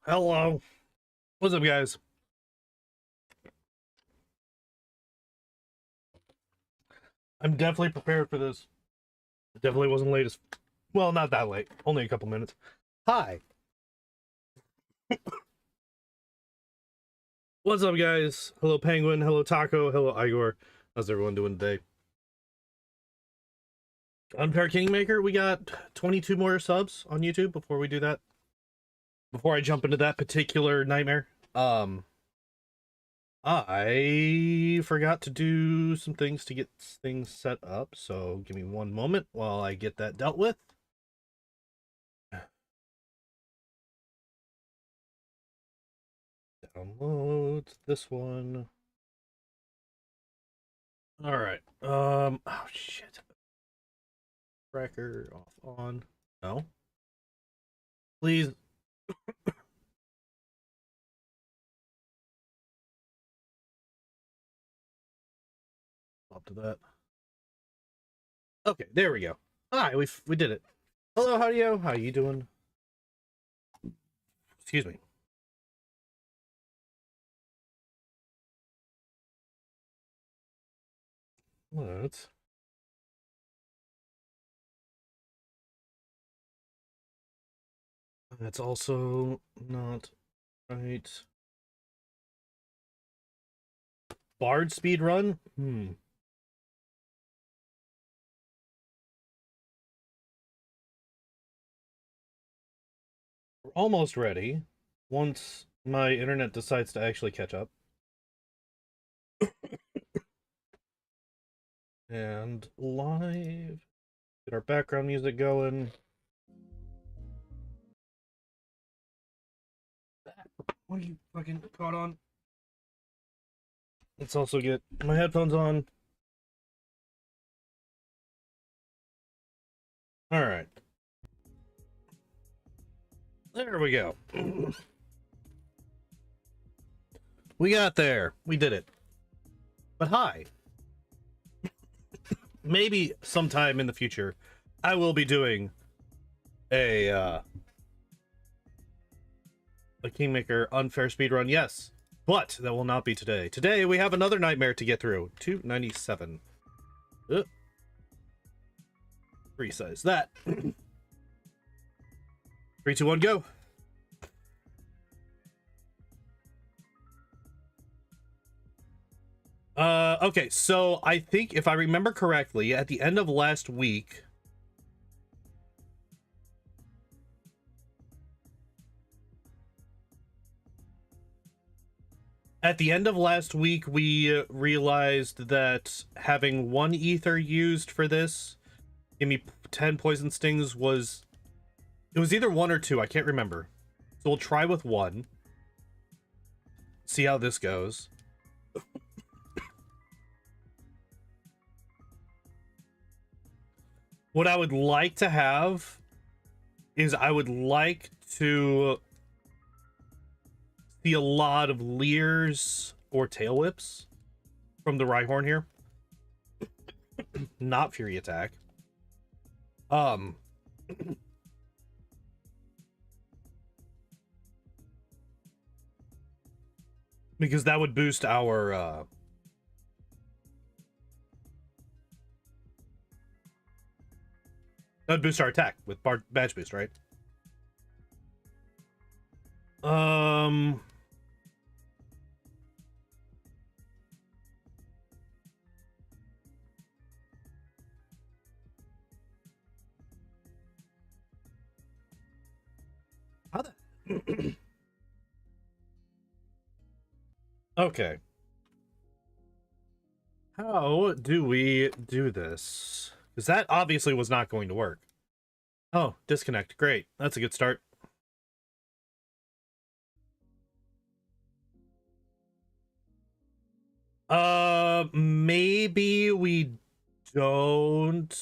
Hello. What's up, guys? I'm definitely prepared for this. It definitely wasn't late as... Well, not that late. Only a couple minutes. Hi. What's up, guys? Hello, Penguin. Hello, Taco. Hello, Igor. How's everyone doing today? Unfair Kingmaker, we got 22 more subs on YouTube before we do that. Before I jump into that particular nightmare. I forgot to do some things to get things set up, so give me one moment while I get that dealt with. Download this one. All right. Oh shit. Tracker off on. No. Please. Up to that. Okay, there we go. Hi, we did it. Hello, how are you doing? Excuse me. What? That's also not right. Bard speed run? We're almost ready. Once my internet decides to actually catch up. And live. Get our background music going. What are you fucking caught on? Let's also get my headphones on. All right. There we go. We got there. We did it. But hi. Maybe sometime in the future, I will be doing a Kingmaker unfair speedrun. Yes. But that will not be today. Today we have another nightmare to get through. 297. Resize that. 3, 2, 1, go. Okay, so I think if I remember correctly, at the end of last week, we realized that having 1 ether used for this, give me 10 poison stings, was... It was either 1 or 2, I can't remember. So we'll try with 1. See how this goes. What I would like to have is I would like to see a lot of leers or tail whips from the Rhyhorn here. Not Fury Attack. Because that would boost our that would boost our attack with badge boost, right? How the... Okay. How do we do this? Because that obviously was not going to work. Oh, disconnect. Great. That's a good start. Maybe we don't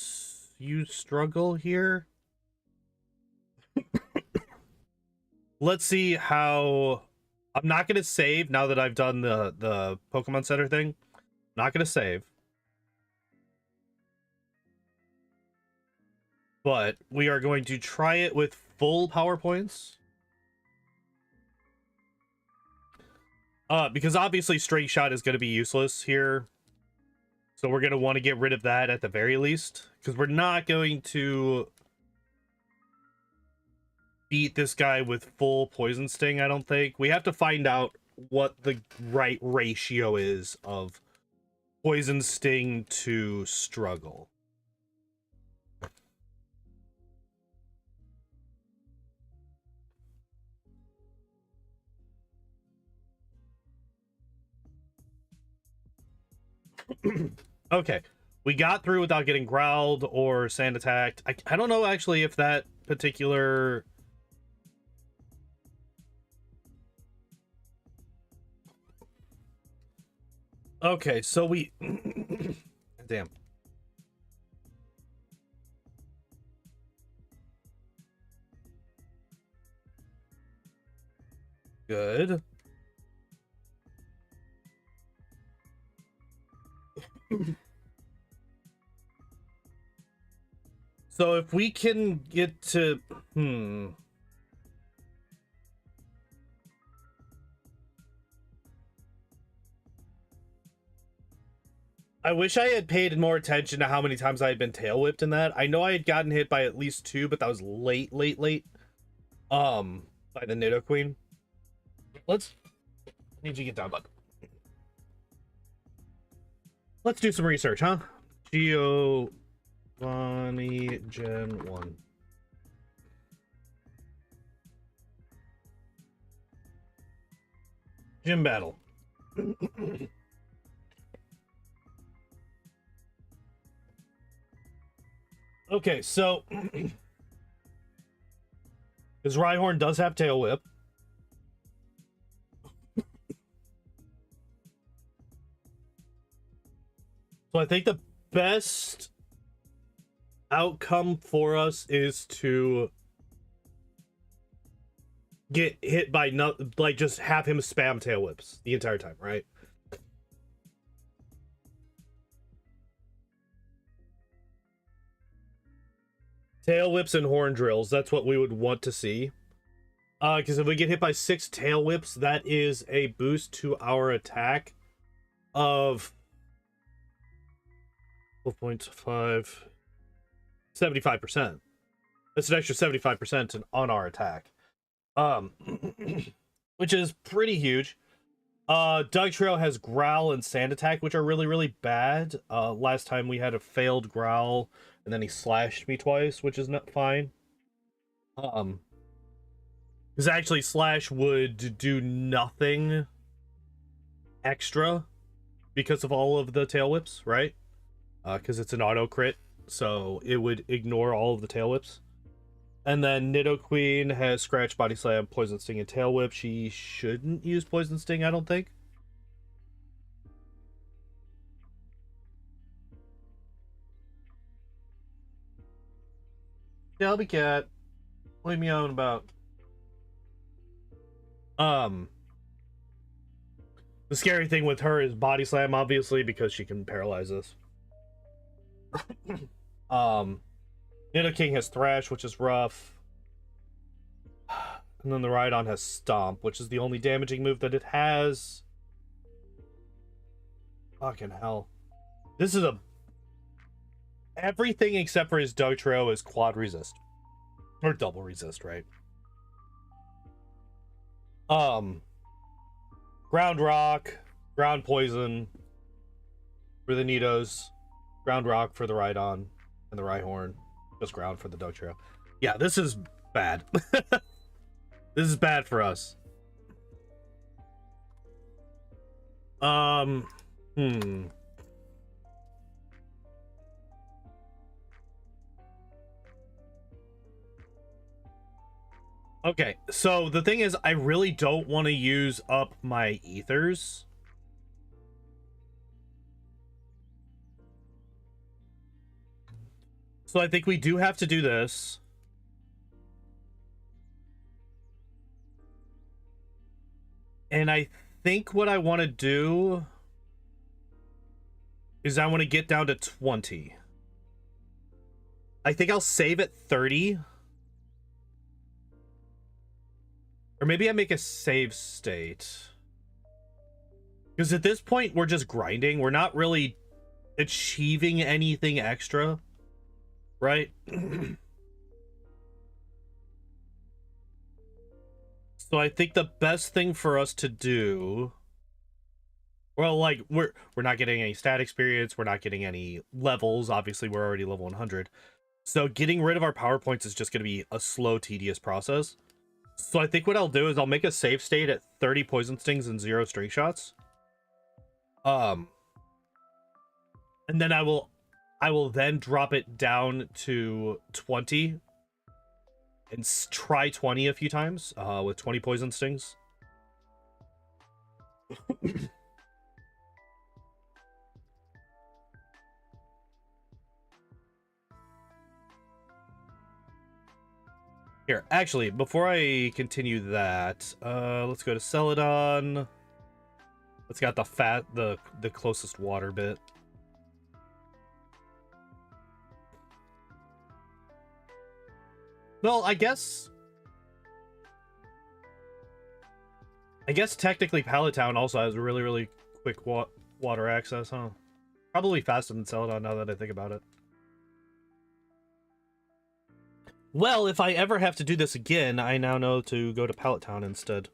use struggle here. Let's see how... I'm not going to save now that I've done the Pokemon Center thing. Not going to save. But we are going to try it with full PowerPoints. Because obviously straight shot is going to be useless here. So we're going to want to get rid of that at the very least. Because we're not going to beat this guy with full poison sting, I don't think. We have to find out what the right ratio is of poison sting to struggle. Okay, we got through without getting growled or sand attacked. I don't know actually if that particular... Okay, so we... Damn. Good. So if we can get to... I wish I had paid more attention to how many times I had been tail whipped in that. I know I had gotten hit by at least 2, but that was late. By the Nidoqueen. Let's... I need you to get down, bud. Let's do some research, huh? Giovanni Gen 1. Gym battle. Okay, so his Rhyhorn does have Tail Whip. So I think the best outcome for us is to get hit by like just have him spam Tail Whips the entire time, right? Tail Whips and Horn Drills, that's what we would want to see. Because if we get hit by 6 Tail Whips, that is a boost to our attack of 4.5, 75%. That's an extra 75% on our attack. Which is pretty huge. Dugtrio has Growl and Sand Attack, which are really bad. Last time we had a failed Growl, and then he slashed me twice, which is not fine. Because actually Slash would do nothing extra because of all of the Tail Whips, right? Because it's an auto crit, so it would ignore all of the Tail Whips. And then Nidoqueen has Scratch, Body Slam, Poison Sting, and Tail Whip. She shouldn't use Poison Sting, I don't think. Shelby Cat, what are you meowing about? The scary thing with her is Body Slam, obviously, because she can paralyze us. Nidoking has Thrash, which is rough. And then the Rhydon has Stomp, which is the only damaging move that it has. Fucking hell. This is a... Everything except for his Dugtrio is quad resist. Or double resist, right? Ground Rock, Ground Poison for the Nidos, Ground Rock for the Rhydon and the Rhyhorn. Just Ground for the Dugtrio. Yeah, this is bad. This is bad for us. Okay, so the thing is, I really don't want to use up my ethers. So I think we do have to do this. And I think what I want to do is I want to get down to 20. I think I'll save at 30. Or maybe I make a save state. Because at this point, we're just grinding. We're not really achieving anything extra, right? So I think the best thing for us to do, well, like we're not getting any stat experience, we're not getting any levels. Obviously, we're already level 100. So getting rid of our power points is just going to be a slow, tedious process. So I think what I'll do is I'll make a save state at 30 poison stings and 0 string shots. And then I will then drop it down to 20 and try 20 a few times with 20 poison stings. Here, actually, before I continue that, let's go to Celadon. Let's got the closest water bit. Well, I guess technically Pallet Town also has really, really quick water access, huh? Probably faster than Celadon now that I think about it. Well, if I ever have to do this again, I now know to go to Pallet Town instead.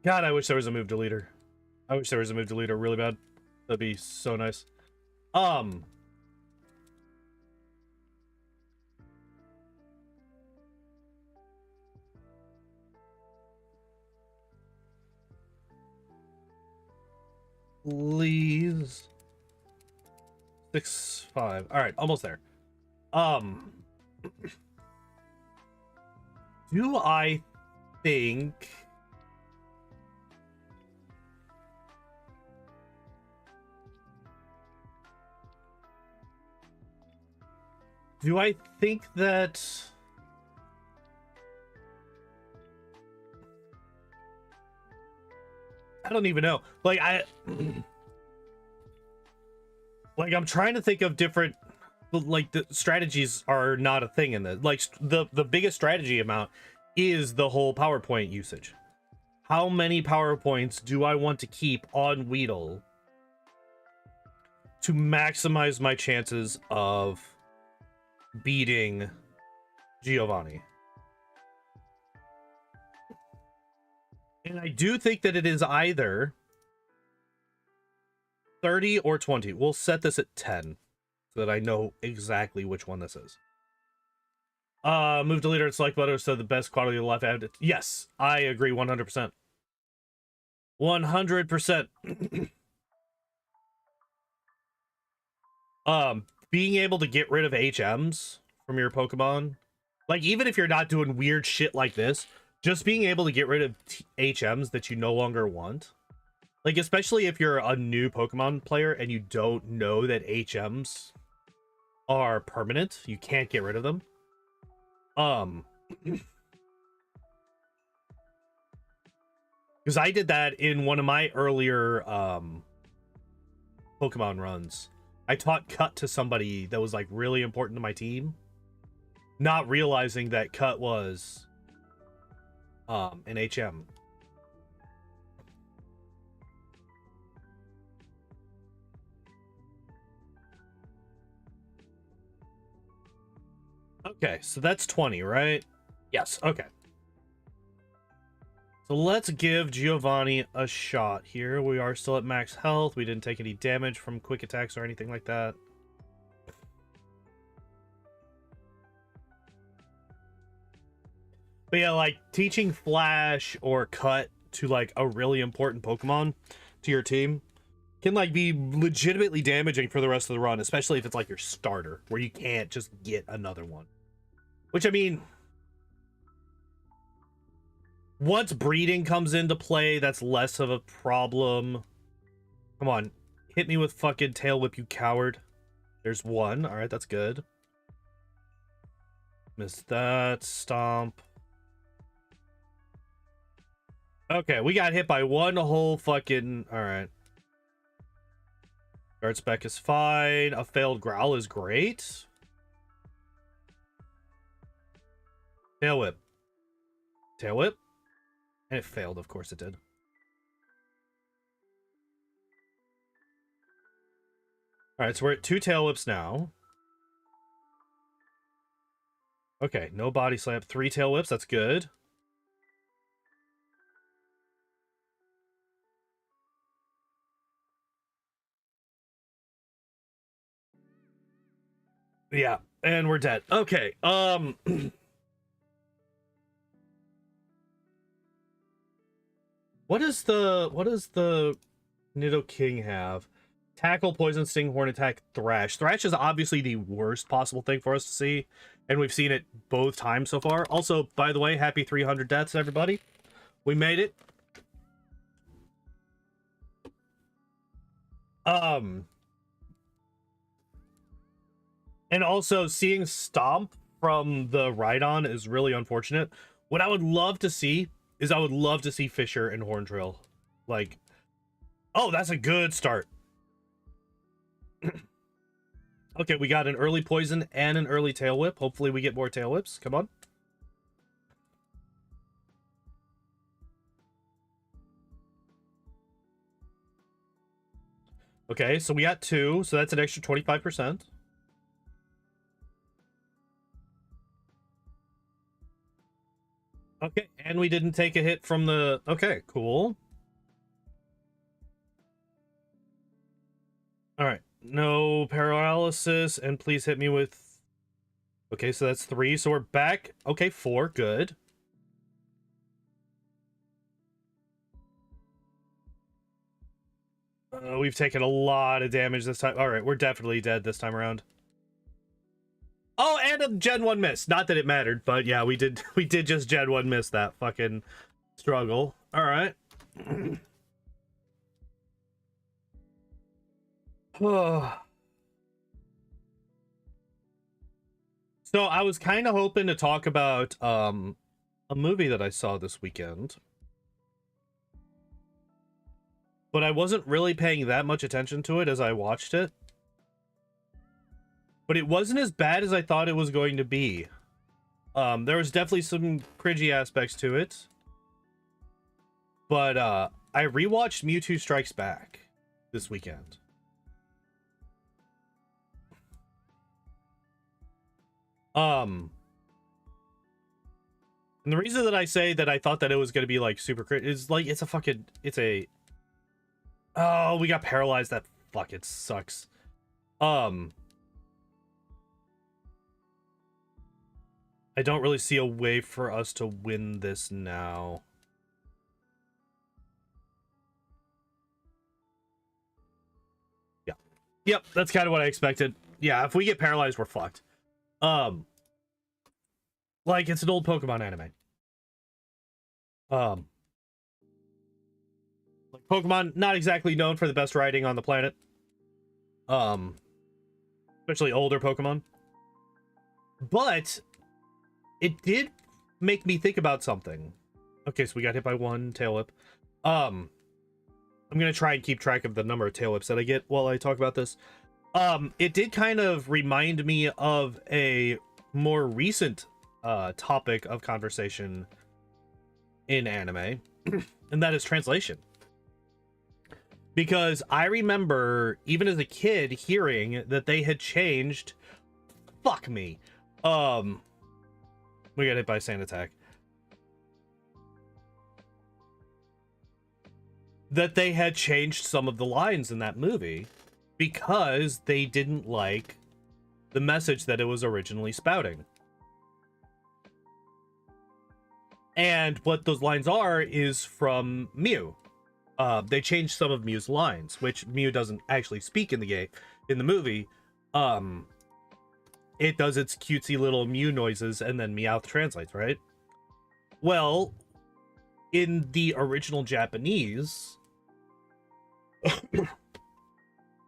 God, I wish there was a move deleter. I wish there was a move deleter really bad. That'd be so nice. Please. 6-5. All right, almost there. Do I think that I don't even know. Like I'm trying to think of different, like, the strategies are not a thing in this. Like the biggest strategy amount is the whole PowerPoint usage. How many PowerPoints do I want to keep on Weedle to maximize my chances of beating Giovanni? And I do think that it is either 30 or 20. We'll set this at 10 so that I know exactly which one this is. Move deleter and select button so the best quality of life added. Yes, I agree 100%. 100%. Being able to get rid of HMs from your Pokemon, like, even if you're not doing weird shit like this, just being able to get rid of HMs that you no longer want. Like, especially if you're a new Pokemon player and you don't know that HMs are permanent, you can't get rid of them. Because I did that in one of my earlier Pokemon runs. I taught Cut to somebody that was, like, really important to my team, not realizing that Cut was an HM. Okay, so that's 20, right? Yes, okay. So let's give Giovanni a shot here. We are still at max health. We didn't take any damage from quick attacks or anything like that. But yeah, like, teaching Flash or Cut to, like, a really important Pokemon to your team can, like, be legitimately damaging for the rest of the run, especially if it's, like, your starter, where you can't just get another one. Which, I mean, once breeding comes into play, that's less of a problem. Come on, hit me with fucking Tail Whip, you coward. There's one. All right, that's good. Missed that. Stomp. Okay, we got hit by one whole fucking... All right. Guard spec is fine. A failed growl is great. Tail Whip. Tail Whip. And it failed, of course it did. Alright, so we're at 2 Tail Whips now. Okay, no Body Slam. 3 Tail Whips, that's good. Yeah, and we're dead. Okay, what does the Nidoking have? Tackle, Poison, Sting, Horn Attack, Thrash. Thrash is obviously the worst possible thing for us to see, and we've seen it both times so far. Also, by the way, happy 300 deaths, everybody. We made it. And also, seeing Stomp from the Rhydon is really unfortunate. What I would love to see is I would love to see Fisher and Horntrail. Like, oh, that's a good start. Okay, we got an early Poison and an early Tail Whip. Hopefully we get more Tail Whips. Come on. Okay, so we got 2, so that's an extra 25%. Okay, and we didn't take a hit from the... Okay, cool. Alright, no paralysis, and please hit me with... Okay, so that's 3, so we're back. Okay, 4, good. We've taken a lot of damage this time. Alright, we're definitely dead this time around. Oh, and a Gen 1 miss. Not that it mattered, but yeah, we did just Gen 1 miss that fucking struggle. Alright. So I was kind of hoping to talk about a movie that I saw this weekend, but I wasn't really paying that much attention to it as I watched it. But it wasn't as bad as I thought it was going to be. There was definitely some cringy aspects to it. But I rewatched Mewtwo Strikes Back this weekend. And the reason that I say that I thought that it was going to be like super cringe is like oh, we got paralyzed. That fucking sucks. I don't really see a way for us to win this now. Yeah. Yep, that's kind of what I expected. Yeah, if we get paralyzed, we're fucked. Like, it's an old Pokemon anime. Like, Pokemon, not exactly known for the best writing on the planet. Especially older Pokemon. But it did make me think about something. Okay, so we got hit by 1 Tail Whip. I'm gonna try and keep track of the number of Tail Whips that I get while I talk about this. It did kind of remind me of a more recent topic of conversation in anime, and that is translation. Because I remember, even as a kid, hearing that they had changed... Fuck me. We got hit by a sand attack. That they had changed some of the lines in that movie because they didn't like the message that it was originally spouting. And what those lines are is from Mew. They changed some of Mew's lines, which Mew doesn't actually speak in the game, in the movie. It does its cutesy little Mew noises, and then Meowth translates, right? Well, in the original Japanese,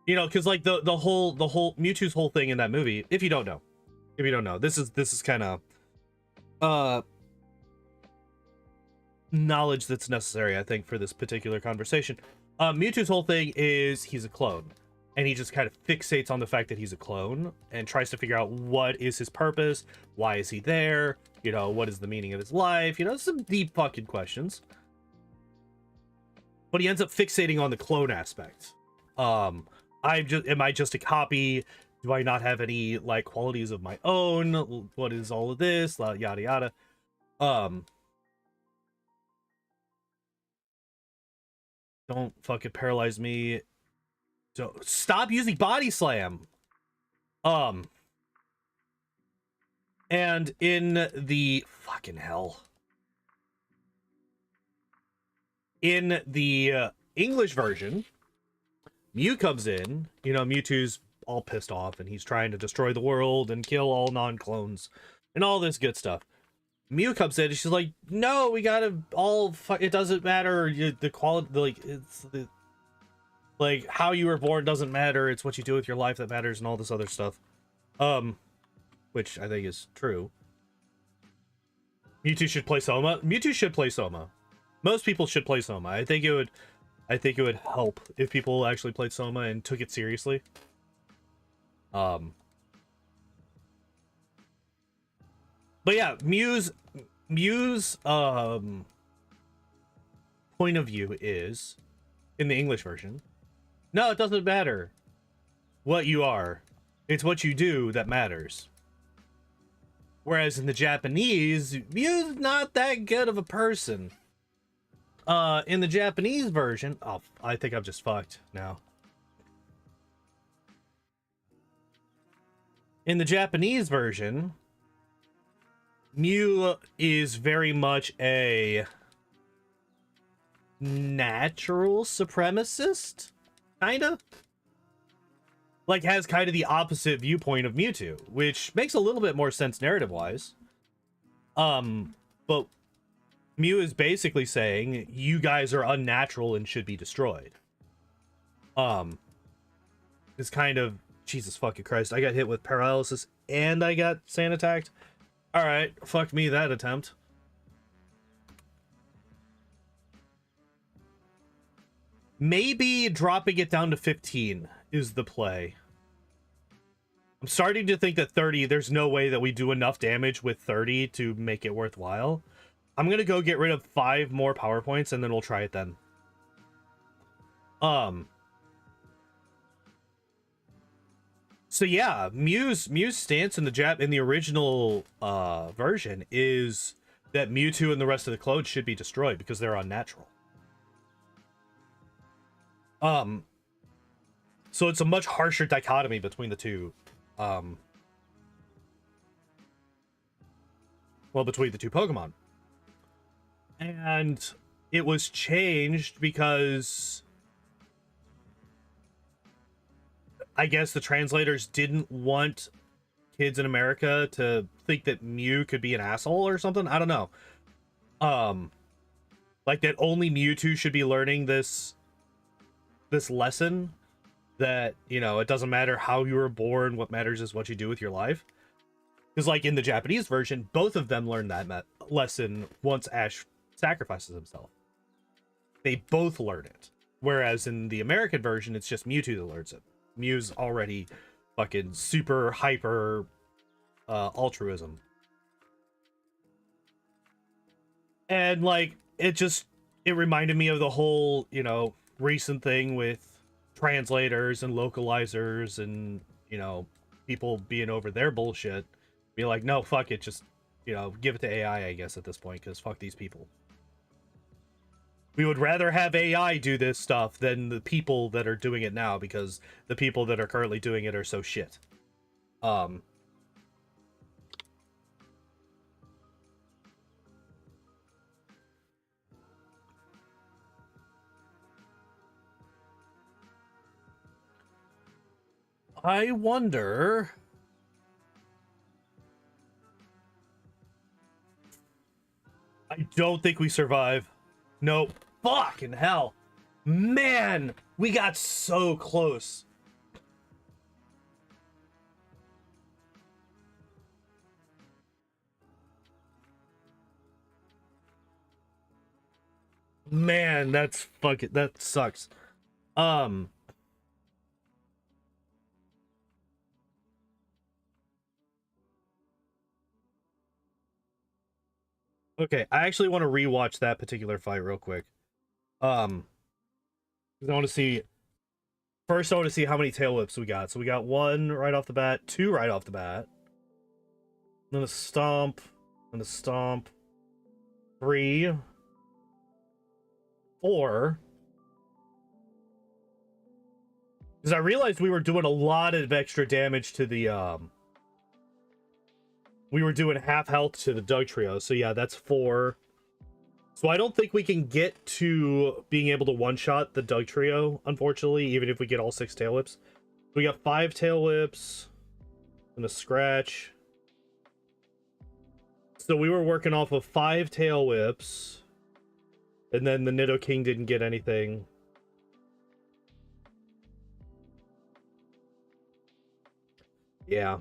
you know, because like the whole Mewtwo's whole thing in that movie, if you don't know, this is kind of knowledge that's necessary, I think, for this particular conversation. Mewtwo's whole thing is he's a clone. and he just kind of fixates on the fact that he's a clone and tries to figure out what is his purpose, why is he there, you know, what is the meaning of his life, you know, some deep fucking questions. But he ends up fixating on the clone aspect. Am I just a copy? Do I not have any like qualities of my own? What is all of this? Yada yada. Don't fucking paralyze me. So stop using body slam. And in the fucking hell. In the English version, Mew comes in, you know, Mewtwo's all pissed off and he's trying to destroy the world and kill all non-clones and all this good stuff. Mew comes in and she's like, no, we gotta all it doesn't matter, the quality, like, it's the, like, how you were born doesn't matter, it's what you do with your life that matters and all this other stuff. Which I think is true. Mewtwo should play Soma. Mewtwo should play Soma. Most people should play Soma. I think it would help if people actually played Soma and took it seriously. But yeah, Mew's point of view is, in the English version, no, it doesn't matter what you are. It's what you do that matters. Whereas in the Japanese, Mew's not that good of a person. In the Japanese version, oh, I think I'm just fucked now. In the Japanese version, Mew is very much a natural supremacist, kinda. Like, has kind of the opposite viewpoint of Mewtwo, which makes a little bit more sense narrative-wise. But Mew is basically saying, you guys are unnatural and should be destroyed. It's kind of, Jesus fucking Christ, I got hit with paralysis and I got sand attacked. Alright, fuck me that attempt. Maybe dropping it down to 15 is the play. I'm starting to think that 30, there's no way that we do enough damage with 30 to make it worthwhile. I'm gonna go get rid of 5 more power points and then we'll try it then. So yeah, Mew's stance in the original version is that Mewtwo and the rest of the clones should be destroyed because they're unnatural. So it's a much harsher dichotomy between the two. Well, between the two Pokemon. And it was changed because I guess the translators didn't want kids in America to think that Mew could be an asshole or something. I don't know. Like that only Mewtwo should be learning this lesson that, you know, it doesn't matter how you were born, what matters is what you do with your life. Because like in the Japanese version, both of them learn that lesson once Ash sacrifices himself. They both learn it. Whereas in the American version, it's just Mewtwo that learns it. Mew's already fucking super hyper altruism. And like, it reminded me of the whole, you know, recent thing with translators and localizers and, you know, people being over their bullshit. Be like, no, fuck it, just, you know, give it to AI, I guess, at this point, because fuck these people. We would rather have AI do this stuff than the people that are doing it now, because the people that are currently doing it are so shit. I wonder... I don't think we survive. Nope. Fucking hell. Man, we got so close. Man, that's fucking, that sucks. Okay, I actually want to rewatch that particular fight real quick. 'Cause I want to see. First, I want to see how many tail whips we got. So we got 1 right off the bat, 2 right off the bat. Then a stomp, and a stomp. 3, 4. Because I realized we were doing a lot of extra damage to the we were doing half health to the Dugtrio. So yeah, that's 4. So I don't think we can get to being able to one-shot the Dugtrio, unfortunately, even if we get all 6 tail whips. We got 5 tail whips and a scratch. So we were working off of 5 tail whips, and then the Nidoking didn't get anything. Yeah.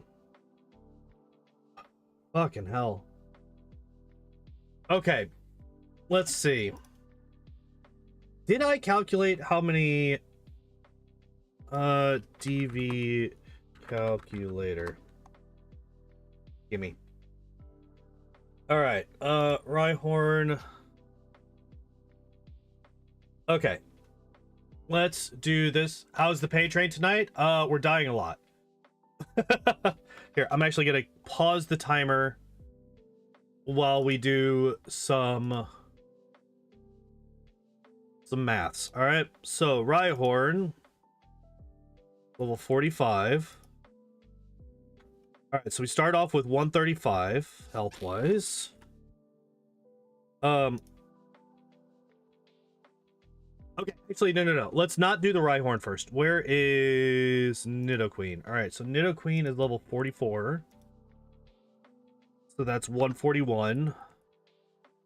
Fucking hell. Okay. Let's see. Did I calculate how many DV calculator? Gimme. Alright, Rhyhorn. Okay. Let's do this. How's the pain train tonight? We're dying a lot. Here, I'm actually gonna pause the timer while we do some maths. All right, so Rhyhorn, level 45. All right, so we start off with 135 health wise. Okay, actually, no. Let's not do the Rhyhorn first. Where is Nidoqueen? All right, so Nidoqueen is level 44. So that's 141.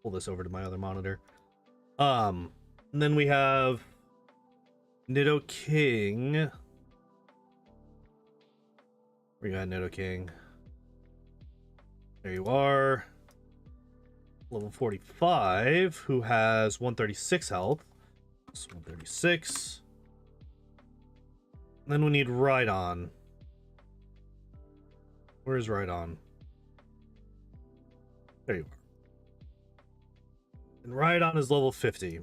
Pull this over to my other monitor. And then we have Nidoking. We got Nidoking. There you are. Level 45, who has 136 health. So 136. Then we need Rhydon. Where's Rhydon? There you are. And Rhydon is level 50.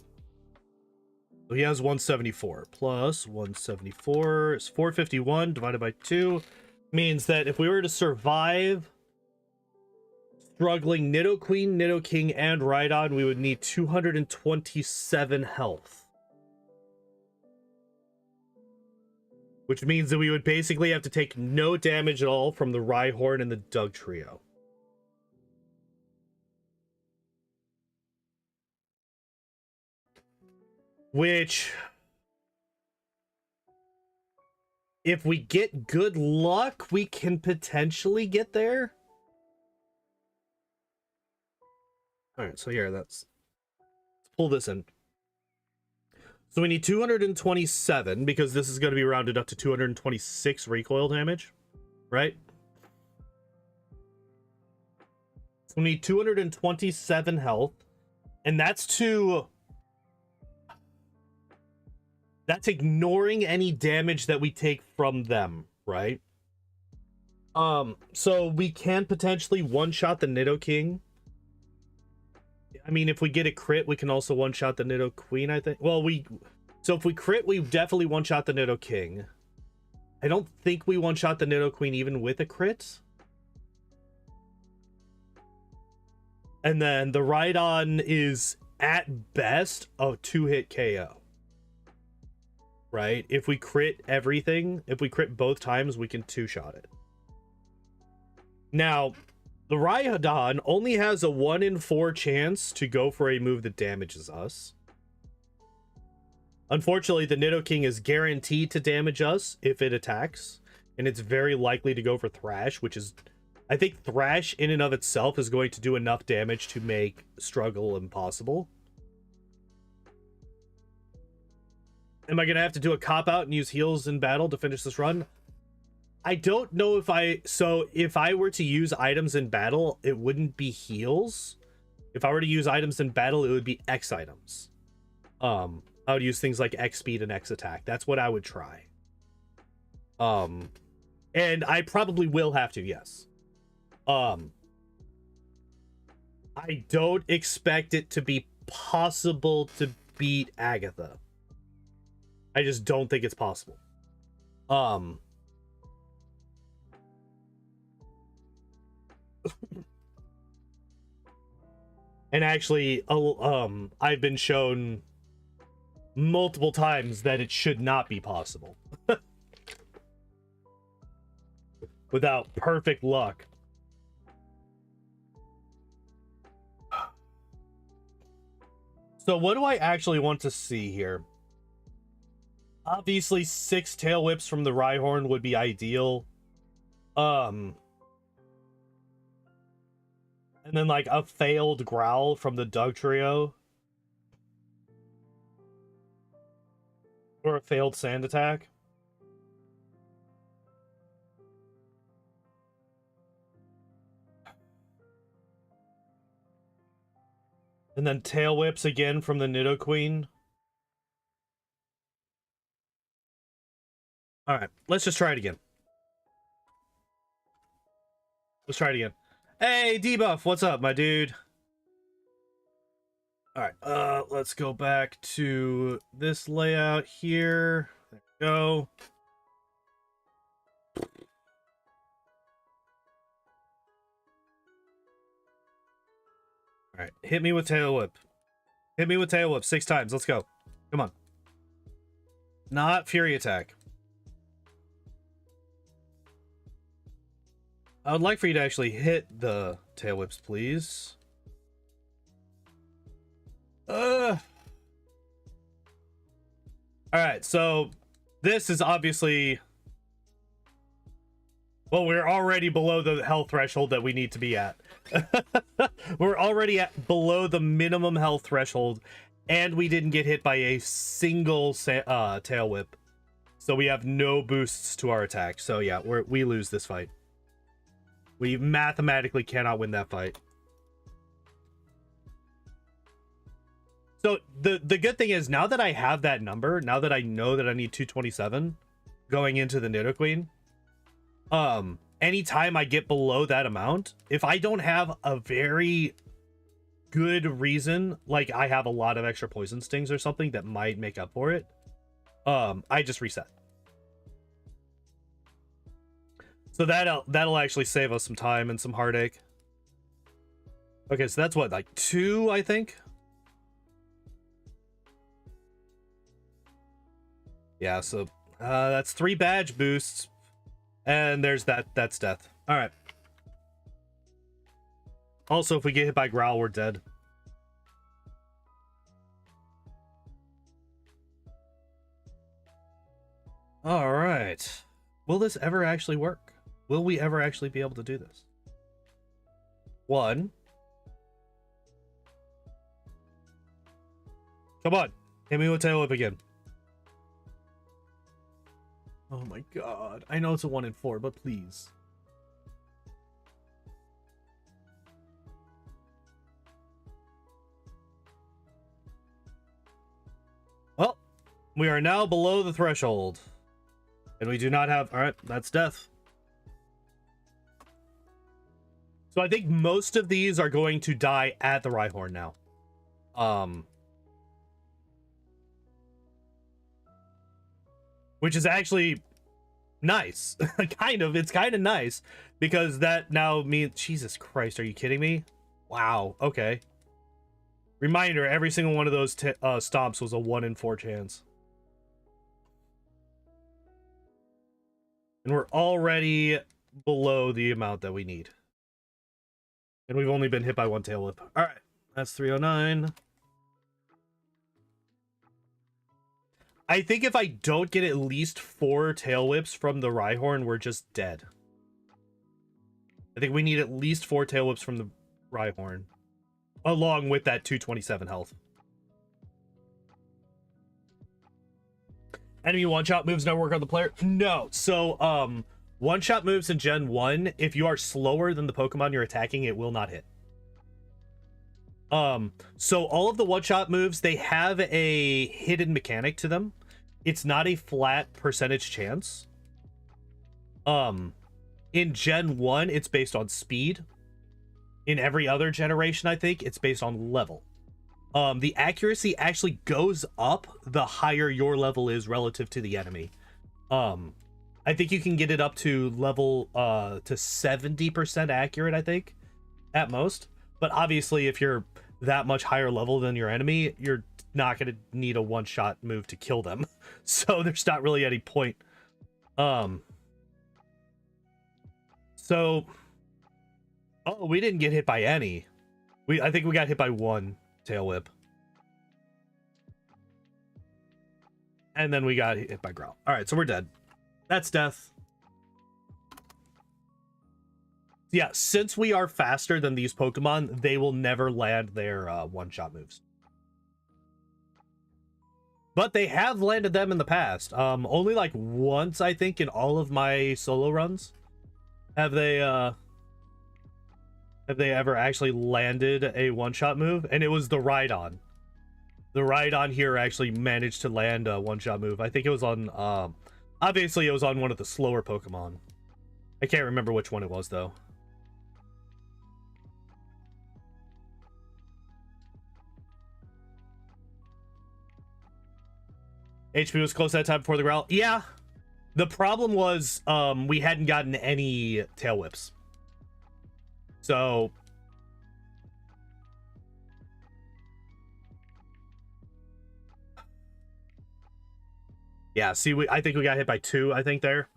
So he has 174. Plus 174 is 451 divided by 2. Means that if we were to survive struggling Nidoqueen, Nidoking, and Rhydon, we would need 227 health. Which means that we would basically have to take no damage at all from the Rhyhorn and the Dugtrio. Which, if we get good luck, we can potentially get there. All right, so here, let's pull this in. So we need 227 because this is going to be rounded up to 226 recoil damage, right? So we need 227 health, and that's ignoring any damage that we take from them, right? So we can potentially one-shot the Nidoking. I mean, if we get a crit, we can also one-shot the Nidoqueen, I think. Well, so if we crit, we definitely one-shot the Nidoking. I don't think we one-shot the Nidoqueen even with a crit. And then the Rhydon is, at best, a 2-hit KO. Right? If we crit everything, if we crit both times, we can 2-shot it. Now, the Rhydon only has a 1 in 4 chance to go for a move that damages us. Unfortunately, the Nidoking is guaranteed to damage us if it attacks, and it's very likely to go for Thrash, which is, I think Thrash in and of itself is going to do enough damage to make struggle impossible. Am I going to have to do a cop-out and use heals in battle to finish this run? I don't know if if I were to use items in battle, it wouldn't be heals. If I were to use items in battle, it would be X items. I would use things like X speed and X attack. That's what I would try. And I probably will have to, yes. I I don't expect it to be possible to beat Agatha. I just don't think it's possible. And actually, I've been shown multiple times that it should not be possible. Without perfect luck. So what do I actually want to see here? Obviously 6 tail whips from the Rhyhorn would be ideal. And then like a failed growl from the Doug trio. Or a failed sand attack. And then tail whips again from the Nidoqueen. Alright, let's just try it again. Let's try it again. Hey, Debuff, what's up, my dude? Alright, let's go back to this layout here. There we go. Alright, hit me with Tail Whip. Hit me with Tail Whip 6 times. Let's go. Come on. Not Fury Attack. I would like for you to actually hit the Tail Whips, please. Alright, so this is obviously... Well, we're already below the health threshold that we need to be at. We're already at below the minimum health threshold, and we didn't get hit by a single tail whip. So we have no boosts to our attack. So yeah, we lose this fight. We mathematically cannot win that fight. So the good thing is, now that I have that number, now that I know that I need 227 going into the Nidoqueen, anytime I get below that amount, if I don't have a very good reason, like I have a lot of extra poison stings or something that might make up for it, I just reset. So that'll actually save us some time and some heartache. Okay, so that's what, like 2, I think? Yeah, so that's 3 badge boosts. And there's that's death. All right. Also, if we get hit by Growl, we're dead. All right. Will this ever actually work? Will we ever actually be able to do this? 1. Come on. Hit me with Tail Whip again. Oh my god. I know it's a 1 in 4, but please. Well, we are now below the threshold. And we do not have... Alright, that's death. So I think most of these are going to die at the Rhyhorn now. Which is actually nice. Kind of. It's kind of nice. Because that now means... Jesus Christ, are you kidding me? Wow. Okay. Reminder, every single one of those stomps was a 1 in 4 chance. And we're already below the amount that we need. And we've only been hit by 1 tail whip. Alright. That's 309. I think if I don't get at least 4 tail whips from the Rhyhorn, we're just dead. I think we need at least 4 tail whips from the Rhyhorn, along with that 227 health. Enemy one-shot moves don't work on the player? No. So, one-shot moves in Gen 1, if you are slower than the Pokemon you're attacking, it will not hit. So all of the one-shot moves, they have a hidden mechanic to them. It's not a flat percentage chance. In Gen 1, it's based on speed. In every other generation, I think it's based on level. The accuracy actually goes up the higher your level is relative to the enemy. I think you can get it up to level to 70% accurate, I think, at most. But obviously, if you're that much higher level than your enemy, you're not going to need a one-shot move to kill them. So there's not really any point. So, oh, we didn't get hit by any. I think we got hit by one tail whip. And then we got hit by growl. All right, so we're dead. That's death. Yeah, since we are faster than these Pokemon, they will never land their one-shot moves. But they have landed them in the past. Only like once, I think, in all of my solo runs have they ever actually landed a one-shot move, and it was the Rhydon. The Rhydon here actually managed to land a one-shot move. I think it was on obviously it was on one of the slower Pokemon. I can't remember which one it was though. HP was close that time before the growl. Yeah. The problem was we hadn't gotten any tail whips. So yeah, see, I think we got hit by 2, I think there.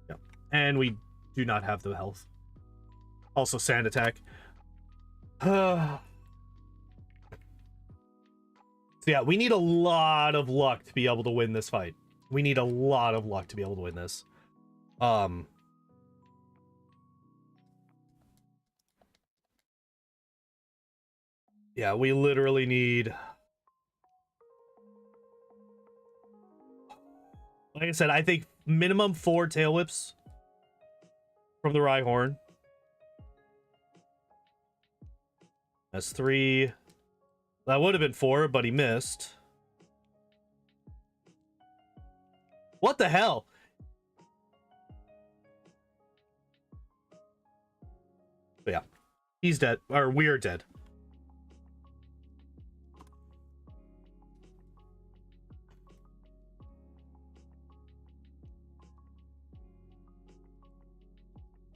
Yeah. And we do not have the health. Also sand attack. So yeah, we need a lot of luck to be able to win this fight. We need a lot of luck to be able to win this. Yeah, we literally need... Like I said, I think minimum 4 tail whips from the Rhyhorn. That's 3. That would have been 4, but he missed. What the hell? But yeah, he's dead, or we're dead.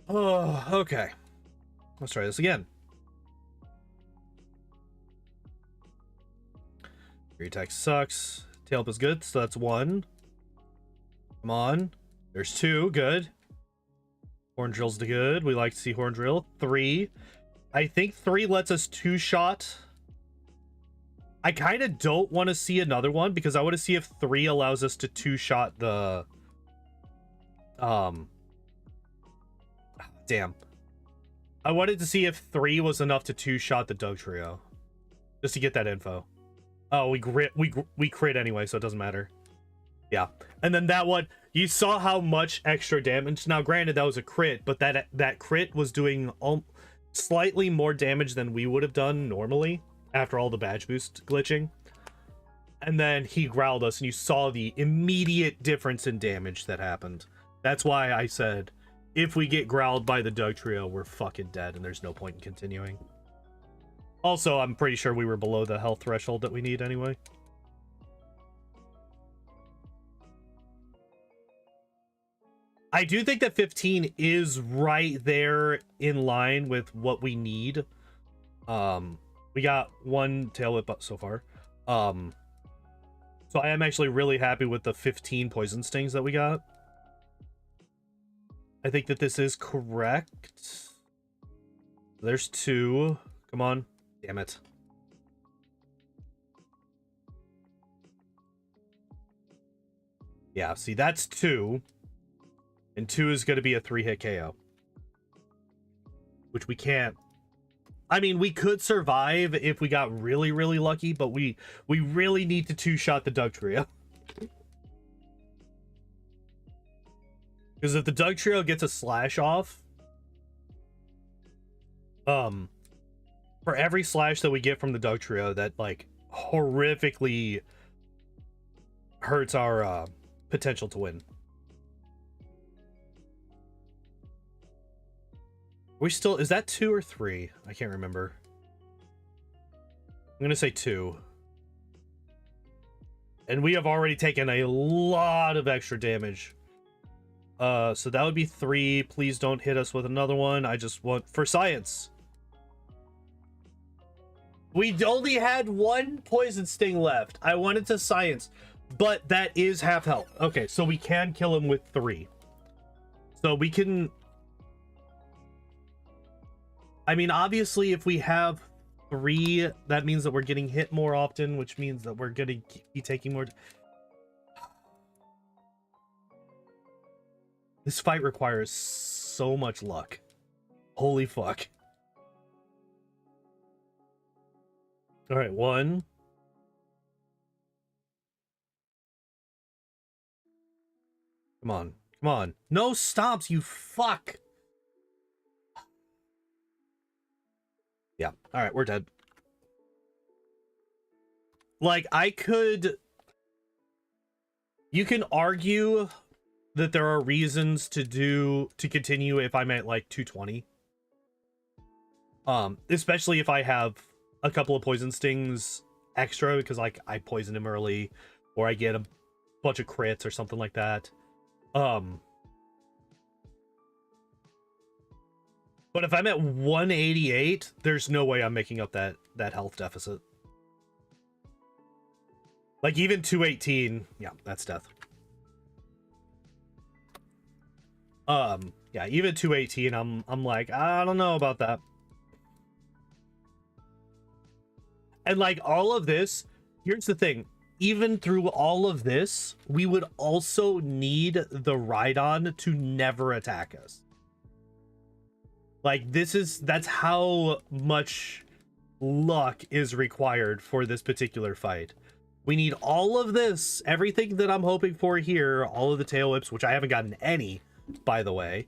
Oh, okay. Let's try this again. Your attack sucks. Tail up is good, so that's 1. Come on. There's 2. Good. Horn drill's good. We like to see horn drill. 3. I think 3 lets us 2-shot. I kind of don't want to see another one because I want to see if 3 allows us to 2-shot the... Damn. I wanted to see if 3 was enough to 2-shot the Dugtrio. Just to get that info. Oh, we crit anyway, so it doesn't matter. Yeah. And then that one, you saw how much extra damage. Now, granted, that was a crit, but that crit was doing slightly more damage than we would have done normally after all the badge boost glitching. And then he growled us, and you saw the immediate difference in damage that happened. That's why I said, if we get growled by the Dugtrio, we're fucking dead, and there's no point in continuing. Also, I'm pretty sure we were below the health threshold that we need anyway. I do think that 15 is right there in line with what we need. We got 1 tail whip so far. So I am actually really happy with the 15 poison stings that we got. I think that this is correct. There's 2. Come on. Damn it. Yeah, see, that's 2. And 2 is going to be a 3-hit KO. Which we can't. I mean, we could survive if we got really, really lucky, but we really need to 2-shot the Dugtrio. Because if the Dugtrio gets a slash off, for every slash that we get from the Dugtrio, that like horrifically hurts our potential to win. we still, is that 2 or 3? I can't remember. I'm gonna say 2. And we have already taken a lot of extra damage. So that would be 3. Please don't hit us with another one. I just want for science. We only had 1 poison sting left. I wanted to science, but that is half health. Okay, so we can kill him with 3. So we can... I mean, obviously, if we have 3, that means that we're getting hit more often, which means that we're going to be taking more... This fight requires so much luck. Holy fuck. All right, 1. Come on. Come on. No stops, you fuck. Yeah. All right, we're dead. Like, I could... You can argue that there are reasons to continue if I'm at, like, 220. Especially if I have a couple of poison stings extra, because, like, I poison him early, or I get a bunch of crits or something like that. But if I'm at 188, there's no way I'm making up that health deficit. Like, even 218, yeah, that's death. Yeah, even 218, I'm like, I don't know about that. And like all of this, here's the thing. Even through all of this, we would also need the Rhydon to never attack us. Like, that's how much luck is required for this particular fight. We need all of this, everything that I'm hoping for here, all of the tail whips, which I haven't gotten any, by the way,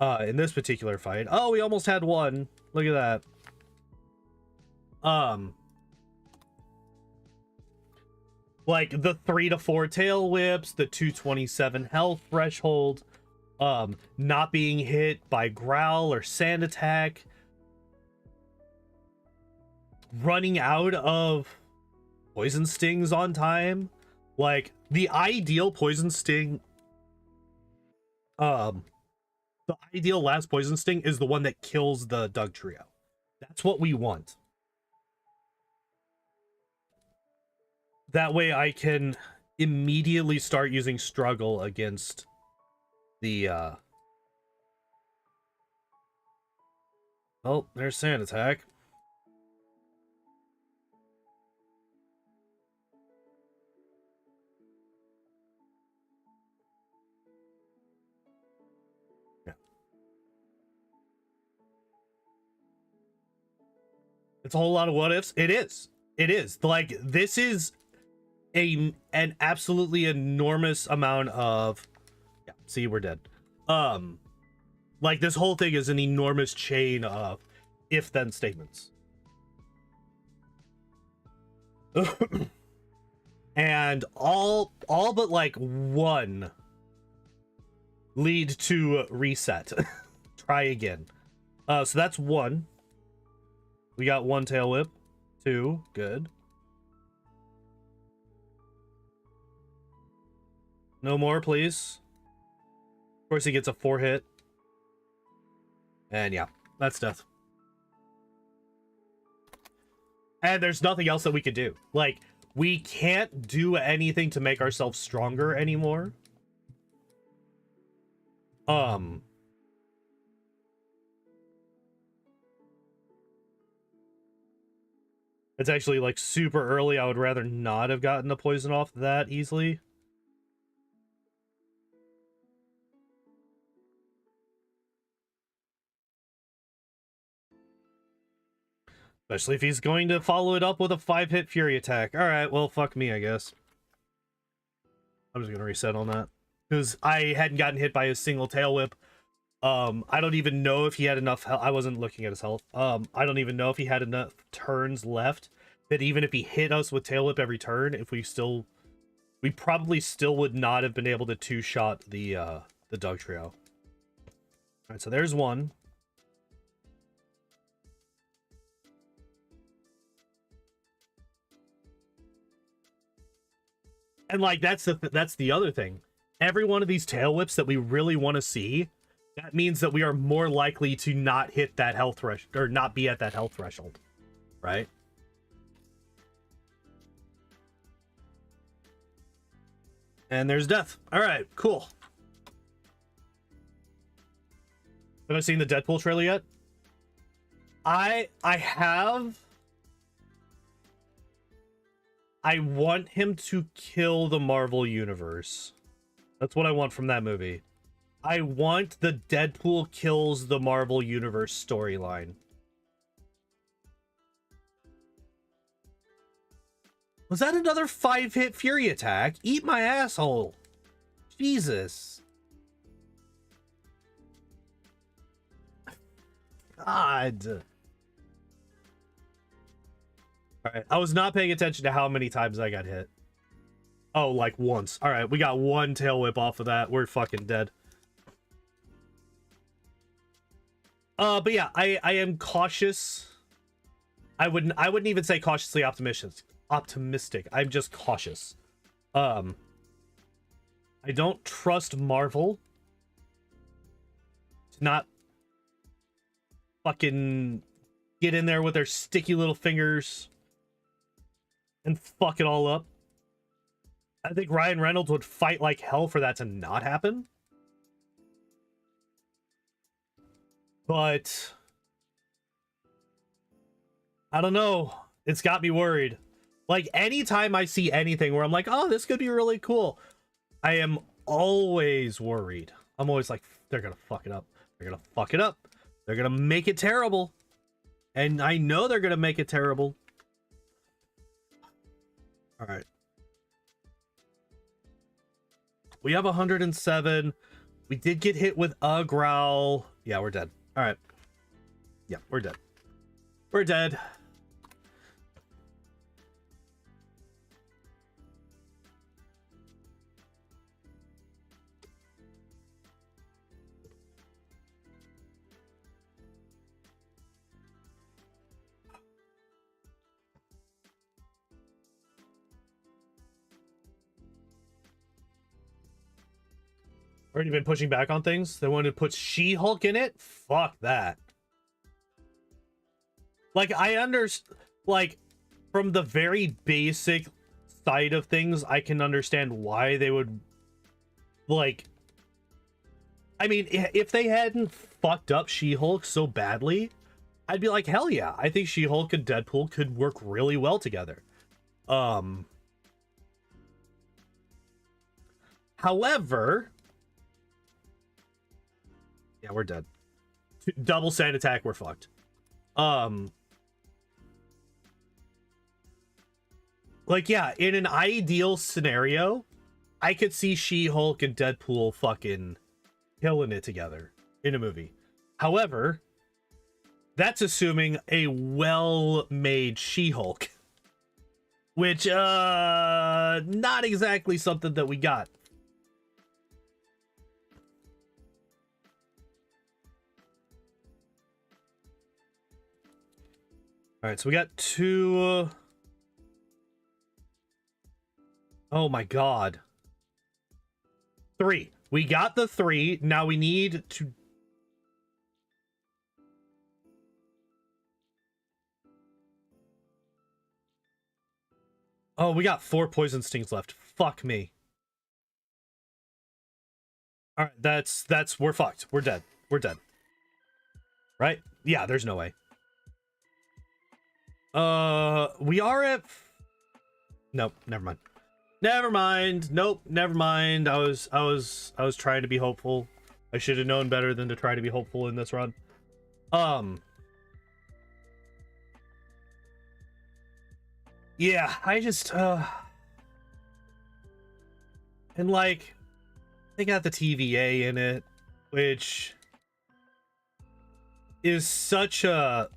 in this particular fight. Oh, we almost had 1. Look at that. Like the 3 to 4 tail whips, the 227 health threshold, not being hit by growl or sand attack, running out of poison stings on time. Like, the ideal poison sting, the ideal last poison sting is the one that kills the Dugtrio. That's what we want. That way I can immediately start using struggle against the oh, there's sand attack. Yeah. It's a whole lot of what ifs. It is. It is. Like, this is an absolutely enormous amount of, yeah, see, we're dead. Like, this whole thing is an enormous chain of if-then statements. And all but like 1 lead to reset. Try again. So that's 1. We got 1 tail whip. 2, good. No more, please. Of course, he gets a 4 hit. And yeah, that's death. And there's nothing else that we could do. Like, we can't do anything to make ourselves stronger anymore. It's actually, like, super early. I would rather not have gotten the poison off that easily. Especially if he's going to follow it up with a 5-hit Fury attack. Alright, well, fuck me, I guess. I'm just gonna reset on that. Because I hadn't gotten hit by a single tail whip. I don't even know if he had enough health. I wasn't looking at his health. I don't even know if he had enough turns left that even if he hit us with tail whip every turn, if we probably still would not have been able to 2-shot the Dugtrio. Alright, so there's 1. And like that's the other thing. Every one of these tail whips that we really want to see, that means that we are more likely to not hit that health threshold, or not be at that health threshold, right? And there's death. All right, cool. Have I seen the Deadpool trailer yet? I have. I want him to kill the Marvel Universe. That's what I want from that movie. I want the Deadpool kills the Marvel Universe storyline. Was that another 5-hit Fury attack? Eat my asshole. Jesus. God. Alright, I was not paying attention to how many times I got hit. Oh, like once. Alright, we got one tail whip off of that. We're fucking dead. But yeah, I am cautious. I wouldn't even say cautiously optimistic. I'm just cautious. I don't trust Marvel to not fucking get in there with their sticky little fingers and fuck it all up. I think Ryan Reynolds would fight like hell for that to not happen. But I don't know. It's got me worried. Like, anytime I see anything where I'm like, oh, this could be really cool, I am always worried. I'm always like, they're gonna fuck it up. They're gonna fuck it up. They're gonna make it terrible. And I know they're gonna make it terrible. All right. We have 107. We did get hit with a growl. Yeah, we're dead. All right. Yeah, we're dead. We're dead. Already been pushing back on things. They wanted to put She-Hulk in it? Fuck that. Like, I understand, like, from the very basic side of things, I can understand why they would, like, I mean, if they hadn't fucked up She-Hulk so badly, I'd be like, hell yeah, I think She-Hulk and Deadpool could work really well together. However, yeah, we're dead. Double sand attack, we're fucked. Like, yeah, in an ideal scenario, I could see She-Hulk and Deadpool fucking killing it together in a movie. However, that's assuming a well-made She-Hulk, which, not exactly something that we got. All right, so we got two. Oh my god. 3. We got the 3. Now we need to. Oh, we got 4 poison stings left. Fuck me. All right, that's we're fucked. We're dead. We're dead. Right? Yeah, there's no way. We are at. Nope, never mind. Never mind. Nope, never mind. I was trying to be hopeful. I should have known better than to try to be hopeful in this run. Yeah, I just and like they got the TVA in it, which is such a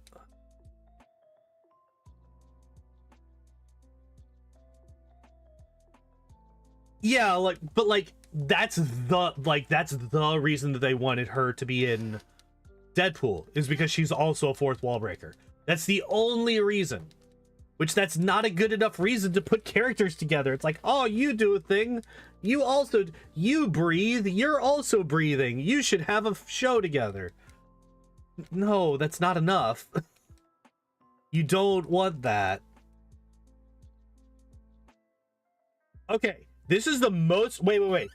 yeah, like, but like that's the reason that they wanted her to be in Deadpool, is because she's also a fourth wall breaker. That's the only reason. Which that's not a good enough reason to put characters together. It's like, oh, you do a thing. You breathe. You're also breathing. You should have a show together. No, that's not enough. You don't want that. Okay, this is the most... Wait.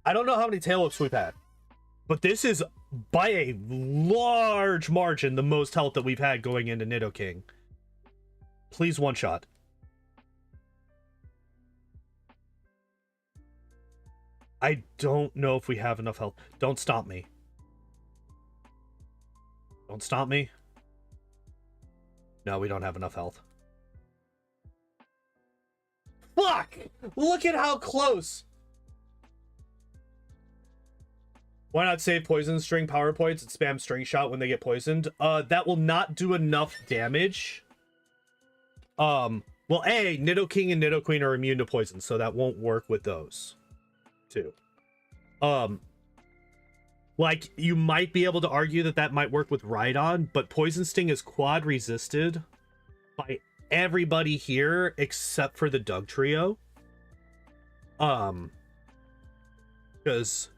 I don't know how many tail whips we've had, but this is by a large margin the most health that we've had going into Nidoking. Please one shot. I don't know if we have enough health. Don't stomp me. Don't stomp me. No, we don't have enough health. Fuck! Look at how close! Why not save poison string power points and spam string shot when they get poisoned? That will not do enough damage. Well, Nidoking and Nidoqueen are immune to poison, so that won't work with those too. Like, you might be able to argue that that might work with Rhydon, but Poison Sting is quad resisted by everybody here except for the Doug Trio. Because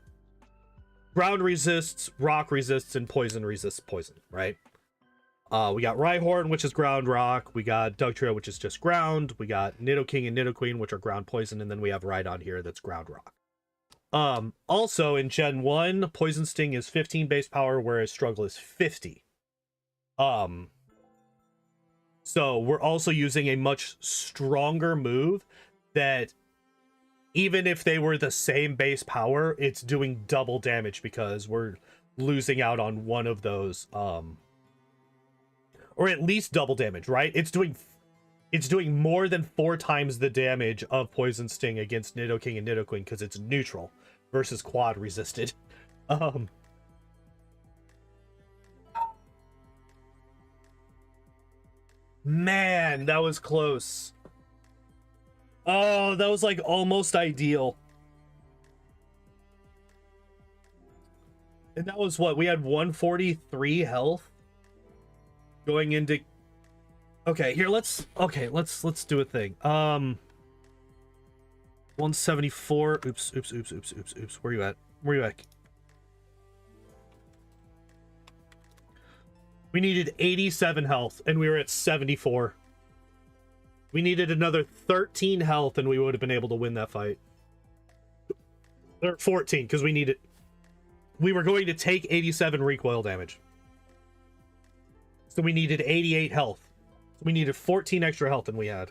ground resists, rock resists, and poison resists poison, right? We got Rhyhorn, which is ground rock. We got Doug Trio, which is just ground. We got Nidoking and Nidoqueen, which are ground poison, and then we have Rhydon here that's ground rock. Also in Gen 1, Poison Sting is 15 base power, whereas Struggle is 50. So we're also using a much stronger move that even if they were the same base power, it's doing double damage because we're losing out on one of those, or at least double damage, right? It's doing more than 4 times the damage of Poison Sting against Nidoking and Nidoqueen because it's neutral versus quad resisted. Man, that was close. Oh, that was like almost ideal. And that was what? We had 143 health going into... Okay, here, let's do a thing. 174. Oops. Where you at? We needed 87 health, and we were at 74. We needed another 13 health, and we would have been able to win that fight. Or 14, because we were going to take 87 recoil damage. So we needed 88 health. So we needed 14 extra health than we had.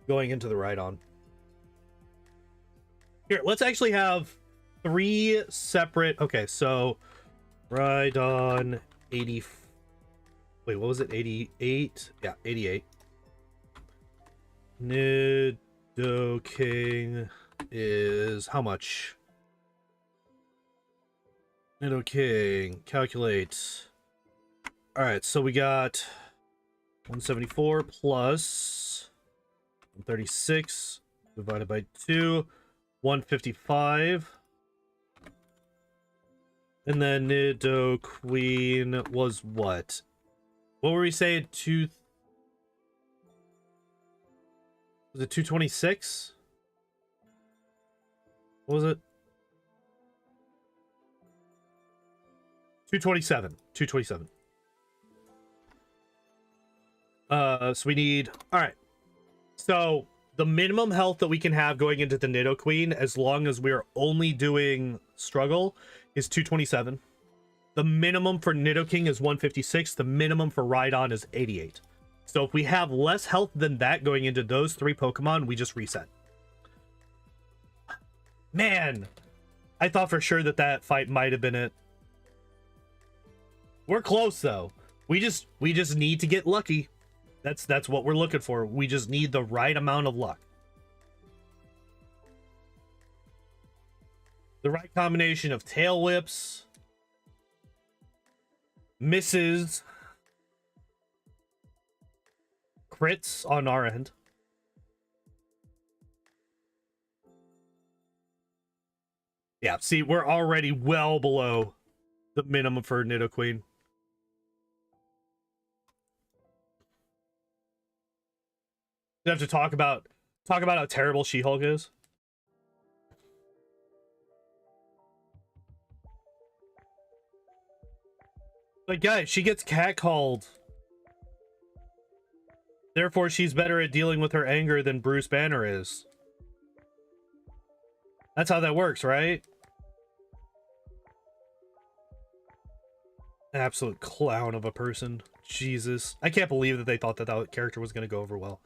Going into the Rhydon. Here, let's actually have 3 separate... Okay, so... Rhydon 80... Wait, what was it? 88? Yeah, 88. Nidoking is how much? Nidoking, calculate. Alright, so we got 174 plus 136 divided by 2, 155. And then Nidoqueen was what? What were we saying? Was it 226? What was it? 227. 227. So we need... Alright. So, the minimum health that we can have going into the Nidoqueen, as long as we are only doing Struggle, is 227. The minimum for Nidoking is 156. The minimum for Rhydon is 88. So if we have less health than that going into those 3 Pokemon, we just reset. Man, I thought for sure that that fight might have been it. We're close though. We just need to get lucky. That's what we're looking for. We just need the right amount of luck. The right combination of tail whips, misses, crits on our end. Yeah, see, we're already well below the minimum for Nidoqueen. You have to talk about how terrible She-Hulk is. But guys, she gets catcalled. Therefore, she's better at dealing with her anger than Bruce Banner is. That's how that works, right? Absolute clown of a person. Jesus. I can't believe that they thought that that character was going to go over well.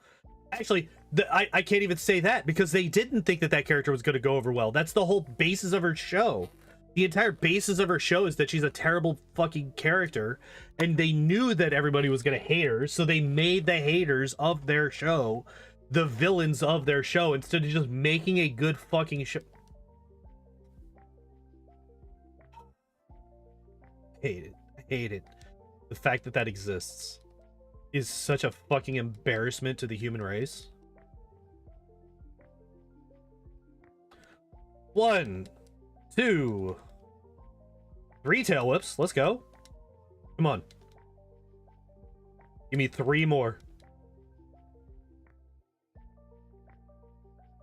Actually, I can't even say that because they didn't think that that character was going to go over well. That's the whole basis of her show. The entire basis of her show is that she's a terrible fucking character, and they knew that everybody was going to hate her, so they made the haters of their show the villains of their show instead of just making a good fucking show. Hate it. I hate it. The fact that that exists is such a fucking embarrassment to the human race. 1, 2, 3 tail whips. Let's go. Come on. Give me 3 more.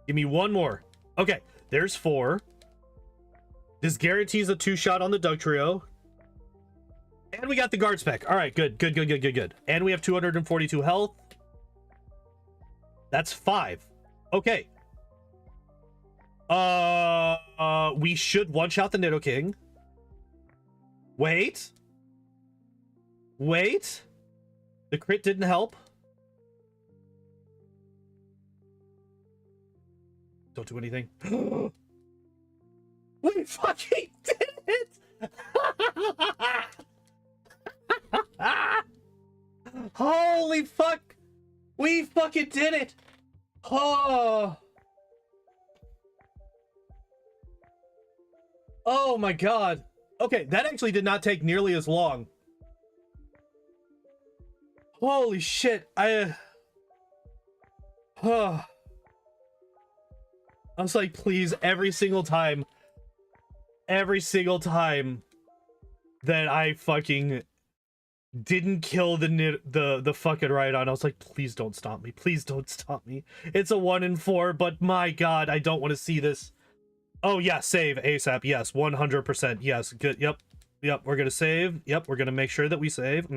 Give me 1 more. Okay, there's 4. This guarantees a 2-shot on the Doug Trio. And we got the guard spec. All right, good. And we have 242 health. That's 5. Okay. We should one-shot the Nidoking. Wait. The crit didn't help. Don't do anything. We fucking did it! Holy fuck! We fucking did it! Oh my god. Okay, that actually did not take nearly as long. Holy shit. I was like, please, every single time that I fucking didn't kill the fucking Rhydon, I was like, please don't stop me. Please don't stop me. It's a 1 in 4, but my god, I don't want to see this. Oh yeah, save ASAP. Yes, 100%. Yes, good. Yep, we're gonna save. Yep, we're gonna make sure that we save.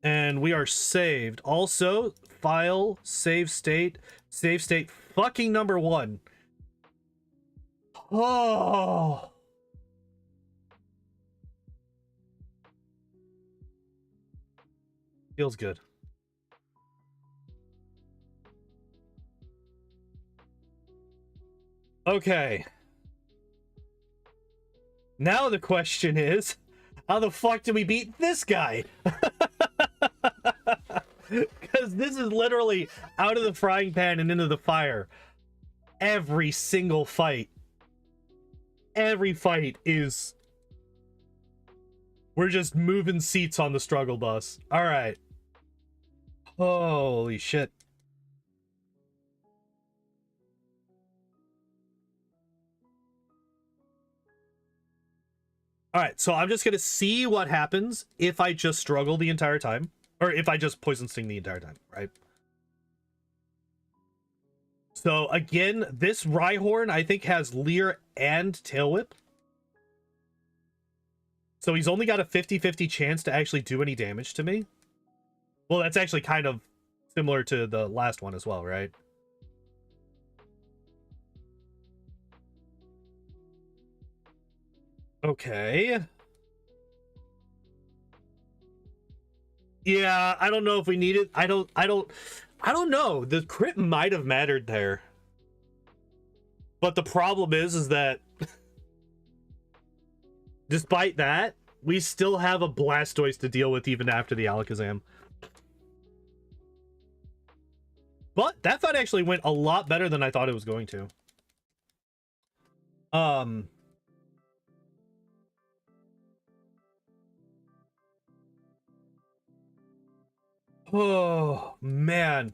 And we are saved. Also, file, save state fucking number 1. Oh, feels good. Okay. Now the question is, how the fuck do we beat this guy? Because this is literally out of the frying pan and into the fire. Every single fight. Every fight is... We're just moving seats on the struggle bus. Alright. Holy shit. Alright, so I'm just gonna see what happens if I just struggle the entire time. Or if I just poison sting the entire time, right? So again, this Rhyhorn I think has Leer and Tail Whip. So he's only got a 50-50 chance to actually do any damage to me. Well, that's actually kind of similar to the last one as well, right? Okay. Yeah, I don't know if we need it. I don't know. The crit might have mattered there. But the problem is that despite that, we still have a Blastoise to deal with even after the Alakazam. But that fight actually went a lot better than I thought it was going to. Oh, man.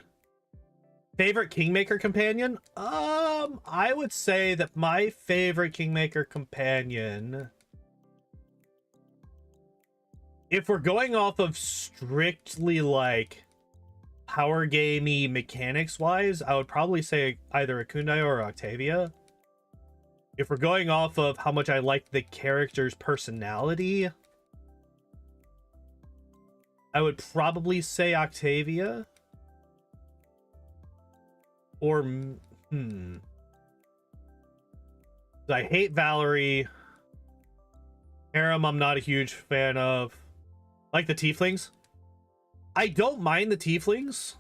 Favorite Kingmaker companion? I would say that my favorite Kingmaker companion, if we're going off of strictly like power gamey mechanics wise, I would probably say either a Kunai or Octavia. If we're going off of how much I like the character's personality, I would probably say Octavia. Or, I hate Valerie. Harem, I'm not a huge fan of. Like the Tieflings. I don't mind the Tieflings.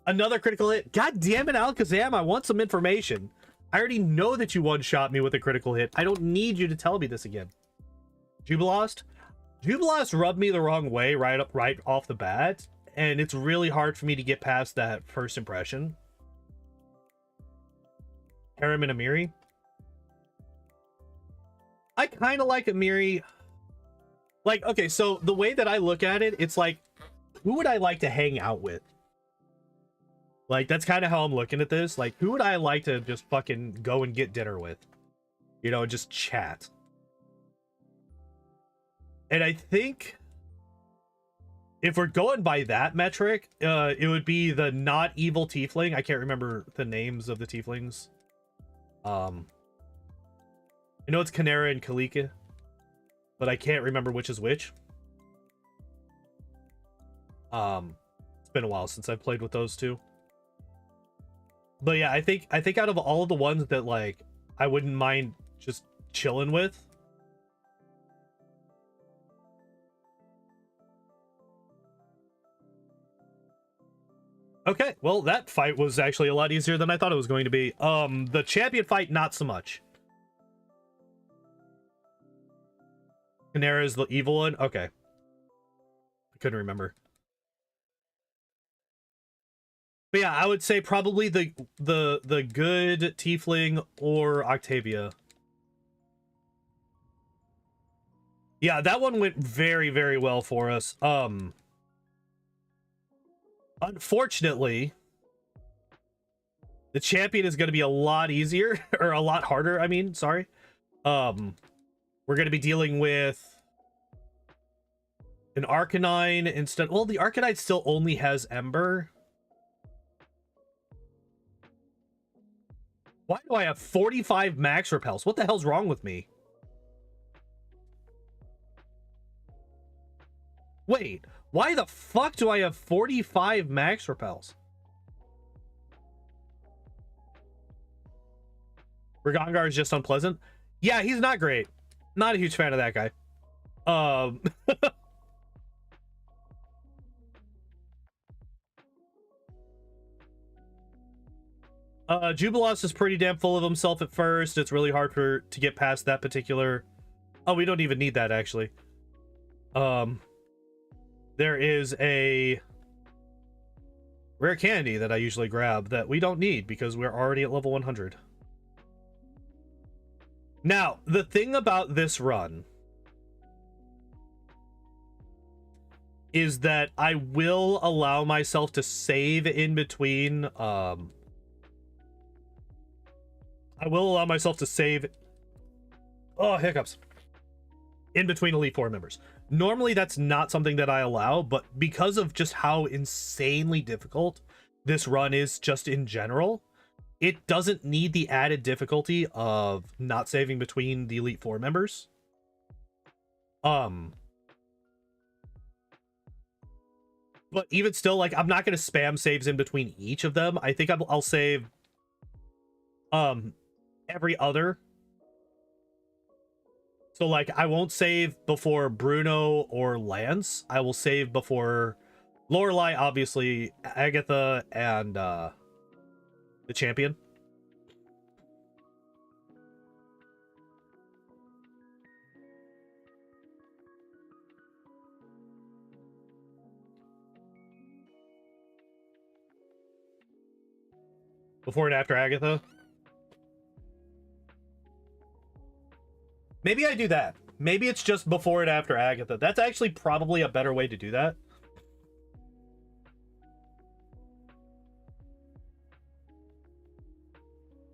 Another critical hit. God damn it, Alakazam, I want some information. I already know that you one-shot me with a critical hit. I don't need you to tell me this again. Jubilost? Jubilost rubbed me the wrong way right off the bat, and it's really hard for me to get past that first impression. Harem and Amiri? I kind of like Amiri. Like, okay, so the way that I look at it, it's like, who would I like to hang out with? Like, that's kind of how I'm looking at this. Like, who would I like to just fucking go and get dinner with? You know, just chat. And I think if we're going by that metric, it would be the not evil tiefling. I can't remember the names of the tieflings. I know it's Canera and Kalika, but I can't remember which is which. It's been a while since I've played with those two. But yeah, I think out of all of the ones that like I wouldn't mind just chilling with, okay, well, that fight was actually a lot easier than I thought it was going to be. The champion fight, not so much. Canera is the evil one? Okay. I couldn't remember. But yeah, I would say probably the good tiefling or Octavia. Yeah, that one went very, very well for us. Unfortunately, the champion is going to be a lot easier, or a lot harder, I mean, sorry. We're going to be dealing with an Arcanine instead. Well, the Arcanine still only has Ember. Why do I have 45 max repels? What the hell's wrong with me? Wait, why the fuck do I have 45 max repels? Ragongar is just unpleasant. Yeah, he's not great. Not a huge fan of that guy. Jubilost is pretty damn full of himself at first. It's really hard to get past that particular... Oh, we don't even need that, actually. There is a rare candy that I usually grab that we don't need because we're already at level 100. Now, the thing about this run is that I will allow myself to save in between. I will allow myself to save. Oh, hiccups. In between Elite Four members. Normally, that's not something that I allow, but because of just how insanely difficult this run is just in general, it doesn't need the added difficulty of not saving between the Elite Four members. But even still, like, I'm not going to spam saves in between each of them. I think I'll save every other. So, like, I won't save before Bruno or Lance. I will save before Lorelei, obviously, Agatha, and the champion. Before and after Agatha. Maybe I do that. Maybe it's just before and after Agatha. That's actually probably a better way to do that.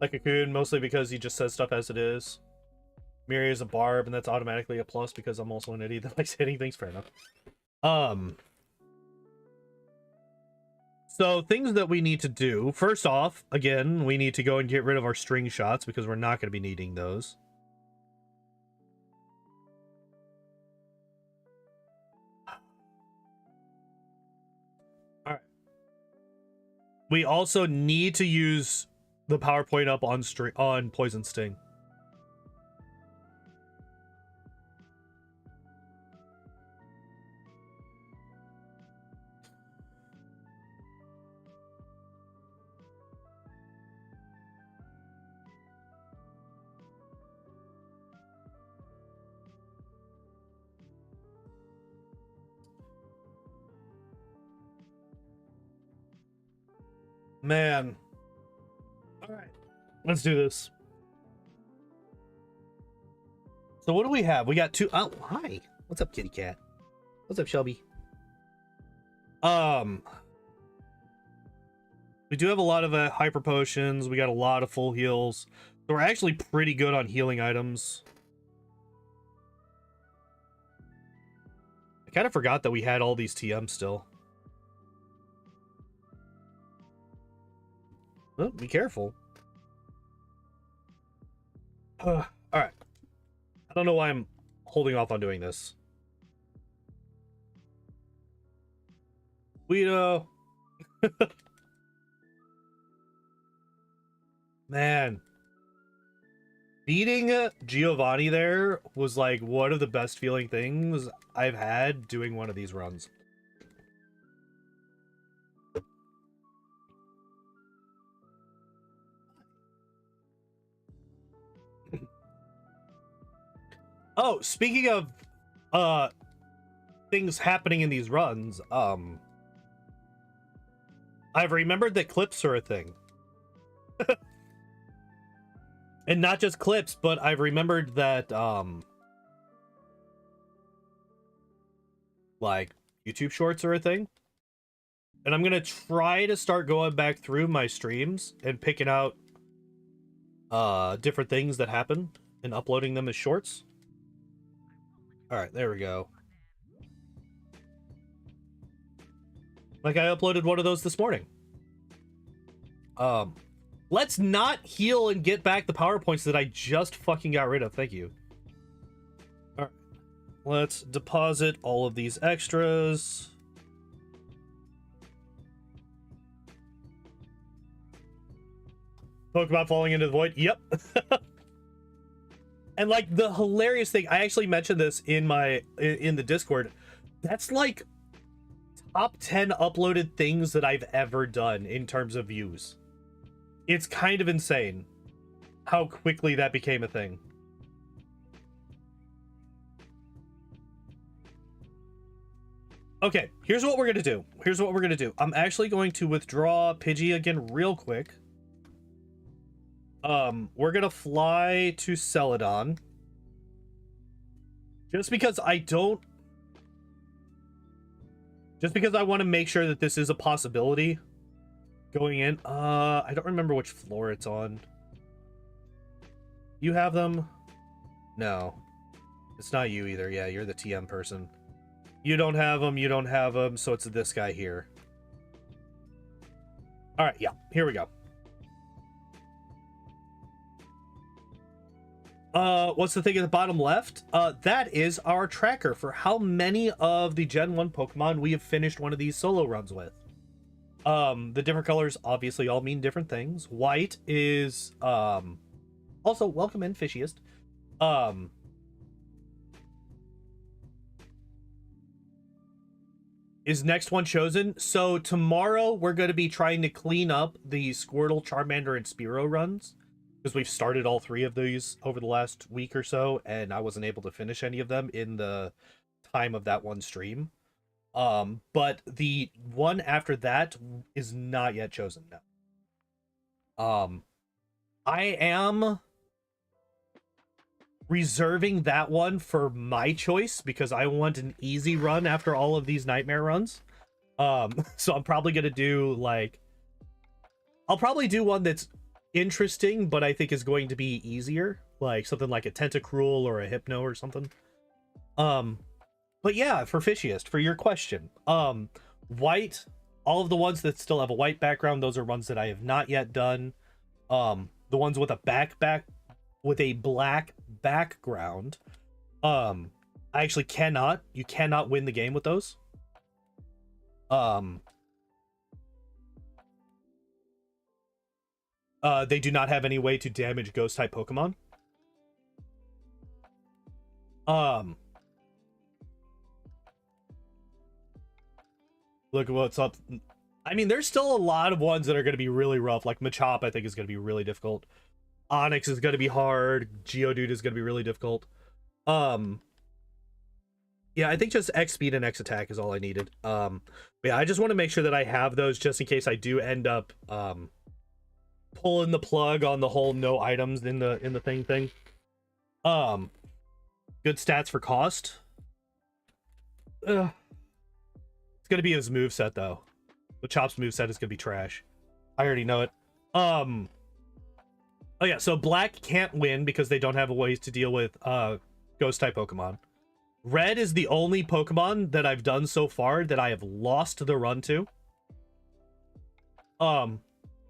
Like a Cocoon, mostly because he just says stuff as it is. Miri is a barb, and that's automatically a plus because I'm also an idiot that likes hitting things. Fair enough. Um, so things that we need to do. First off, again, we need to go and get rid of our string shots because we're not going to be needing those. All right. We also need to use the power point up on Poison Sting. Man. All right. Let's do this. So what do we have? We got two. Oh, hi. What's up, kitty cat? What's up, Shelby? We do have a lot of hyper potions. We got a lot of full heals. So we're actually pretty good on healing items. I kind of forgot that we had all these TMs still. Oh, be careful. All right. I don't know why I'm holding off on doing this. Weedle. Man. Beating Giovanni there was like one of the best feeling things I've had doing one of these runs. Oh, speaking of things happening in these runs, I've remembered that clips are a thing. And not just clips, but I've remembered that like YouTube shorts are a thing. And I'm gonna try to start going back through my streams and picking out different things that happen and uploading them as shorts. All right, there we go. Like I uploaded one of those this morning. Let's not heal and get back the power points that I just fucking got rid of. Thank you. All right. Let's deposit all of these extras. Pokemon falling into the void. Yep. And like the hilarious thing, I actually mentioned this in the Discord. That's like top 10 uploaded things that I've ever done in terms of views. It's kind of insane how quickly that became a thing. Okay, here's what we're gonna do. I'm actually going to withdraw Pidgey again real quick. We're gonna fly to Celadon. Just because I want to make sure that this is a possibility going in. I don't remember which floor it's on. You have them? No. It's not you either. Yeah, you're the TM person. You don't have them, so it's this guy here. Alright, yeah, here we go. What's the thing at the bottom left? That is our tracker for how many of the Gen 1 Pokemon we have finished one of these solo runs with. The different colors obviously all mean different things. White is, also, welcome in, Fishiest. Is next one chosen? So tomorrow we're going to be trying to clean up the Squirtle, Charmander, and Spearow runs. Because we've started all three of these over the last week or so, and I wasn't able to finish any of them in the time of that one stream. But the one after that is not yet chosen now. I am reserving that one for my choice because I want an easy run after all of these nightmare runs. So I'm probably gonna do like, I'll probably do one that's interesting, but I think is going to be easier, like something like a Tentacruel or a Hypno or something. But But yeah, for fishiest, for your question, white, all of the ones that still have a white background, those are ones that I have not yet done. The ones with a with a black background, I actually cannot. You cannot win the game with those. They do not have any way to damage ghost type Pokemon. Look at what's up. I mean, there's still a lot of ones that are going to be really rough. Like Machop, I think, is going to be really difficult. Onyx is going to be hard. Geodude is going to be really difficult. Yeah, I think just X speed and X attack is all I needed. Yeah, I just want to make sure that I have those just in case I do end up pulling the plug on the whole no items in the thing. Good stats for cost. It's gonna be his moveset though. The Chop's moveset is gonna be trash. I already know it. Oh yeah, so black can't win because they don't have a way to deal with ghost type Pokemon. Red is the only Pokemon that I've done so far that I have lost the run to.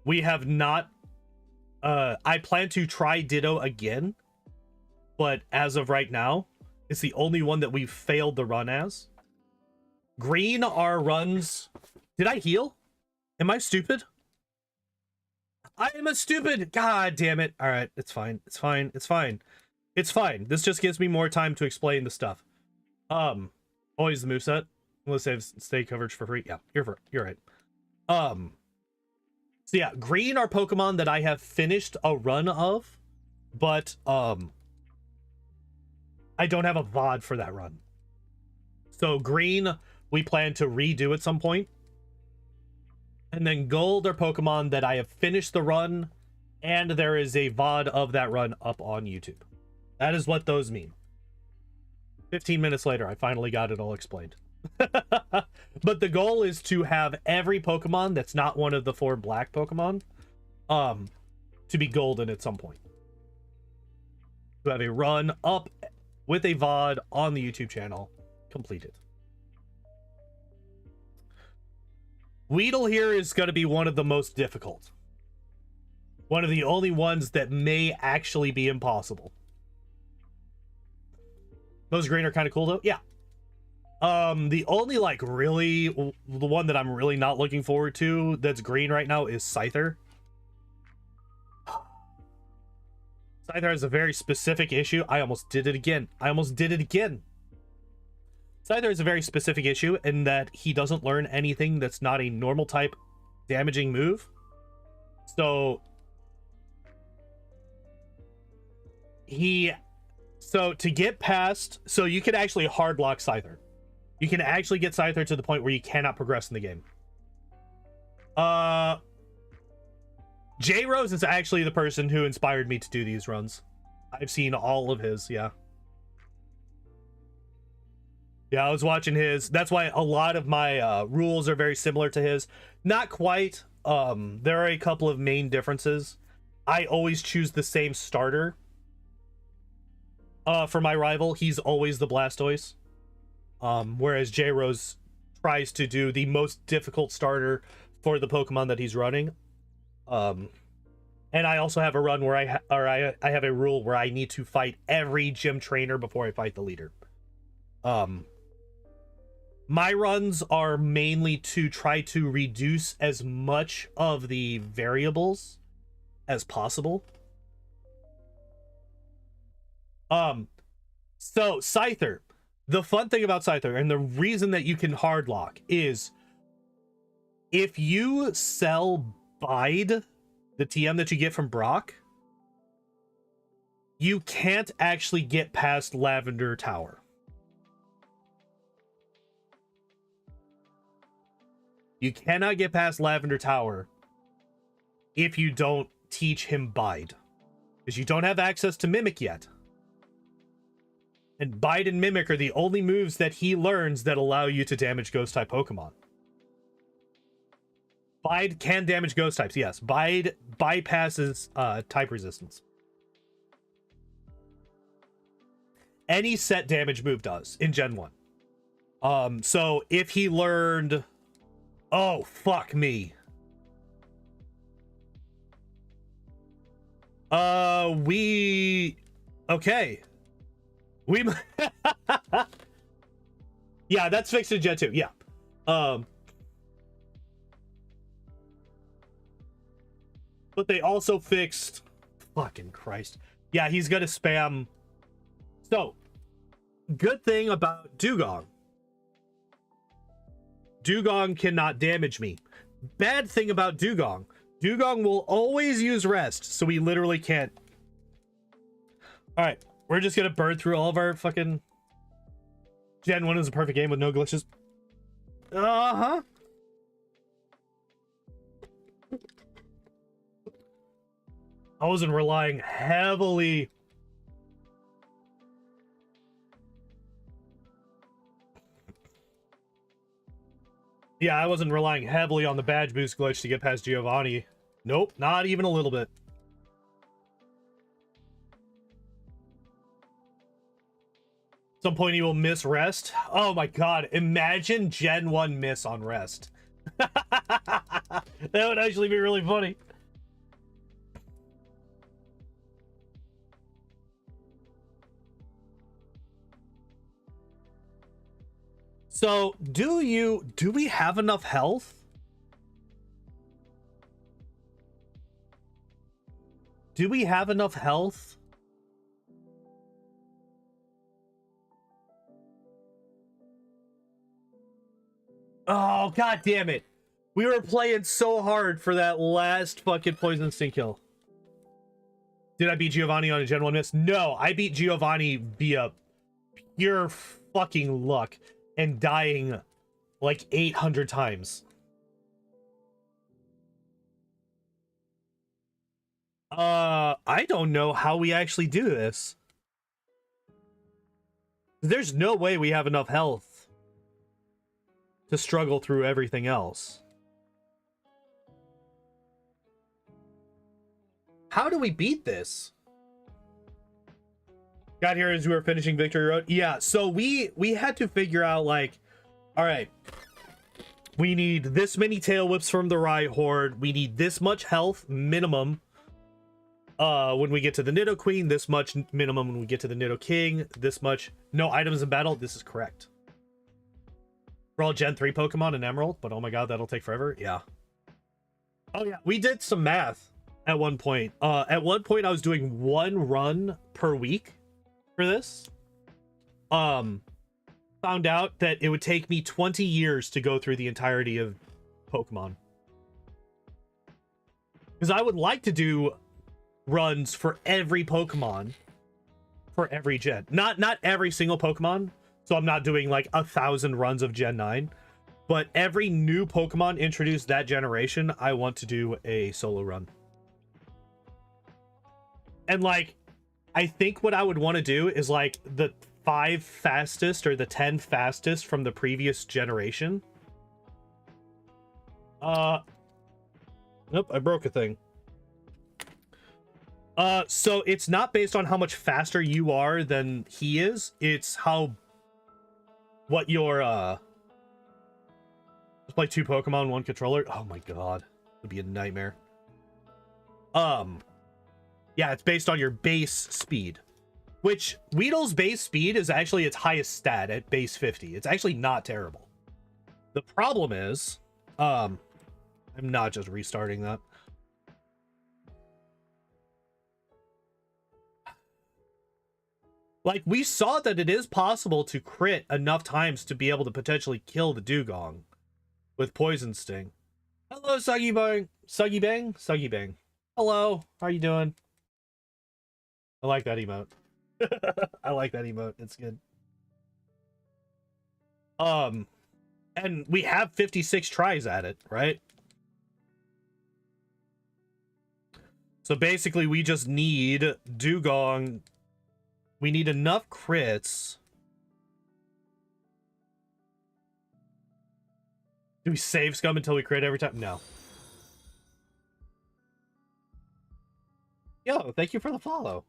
We have not I plan to try Ditto again, but as of right now, it's the only one that we've failed the run as. Green are runs. Did I heal? Am I stupid? I am a stupid. God damn it. All right, it's fine. It's fine. It's fine. It's fine. This just gives me more time to explain the stuff. Always the moveset. Let's save stay coverage for free. Yeah, you're right. So yeah, green are Pokemon that I have finished a run of, but I don't have a VOD for that run. So green, we plan to redo at some point. And then gold are Pokemon that I have finished the run, and there is a VOD of that run up on YouTube. That is what those mean. 15 minutes later, I finally got it all explained. But the goal is to have every Pokemon that's not one of the 4 black Pokemon to be golden at some point. To have a run up with a VOD on the YouTube channel completed. Weedle here is going to be one of the most difficult. One of the only ones that may actually be impossible. Those green are kind of cool though. Yeah. The only like really the one that I'm really not looking forward to that's green right now is Scyther. Scyther has a very specific issue. I almost did it again. Scyther is a very specific issue in that he doesn't learn anything that's not a normal type damaging move. So to get past, so you can actually hard lock Scyther. You can actually get Scyther to the point where you cannot progress in the game. J-Rose is actually the person who inspired me to do these runs. I've seen all of his, yeah. Yeah, I was watching his. That's why a lot of my rules are very similar to his. Not quite. There are a couple of main differences. I always choose the same starter. For my rival, he's always the Blastoise. Whereas J-Rose tries to do the most difficult starter for the Pokemon that he's running. And I also have a run where I have a rule where I need to fight every gym trainer before I fight the leader. My runs are mainly to try to reduce as much of the variables as possible. So Scyther, the fun thing about Scyther and the reason that you can hard lock is if you sell Bide, the TM that you get from Brock, you can't actually get past Lavender Tower. You cannot get past Lavender Tower if you don't teach him Bide, because you don't have access to Mimic yet. And Bide and Mimic are the only moves that he learns that allow you to damage Ghost-type Pokemon. Bide can damage Ghost types, yes. Bide bypasses type resistance. Any set damage move does in Gen 1. So if he learned, oh fuck me. Okay. We yeah, that's fixed in Gen 2. Yeah. But they also fixed, fucking Christ. Yeah, he's gonna spam. So, good thing about Dugong. Dugong cannot damage me. Bad thing about Dugong. Dugong will always use rest, so we literally can't. Alright, we're just gonna burn through all of our fucking... Gen 1 is a perfect game with no glitches. Uh-huh. I wasn't relying heavily... Yeah, I wasn't relying heavily on the badge boost glitch to get past Giovanni. Nope, not even a little bit. Some point he will miss rest. Oh my god, imagine Gen 1 miss on rest. That would actually be really funny. So, do we have enough health? Do we have enough health? Oh, god damn it. We were playing so hard for that last fucking poison instinct kill. Did I beat Giovanni on a Gen 1 miss? No, I beat Giovanni via pure fucking luck and dying like 800 times. I don't know how we actually do this. There's no way we have enough health to struggle through everything else. How do we beat this? Got here as we were finishing Victory Road. Yeah, so we had to figure out, like, all right, we need this many tail whips from the Riot Horde. We need this much health minimum when we get to the Nido Queen. This much minimum when we get to the Nido King. This much. No items in battle. This is correct. We're all Gen 3 Pokemon in Emerald, but oh my god, that'll take forever. Yeah. Oh yeah, we did some math at one point. At one point, I was doing 1 run per week for this. Found out that it would take me 20 years to go through the entirety of Pokemon. Because I would like to do runs for every Pokemon for every gen. Not every single Pokemon. So I'm not doing like 1,000 runs of Gen 9. But every new Pokemon introduced that generation, I want to do a solo run. And like, I think what I would want to do is like the 5 fastest or the 10 fastest from the previous generation. Nope, I broke a thing. So it's not based on how much faster you are than he is. It's what your, just play 2 Pokemon, 1 controller. Oh my god. It'd be a nightmare. Yeah, it's based on your base speed. Which, Weedle's base speed is actually its highest stat at base 50. It's actually not terrible. The problem is, I'm not just restarting that. Like, we saw that it is possible to crit enough times to be able to potentially kill the Dugong with Poison Sting. Hello, Suggy Bang. Suggy Bang? Suggy Bang. Hello, how are you doing? I like that emote. I like that emote. It's good. And we have 56 tries at it, right? So basically, we just need Dugong. We need enough crits. Do we save scum until we crit every time? No. Yo, thank you for the follow.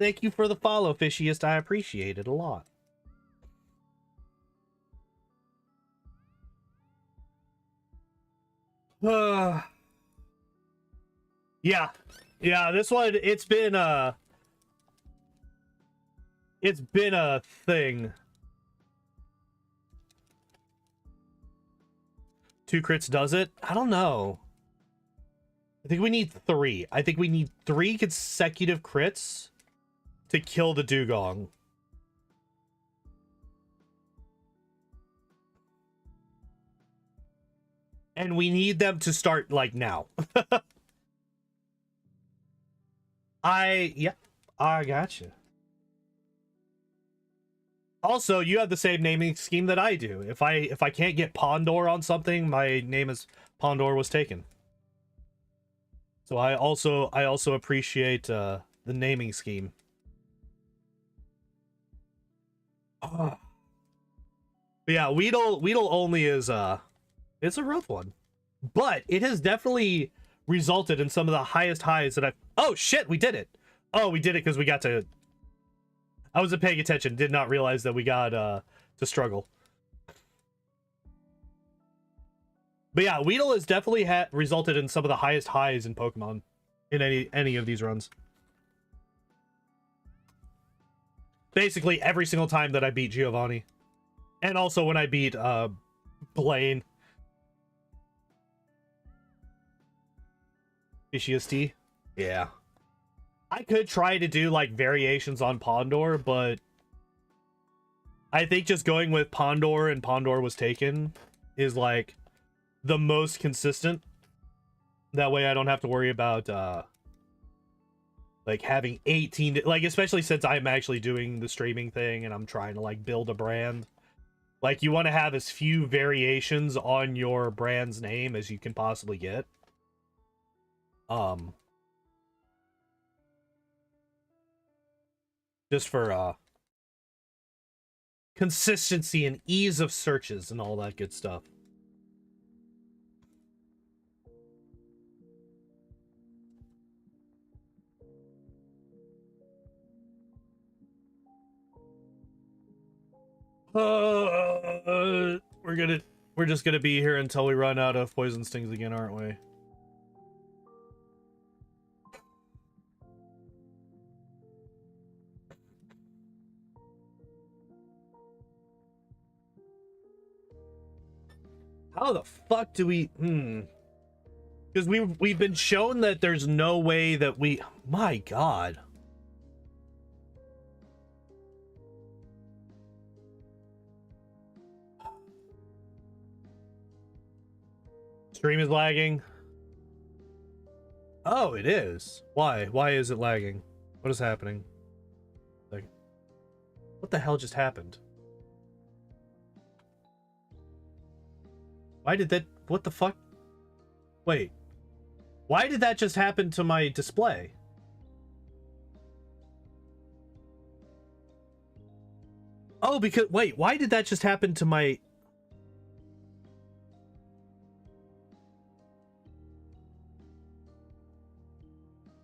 Thank you for the follow, Fishiest. I appreciate it a lot. Yeah. Yeah, this one, it's been a thing. 2 crits does it? I don't know. I think we need 3. I think we need 3 consecutive crits to kill the dugong. And we need them to start, like, now. I gotcha. Also, you have the same naming scheme that I do. If I can't get Pondor on something, my name is Pondor was taken. So I also appreciate the naming scheme. But yeah, Weedle only is it's a rough one. But it has definitely resulted in some of the highest highs that I've... Oh shit, we did it. Oh, we did it because we got to... I wasn't paying attention, did not realize that we got to struggle. But yeah, Weedle has definitely resulted in some of the highest highs in Pokemon in any of these runs. Basically every single time that I beat Giovanni. And also when I beat Blaine. Fishiest. Yeah. I could try to do like variations on Pondor, but I think just going with Pondor and Pondor was taken is like the most consistent. That way I don't have to worry about like having 18, like especially since I'm actually doing the streaming thing and I'm trying to like build a brand. Like you want to have as few variations on your brand's name as you can possibly get. Just for consistency and ease of searches and all that good stuff. We're just gonna be here until we run out of poison stings again, aren't we? How the fuck do we... Because we've been shown that there's no way that we... My god. Stream is lagging. Oh, it is. Why? Why is it lagging? What is happening? Like, what the hell just happened? Why did that... What the fuck? Wait. Why did that just happen to my display? Oh, because... Wait, why did that just happen to my...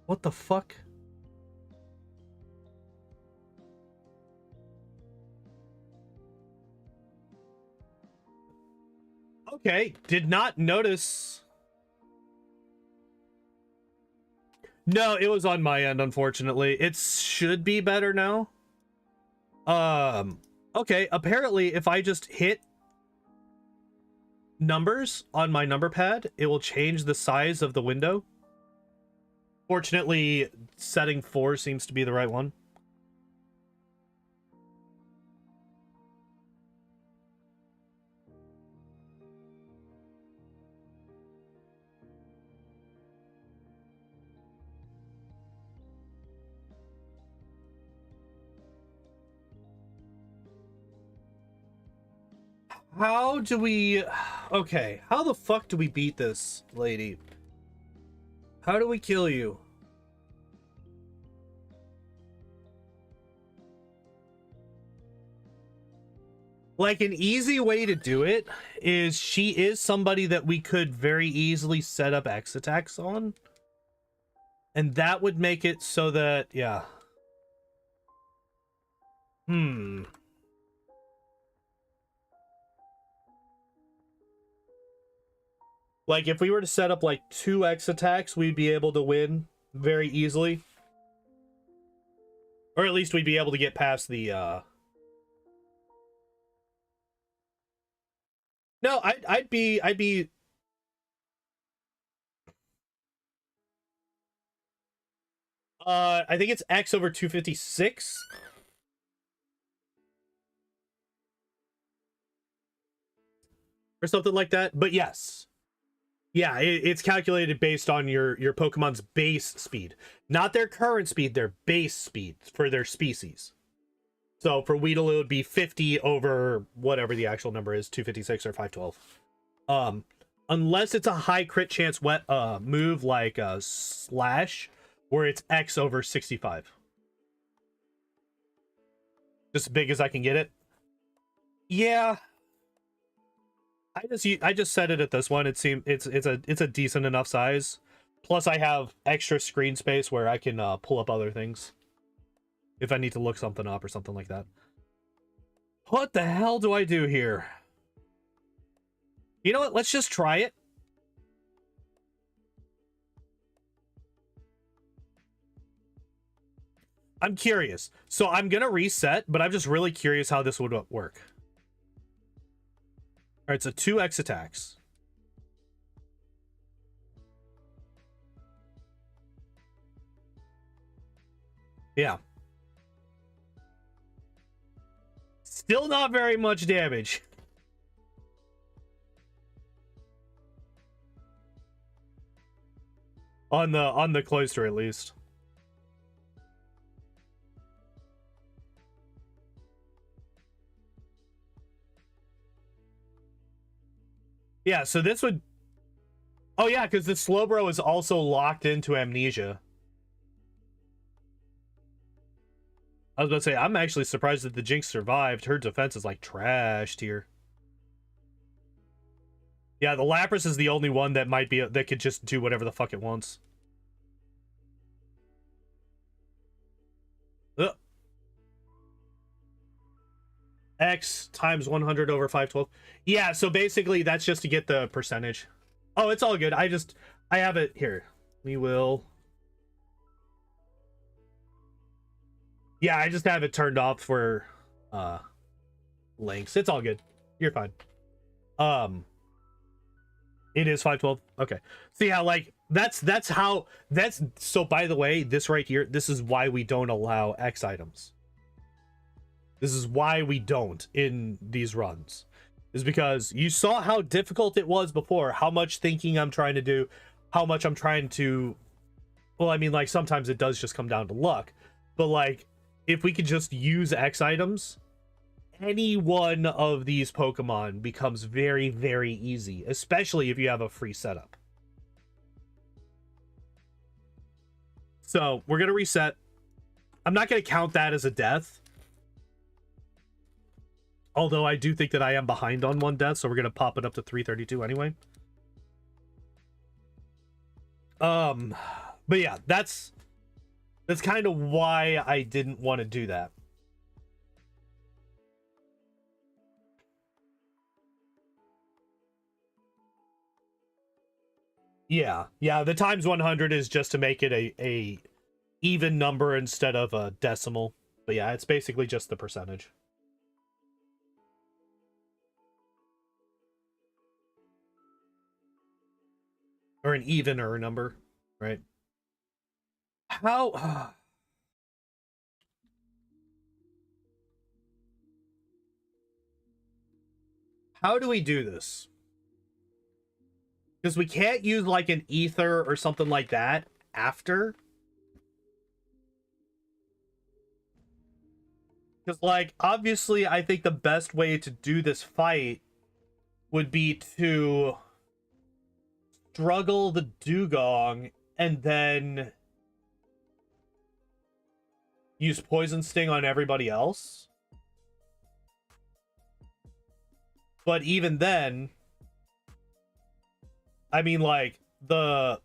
What the fuck? Okay, did not notice. No, it was on my end, unfortunately. It should be better now. Okay, apparently if I just hit numbers on my number pad, it will change the size of the window. Fortunately, setting 4 seems to be the right one. How do we... Okay, how the fuck do we beat this lady? How do we kill you? Like, an easy way to do it is she is somebody that we could very easily set up X attacks on. And that would make it so that, yeah. Hmm. Like, if we were to set up, like, 2x attacks, we'd be able to win very easily. Or at least we'd be able to get past the, No, I'd be... I think it's x over 256. Or something like that. But yes. Yeah, it's calculated based on your Pokemon's base speed. Not their current speed, their base speed for their species. So for Weedle, it would be 50 over whatever the actual number is, 256 or 512. Unless it's a high crit chance move like a Slash, where it's X over 65. Just as big as I can get it. Yeah. I just set it at this one. It seemed it's a decent enough size. Plus I have extra screen space where I can pull up other things if I need to look something up or something like that. What the hell do I do here? You know what? Let's just try it. I'm curious. So I'm gonna reset, but I'm just really curious how this would work. All right, so 2x attacks. Yeah. Still not very much damage. On the cloister, at least. Yeah, so this would... Oh yeah, because the Slowbro is also locked into Amnesia. I was about to say, I'm actually surprised that the Jinx survived. Her defense is like trashed here. Yeah, the Lapras is the only one that might be that could just do whatever the fuck it wants. Ugh. X times 100 over 512. Yeah, so basically that's just to get the percentage. Oh, it's all good. I have it here. We will... Yeah, I just have it turned off for links. It's all good. You're fine. It is 512. Okay. So yeah, like that's how so by the way, this right here, this is why we don't allow X items. This is why we don't in these runs. Is because you saw how difficult it was before, how much thinking I'm trying to do, how much I'm trying to... Well, I mean, like, sometimes it does just come down to luck. But, like, if we could just use X items, any one of these Pokemon becomes very, very easy, especially if you have a free setup. So, we're going to reset. I'm not going to count that as a death. Although I do think that I am behind on one death, so we're going to pop it up to 332 anyway. But yeah, that's kind of why I didn't want to do that. Yeah, the times 100 is just to make it a even number instead of a decimal. But yeah, it's basically just the percentage. Or an evener number, right? How do we do this? Because we can't use like an ether or something like that after. Because, like, obviously, I think the best way to do this fight would be to struggle the Dugong and then use Poison Sting on everybody else. But even then, I mean, like, the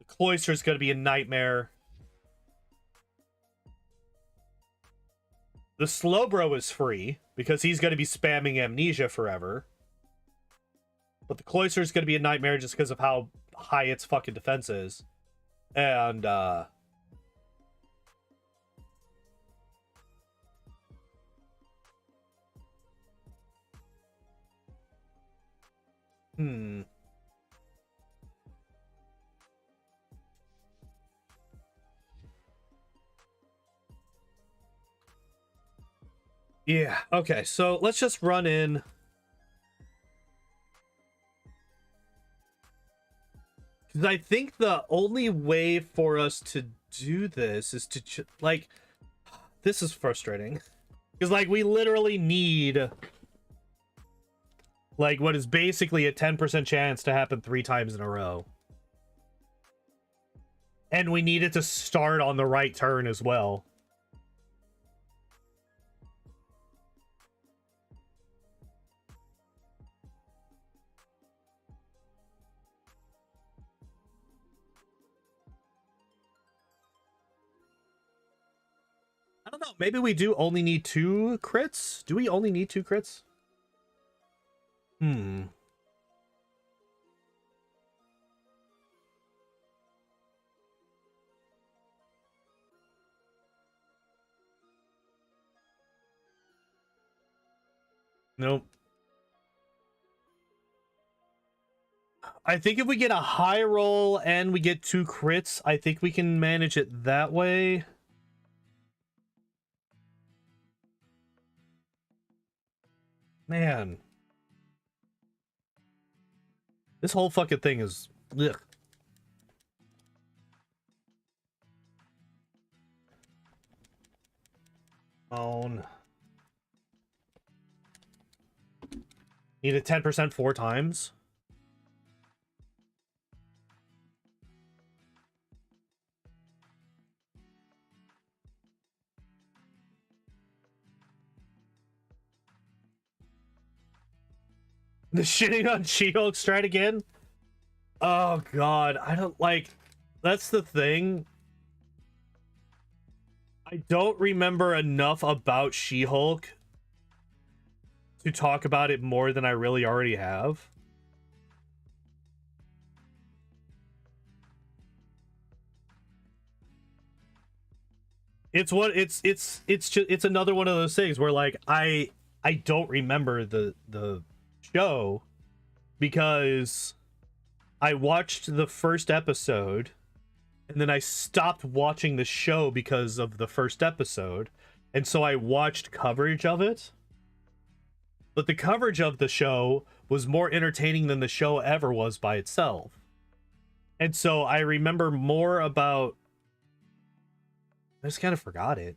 Cloister's going to be a nightmare. The Slowbro is free because he's going to be spamming Amnesia forever. But the Cloyster is going to be a nightmare just because of how high its fucking defense is. And, Yeah, okay, so let's just run in. Because I think the only way for us to do this is to, like, this is frustrating. Because, like, we literally need, like, what is basically a 10% chance to happen 3 times in a row. And we need it to start on the right turn as well. I don't know. Maybe we do only need 2 crits? Do we only need 2 crits? Nope. I think if we get a high roll and we get 2 crits, I think we can manage it that way. Man. This whole fucking thing is... Ugh. Own. Need a 10% 4 times. The shitting on She-Hulk strat again? Oh god, I don't like... That's the thing. I don't remember enough about She-Hulk to talk about it more than I really already have. It's what it's just it's another one of those things where like I don't remember the show because I watched the first episode and then I stopped watching the show because of the first episode, and so I watched coverage of it. But the coverage of the show was more entertaining than the show ever was by itself. And so I remember more about... I just kind of forgot it.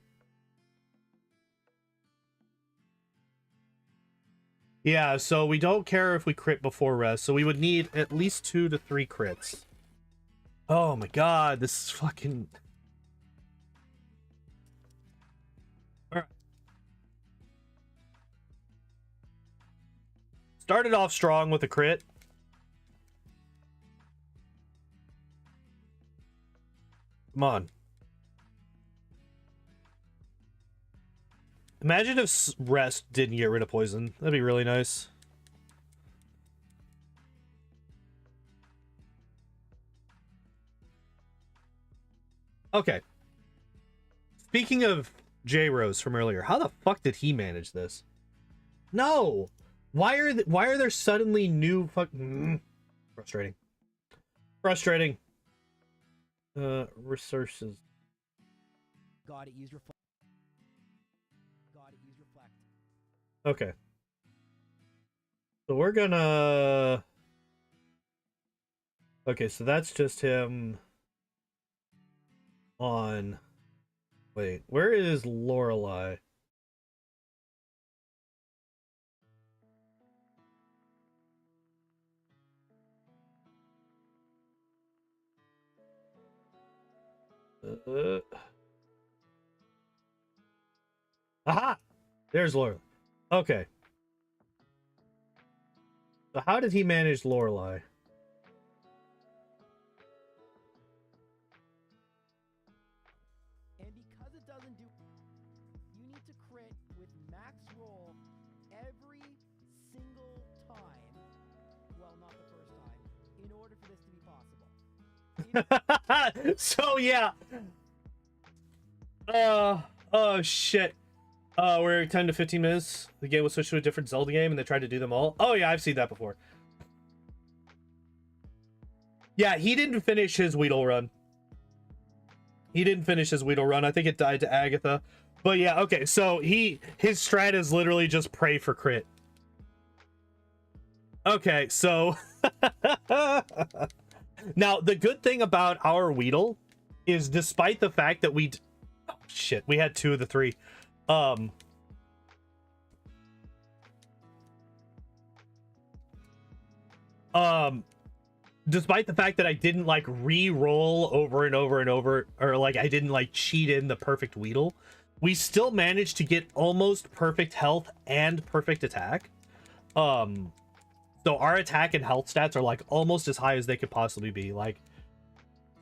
Yeah, so we don't care if we crit before rest, so we would need at least 2 to 3 crits. Oh my god, this is fucking... Alright. Started off strong with a crit. Come on. Imagine if rest didn't get rid of poison. That'd be really nice. Okay. Speaking of J-Rose from earlier, how the fuck did he manage this? No! Why are there suddenly new frustrating. Frustrating. Resources. God, ease reflect. God, ease reflect. Okay. So we're gonna... Okay, so that's just him on... Wait, where is Lorelei? Aha! There's Lorelei. Okay. So how did he manage Lorelei? And because it doesn't do... You need to crit So yeah. Oh shit. We're 10 to 15 minutes. The game was switched to a different Zelda game and they tried to do them all. Oh yeah, I've seen that before. Yeah, he didn't finish his Weedle run. He didn't finish his Weedle run. I think it died to Agatha. But yeah, okay, so his strat is literally just pray for crit. Okay, so now the good thing about our Weedle is despite the fact that we had 2 of the 3. Despite the fact that I didn't like re-roll over and over and over, or like I didn't like cheat in the perfect Weedle, we still managed to get almost perfect health and perfect attack. So our attack and health stats are like almost as high as they could possibly be. Like,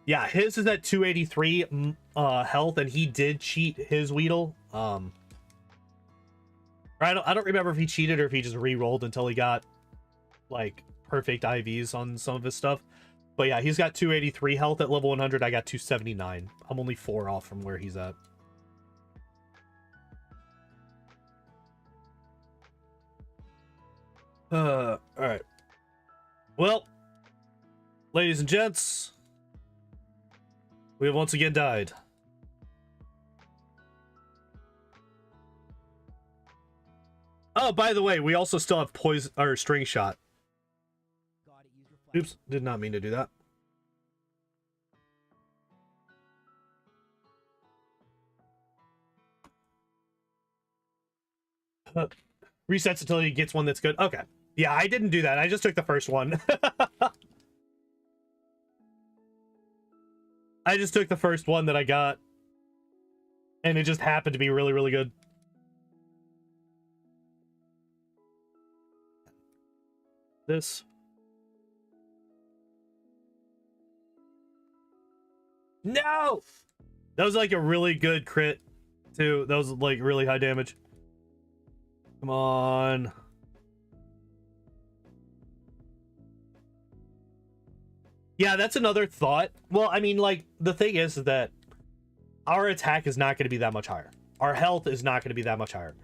yeah, his is at 283 health, and he did cheat his Weedle. I don't remember if he cheated or if he just re-rolled until he got like perfect IVs on some of his stuff. But yeah, he's got 283 health at level 100. I got 279. I'm only 4 off from where he's at. All right. Well, ladies and gents, we have once again died. Oh, by the way, we also still have poison or string shot. Oops, did not mean to do that. Resets until he gets one that's good. Okay. Yeah, I didn't do that. I just took the first one. I just took the first one that I got. And it just happened to be really, really good. This. No! That was like a really good crit, too. That was like really high damage. Come on. Yeah, that's another thought. Well, I mean, like, the thing is that our attack is not going to be that much higher. Our health is not going to be that much higher.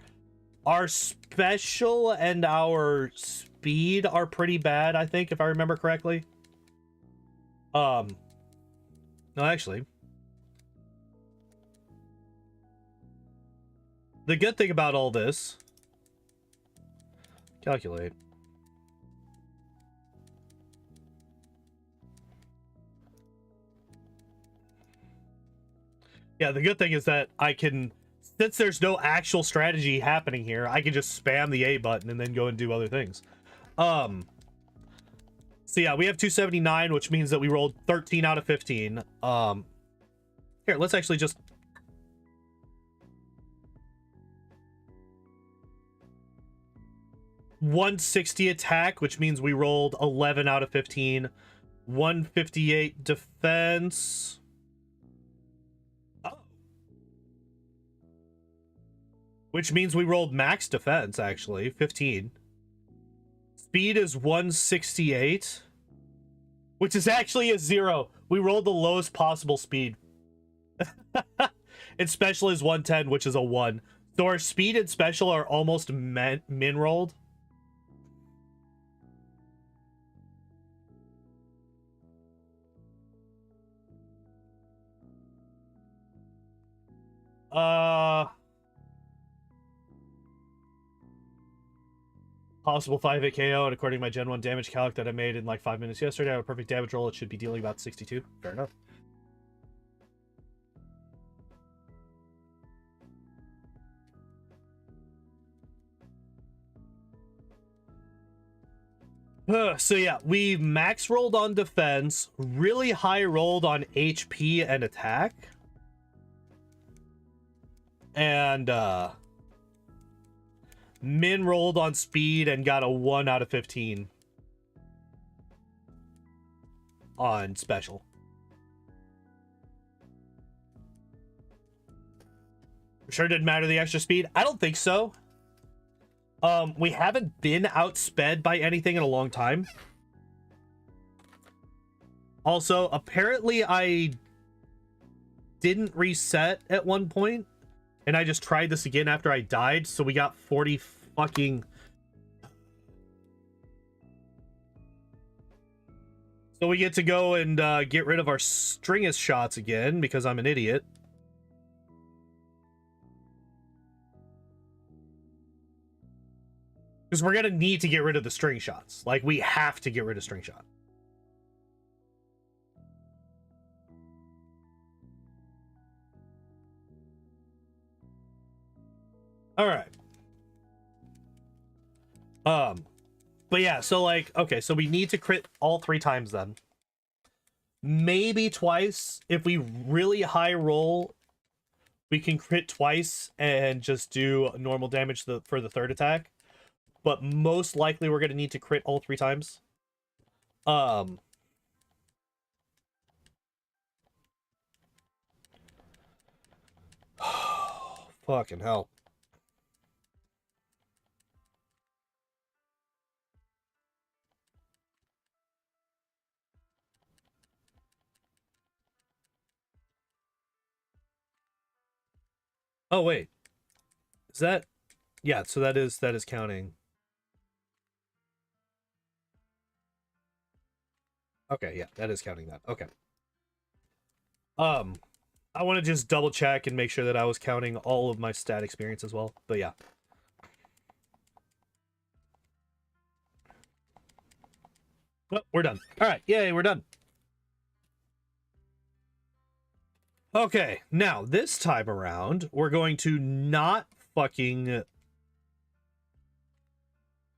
Our special and our speed are pretty bad, I think, if I remember correctly. No, actually. The good thing about all this... Calculate. Yeah, the good thing is that I can, since there's no actual strategy happening here, I can just spam the A button and then go and do other things. So yeah, we have 279, which means that we rolled 13 out of 15. Here, let's actually just... $160 attack, which means we rolled 11 out of 15. 158 defense. Oh. Which means we rolled max defense, actually. 15. Speed is 168. Which is actually a 0. We rolled the lowest possible speed. And special is 110, which is a 1. So our speed and special are almost min rolled. Possible 5-hit KO, and according to my Gen 1 damage calc that I made in like 5 minutes yesterday, I have a perfect damage roll. It should be dealing about 62. Fair enough. So yeah, we max rolled on defense, really high rolled on HP and attack. And min rolled on speed and got a 1 out of 15 on special. Sure didn't matter the extra speed? I don't think so. We haven't been outsped by anything in a long time. Also, apparently I didn't reset at one point, and I just tried this again after I died, so we got 40 fucking... So we get to go and get rid of our stringest shots again, because I'm an idiot. Because we're gonna need to get rid of the string shots. Like, we have to get rid of string shot. All right. But yeah, so like, okay, so we need to crit all 3 times then. Maybe twice. If we really high roll, we can crit twice and just do normal damage for the 3rd attack. But most likely we're going to need to crit all 3 times. Fucking hell. Oh, wait. Is that... Yeah, so that is counting. Okay, yeah, that is counting that. Okay. I want to just double check and make sure that I was counting all of my stat experience as well. But yeah. Well, we're done. All right, yay, we're done. Okay, now this time around, we're going to not fucking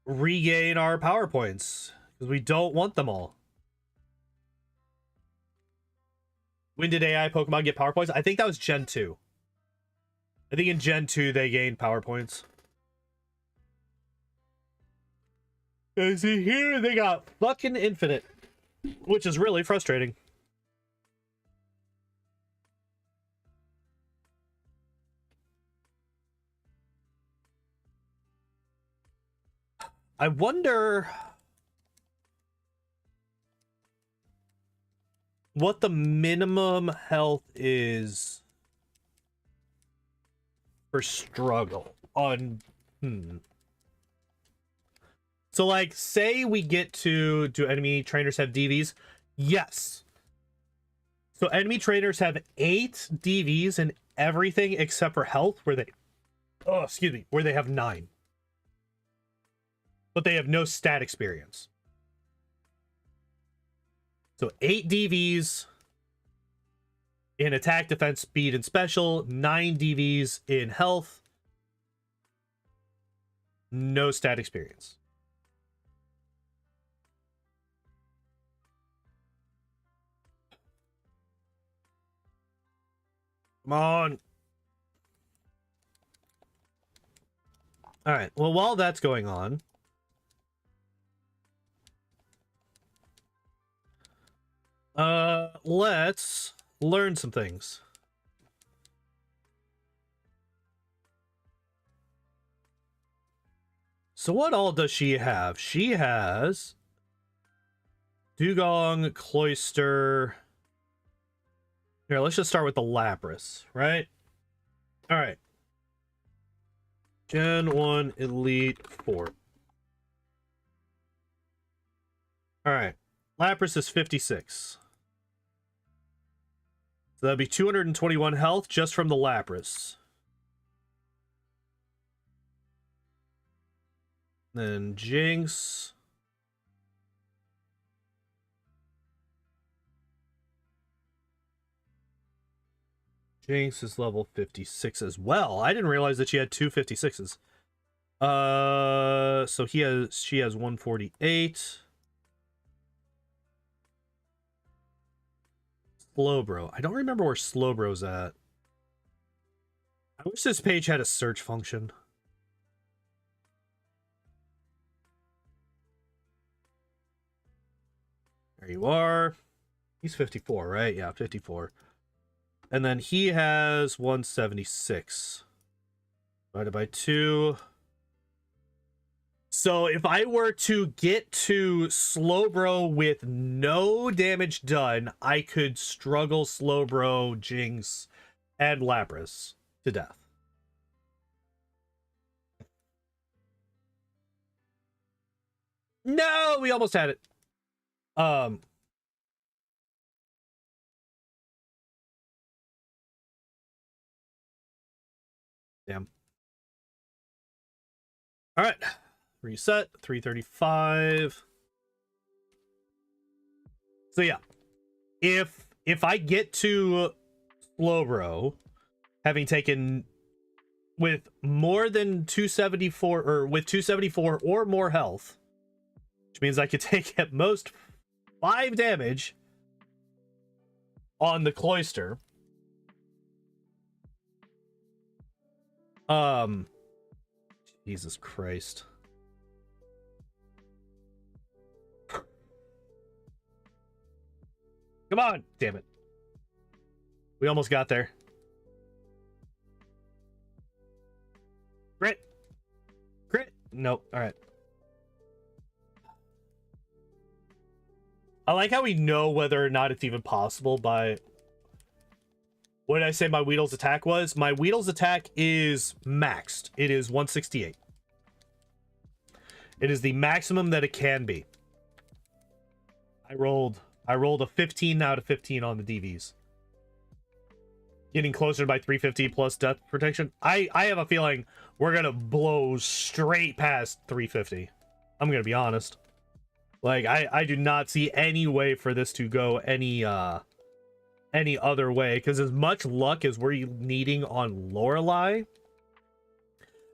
regain our power points because we don't want them all. When did AI Pokemon get power points? I think that was Gen 2. I think in Gen 2 they gained power points. And see here they got fucking infinite, which is really frustrating. I wonder what the minimum health is for struggle on... So, like, say we get to... Do enemy trainers have DVs? Yes. So enemy trainers have 8 DVs in everything except for health, where they... Oh, excuse me. Where they have 9. But they have no stat experience. So 8 DVs in attack, defense, speed, and special. 9 DVs in health. No stat experience. Come on. All right. Well, while that's going on, let's learn some things. So what all does she have? She has Dugong, Cloyster. Here, let's just start with the Lapras, right? All right. Gen 1 Elite 4. All right. Lapras is 56. So that'd be 221 health just from the Lapras. Then Jinx. Jinx is level 56 as well. I didn't realize that she had 2 56s. So she has 148. Slowbro. I don't remember where Slowbro's at. I wish this page had a search function. There you are. He's 54, right? Yeah, 54. And then he has 176. Divided by 2. So if I were to get to Slowbro with no damage done, I could struggle Slowbro, Jinx, and Lapras to death. No, we almost had it. Damn. All right. Reset. 335. So yeah. If I get to Slowbro, having taken with more than 274 or with 274 or more health, which means I could take at most 5 damage on the Cloyster. Jesus Christ. Come on, damn it. We almost got there. Crit. Crit. Nope. All right. I like how we know whether or not it's even possible by... What did I say my Weedle's attack was? My Weedle's attack is maxed. It is 168. It is the maximum that it can be. I rolled a 15 out of 15 on the DVs. Getting closer by 350 plus death protection. I have a feeling we're gonna blow straight past 350. I'm gonna be honest. Like I do not see any way for this to go any other way, because as much luck as we're needing on Lorelei,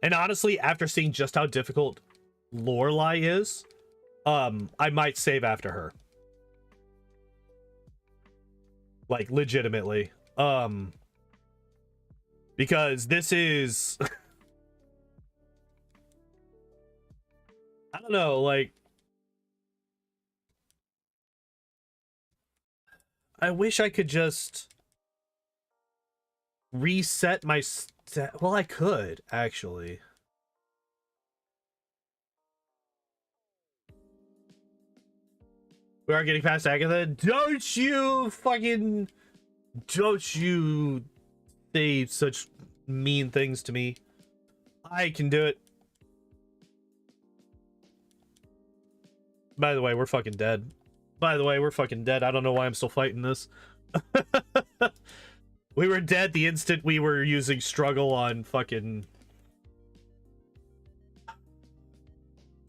and honestly, after seeing just how difficult Lorelei is, I might save after her. Like legitimately. Because this is I don't know, like I wish I could just reset my well, I could actually. We are getting past Agatha. Don't you say such mean things to me. I can do it. By the way, we're fucking dead. I don't know why I'm still fighting this. We were dead the instant we were using struggle on fucking...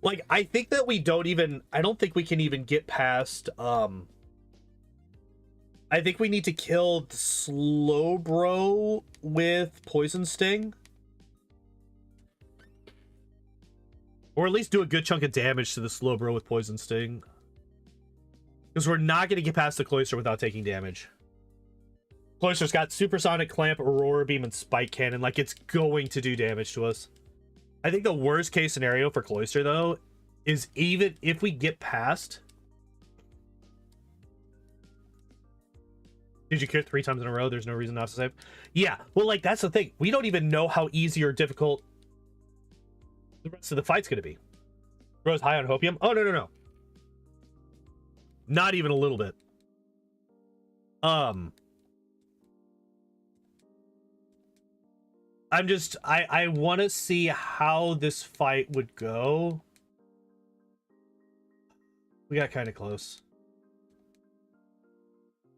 Like, I think that we don't even... I don't think we can even get past... I think we need to kill the Slowbro with Poison Sting. Or at least do a good chunk of damage to the Slowbro with Poison Sting. Because we're not going to get past the Cloyster without taking damage. Cloyster's got Supersonic Clamp, Aurora Beam, and Spike Cannon. Like, it's going to do damage to us. I think the worst case scenario for Cloyster, though, is even if we get past... Did you crit 3 times in a row? There's no reason not to save. Yeah, well, like, that's the thing. We don't even know how easy or difficult the rest of the fight's going to be. Rose high on Hopium? Oh, no. Not even a little bit. I'm just... I want to see how this fight would go. We got kind of close.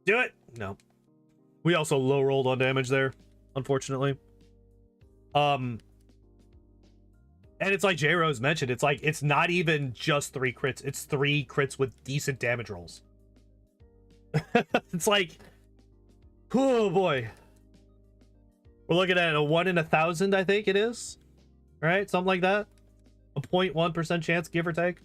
Do it! No. We also low rolled on damage there, unfortunately. And it's like J-Rose mentioned, it's like, it's not even just 3 crits, it's 3 crits with decent damage rolls. It's like, oh boy. We're looking at a 1 in 1,000, I think it is. Right? Something like that. A 0.1% chance, give or take.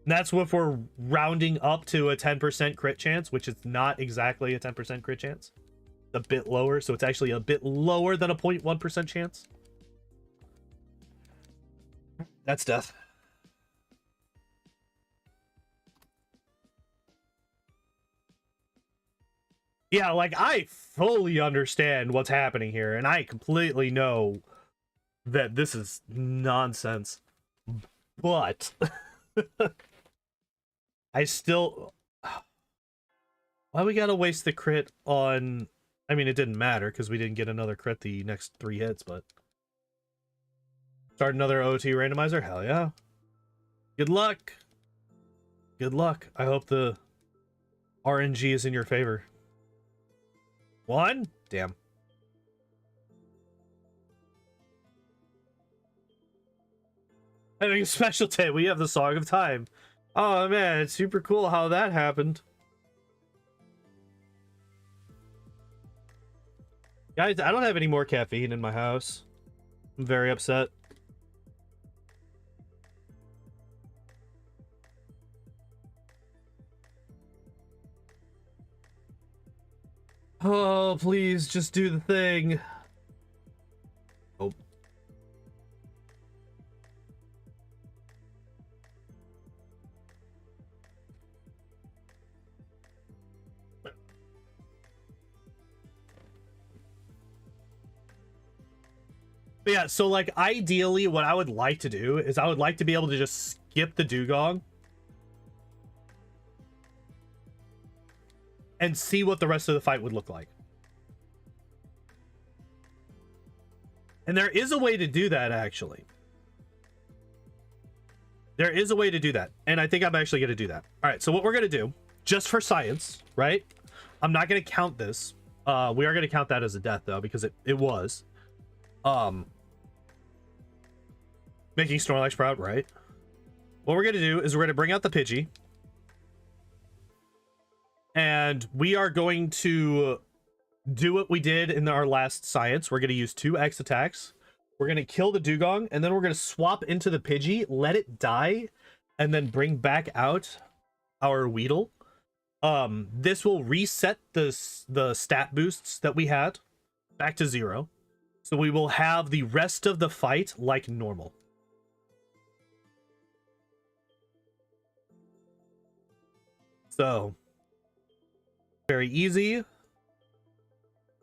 And that's if we're rounding up to a 10% crit chance, which is not exactly a 10% crit chance. A bit lower, so it's actually a bit lower than a 0.1% chance. That's death. Yeah, like, I fully understand what's happening here, and I completely know that this is nonsense. But I still... Why we gotta waste the crit on... I mean, it didn't matter because we didn't get another crit the next 3 hits, but... Start another OT randomizer? Hell yeah. Good luck. Good luck. I hope the RNG is in your favor. 1? Damn. Having a special day, we have the Song of Time. Oh man, it's super cool how that happened. Guys, I don't have any more caffeine in my house. I'm very upset. Oh, please, just do the thing. Oh. But yeah, so like ideally what I would like to do is I would like to be able to just skip the dugong and see what the rest of the fight would look like. And there is a way to do that, actually. There is a way to do that. And I think I'm actually going to do that. All right, so what we're going to do, just for science, right? I'm not going to count this. We are going to count that as a death, though, because it was. Making Snorlax Sprout, right? What we're going to do is we're going to bring out the Pidgey. And we are going to do what we did in our last science. We're going to use 2 X attacks. We're going to kill the dugong, and then we're going to swap into the Pidgey, let it die, and then bring back out our Weedle. This will reset the stat boosts that we had back to 0. So we will have the rest of the fight like normal. So, very easy.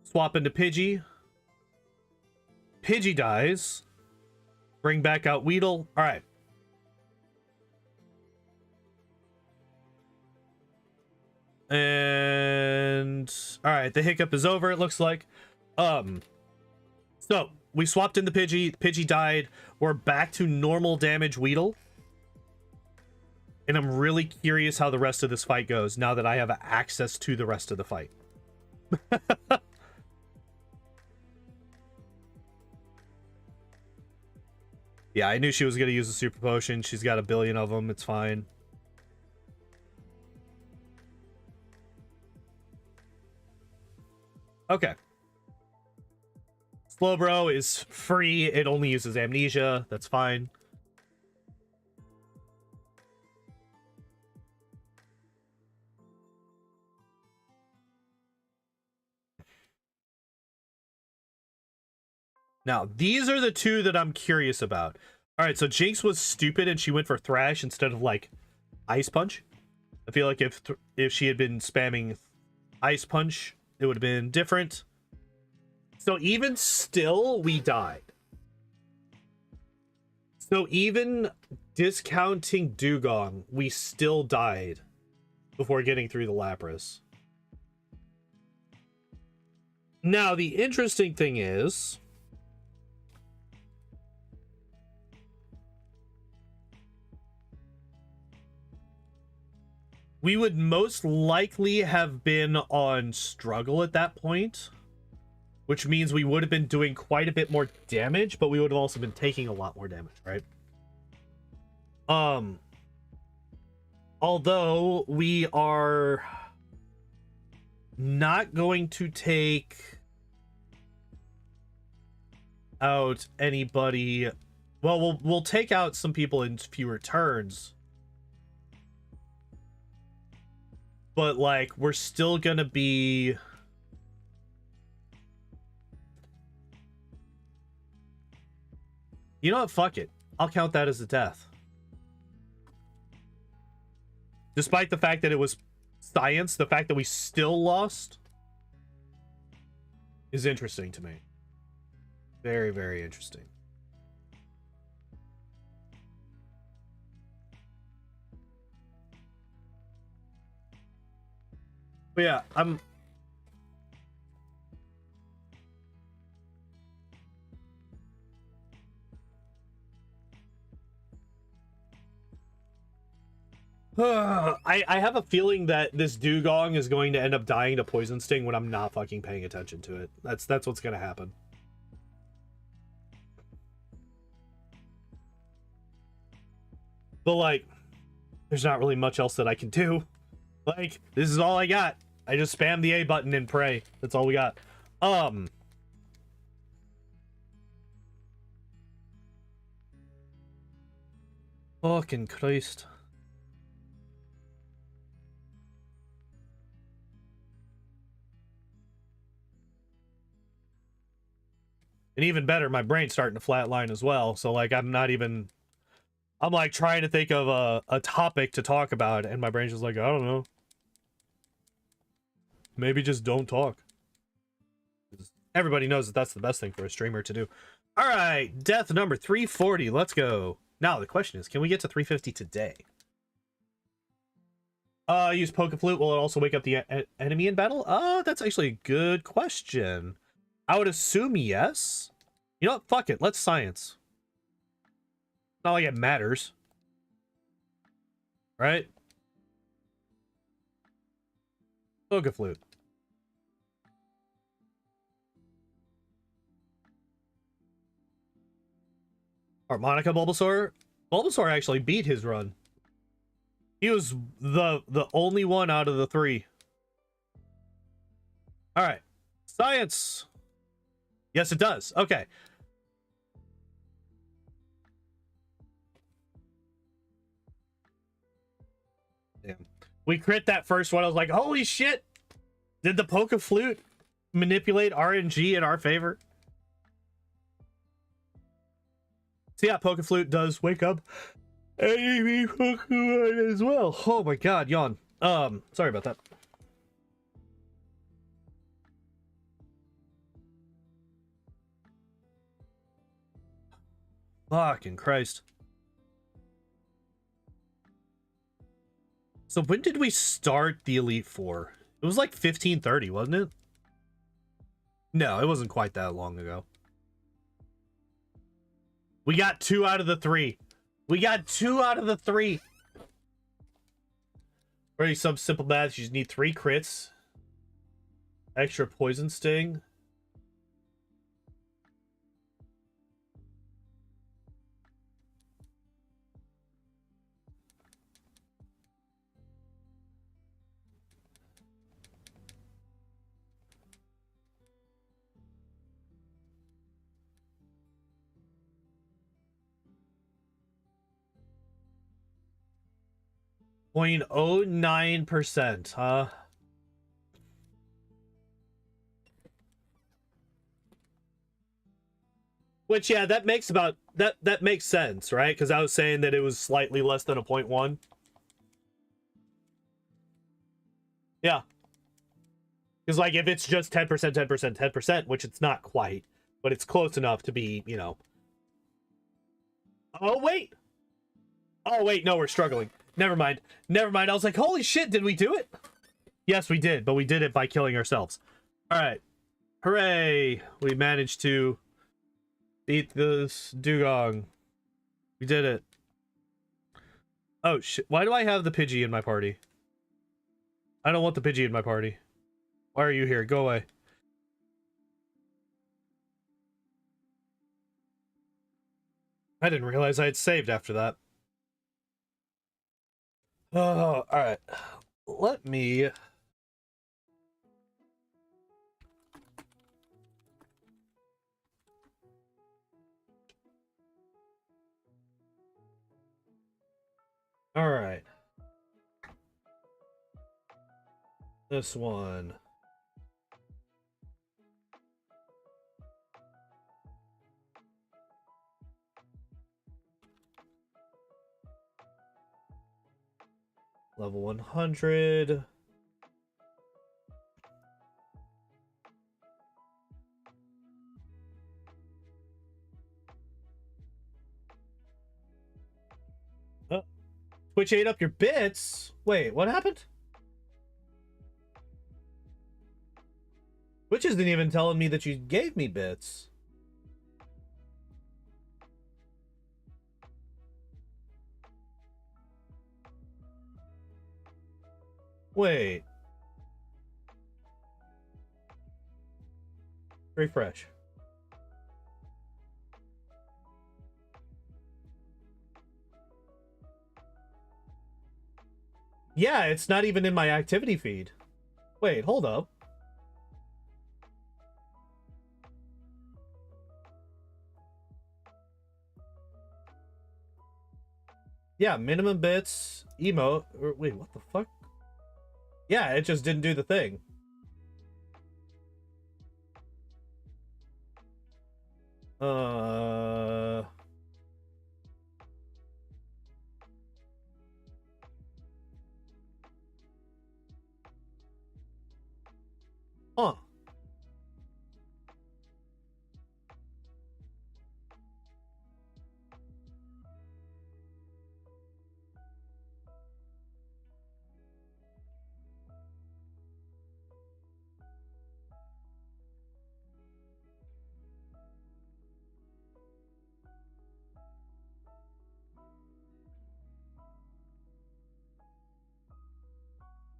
Swap into Pidgey. Pidgey dies. Bring back out Weedle. All right. And all right, the hiccup is over, it looks like. So we swapped in the Pidgey. Pidgey died. We're back to normal damage Weedle. And I'm really curious how the rest of this fight goes now that I have access to the rest of the fight. Yeah, I knew she was going to use a super potion. She's got a billion of them. It's fine. Okay. Slowbro is free. It only uses amnesia. That's fine. Now, these are the 2 that I'm curious about. All right, so Jinx was stupid and she went for Thrash instead of, like, Ice Punch. I feel like if she had been spamming Ice Punch, it would have been different. So even still, we died. So even discounting Dugong, we still died before getting through the Lapras. Now, the interesting thing is... we would most likely have been on struggle at that point, which means we would have been doing quite a bit more damage, but we would have also been taking a lot more damage, right? Although we are not going to take out anybody. Well, we'll take out some people in fewer turns. But, like, we're still gonna be... you know what? Fuck it. I'll count that as a death. Despite the fact that it was science, the fact that we still lost is interesting to me. Very, very interesting. But yeah, I have a feeling that this dugong is going to end up dying to poison sting when I'm not fucking paying attention to it. That's what's gonna happen. But like, there's not really much else that I can do. Like, this is all I got. I just spam the A button and pray. That's all we got. Fucking Christ. And even better, my brain's starting to flatline as well. So like, I'm like trying to think of a topic to talk about, and my brain's just like, I don't know. Maybe just don't talk. Everybody knows that that's the best thing for a streamer to do. All right, death number 340. Let's go. Now the question is, can we get to 350 today? Use Poke Flute. Will it also wake up the enemy in battle? That's actually a good question. I would assume yes. You know what? Fuck it. Let's science. Not like it matters. Right? Poke Flute. Harmonica Bulbasaur? Bulbasaur actually beat his run. He was the only one out of the three. Alright. Science! Yes, it does. Okay. Damn. We crit that first one. I was like, holy shit! Did the Poke Flute manipulate RNG in our favor? So yeah, Poke Flute does wake up enemy Pokemon as well. Oh my god, yawn. Sorry about that. Fucking Christ. So when did we start the Elite Four? It was like 1530, wasn't it? No, it wasn't quite that long ago. We got 2 out of the 3. We got 2 out of the 3. Already some simple math. You just need 3 crits. Extra poison sting. .09%, huh? Which, yeah, that makes about that makes sense, right? Because I was saying that it was slightly less than a 0.1. Yeah. Because, like, if it's just 10%, 10%, 10%, which it's not quite, but it's close enough to be, you know. Oh, wait. Oh, wait, no, we're struggling. Never mind. Never mind. I was like, holy shit, did we do it? Yes, we did, but we did it by killing ourselves. All right. Hooray. We managed to beat this dugong. We did it. Oh, shit. Why do I have the Pidgey in my party? I don't want the Pidgey in my party. Why are you here? Go away. I didn't realize I had saved after that. Oh, alright. Let me... Alright. This one. Level 100. Oh. Twitch ate up your bits? Wait, what happened? Which isn't even telling me that you gave me bits. Wait. Refresh. Yeah, it's not even in my activity feed. Wait, hold up. Yeah, minimum bits, emote. Wait, what the fuck? Yeah, it just didn't do the thing. Huh.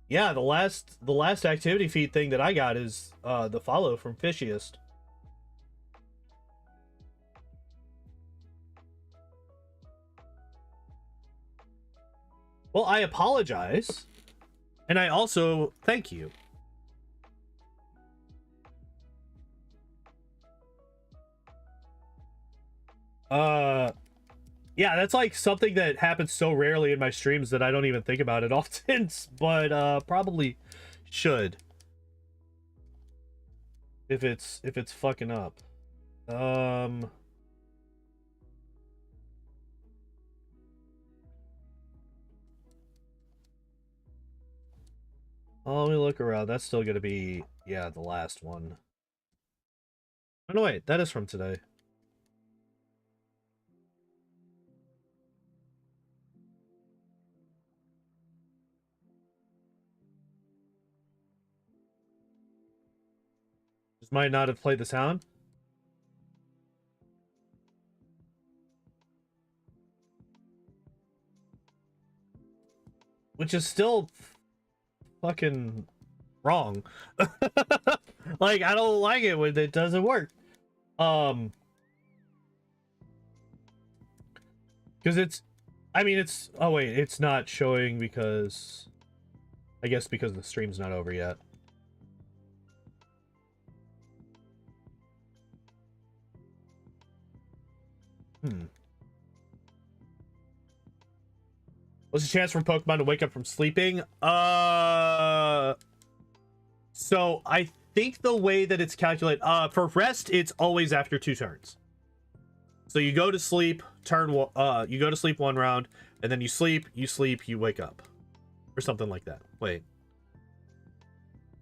Yeah, the last activity feed thing that I got is the follow from Fishiest. Well, I apologize. And I also thank you. Yeah, that's like something that happens so rarely in my streams that I don't even think about it often, but probably should. If it's fucking up. Oh, let me look around. That's still gonna be, yeah, the last one. Oh no, wait, that is from today. Just might not have played the sound. Which is still fucking wrong. Like, I don't like it when it doesn't work. Because it's, I mean, it's, oh wait, it's not showing because, I guess because the stream's not over yet. What's the chance for Pokemon to wake up from sleeping? So I think the way that it's calculated, for rest, it's always after 2 turns. So you go to sleep, you go to sleep 1 round, and then you sleep, you wake up. Or something like that. Wait.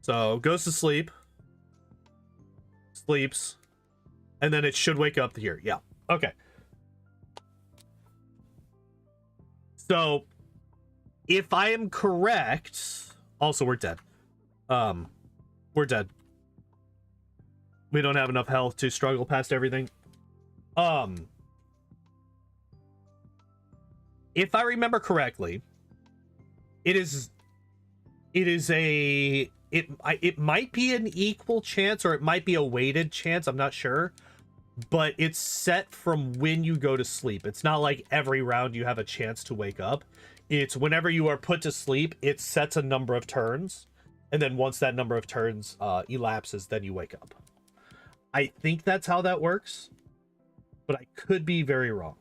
So goes to sleep, sleeps, and then it should wake up here. Yeah. Okay. So if I am correct, also we're dead. We're dead. We don't have enough health to struggle past everything. If I remember correctly, it might be an equal chance or it might be a weighted chance, I'm not sure, but it's set from when you go to sleep. It's not like every round you have a chance to wake up. It's whenever you are put to sleep, it sets a number of turns, and then once that number of turns elapses, then you wake up. I think that's how that works, but I could be very wrong.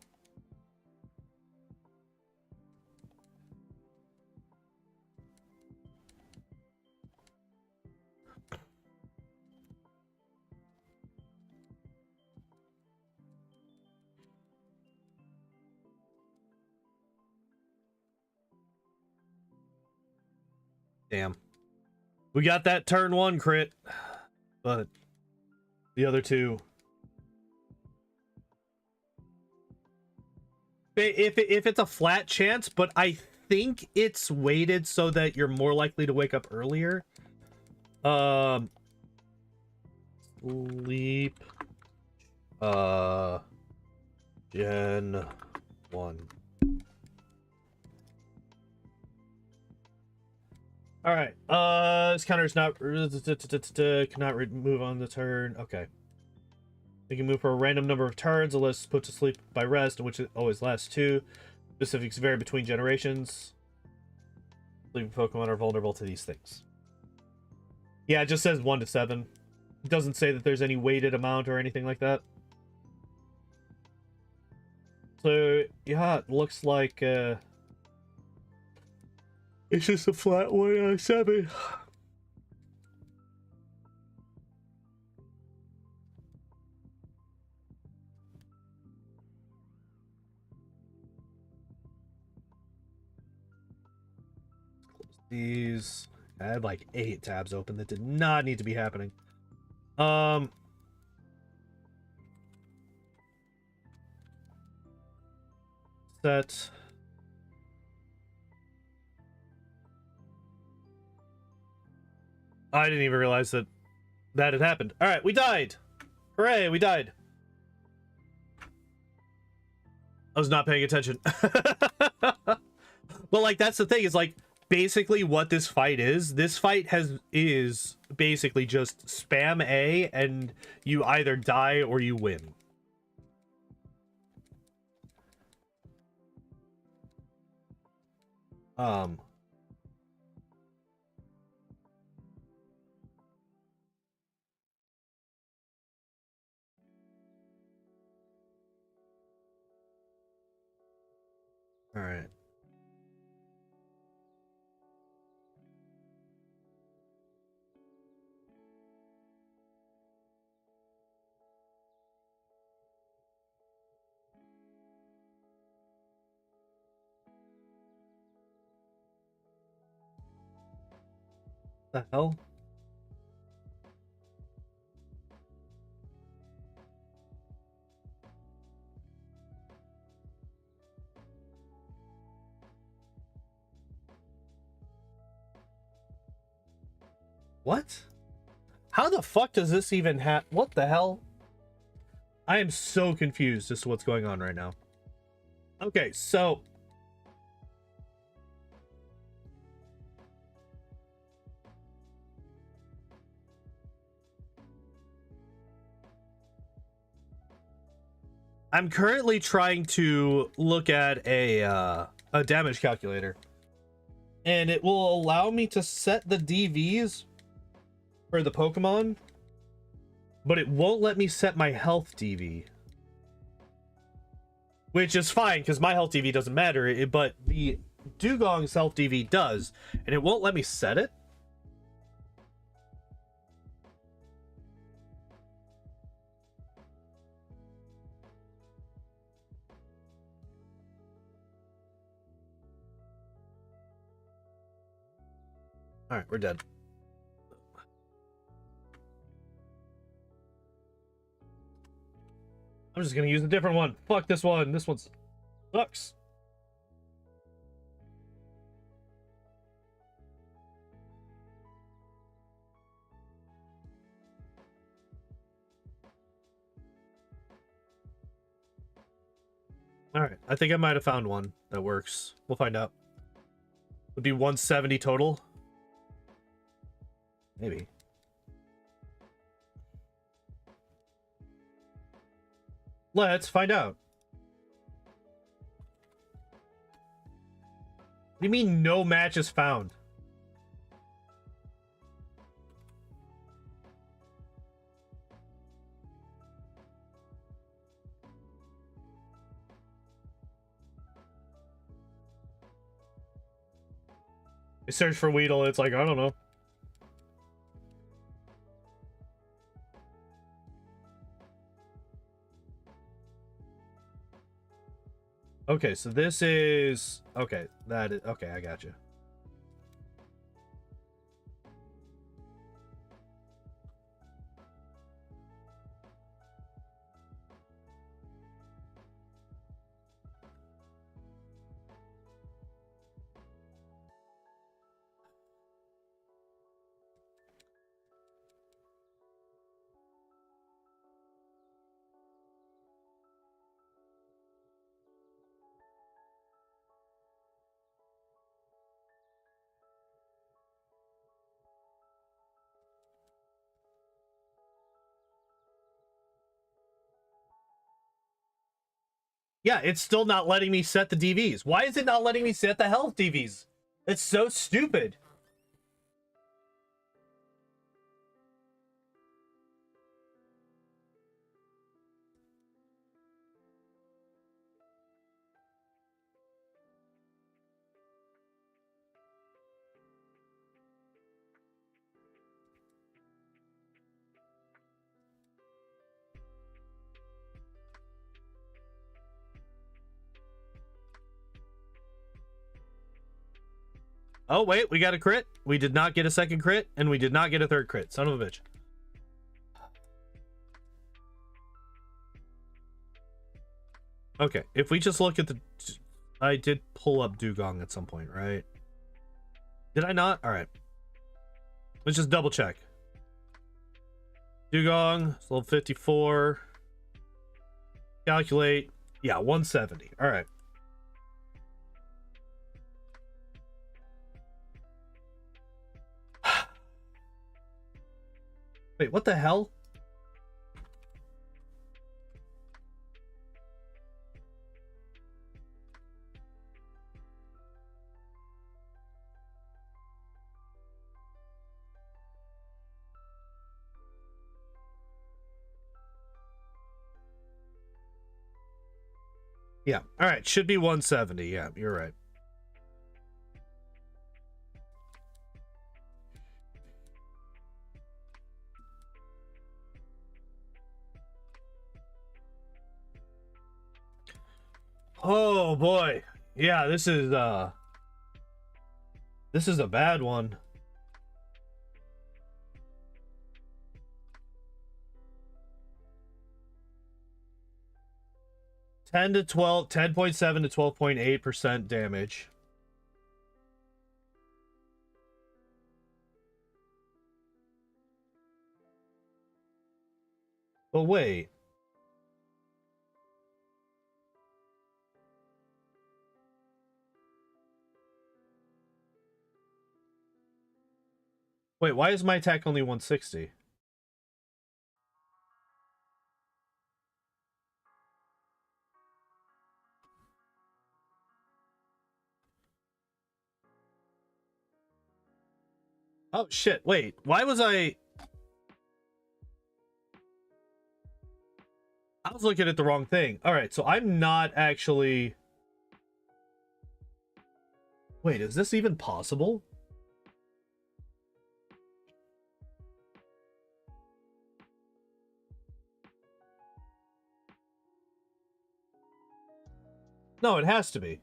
Damn. We got that turn 1 crit, but the other 2. If it's a flat chance, but I think it's weighted so that you're more likely to wake up earlier. Sleep. Gen 1. All right. This counter is not cannot move on the turn. Okay. You can move for a random number of turns unless put to sleep by rest, which always lasts 2. Specifics vary between generations. Sleeping Pokemon are vulnerable to these things. Yeah, it just says 1 to 7. It doesn't say that there's any weighted amount or anything like that. So, yeah, it looks like it's just a flat 1 out of 7. These, I had like 8 tabs open that did not need to be happening. Set. I didn't even realize that had happened. All right, we died. Hooray, we died. I was not paying attention. But like, that's the thing, is like, basically what this fight is, is basically just spam A and you either die or you win. All right. The hell? What? How the fuck does this even happen? What the hell? I am so confused as to what's going on right now. Okay, so I'm currently trying to look at a damage calculator, and it will allow me to set the DVs for the Pokemon, but it won't let me set my health DV, which is fine because my health DV doesn't matter, but the Dugong's health DV does, and it won't let me set it. All right, we're dead. I'm just gonna use a different one. Fuck this one. This one sucks. All right, I think I might have found one that works. We'll find out. Would be 170 total. Maybe. Let's find out. What do you mean no match is found? I search for Weedle, it's like, I don't know. Okay, so this is... Okay, that is... Okay, I got you. Yeah, it's still not letting me set the DVs. Why is it not letting me set the health DVs? It's so stupid. Oh, wait, we got a crit. We did not get a second crit, and we did not get a third crit. Son of a bitch. Okay, if we just look at the... I did pull up Dugong at some point, right? Did I not? All right. Let's just double check. Dugong, it's level 54. Calculate. Yeah, 170. All right. Wait, what the hell? Yeah. All right. Should be 170. Yeah, you're right. Oh boy. Yeah, this is a bad one. $10 to 12, 10.7 to 12.8% damage. But wait. Wait, why is my attack only 160? Oh shit, wait. Why was I was looking at the wrong thing. All right, so I'm not actually... Wait, is this even possible? No, it has to be.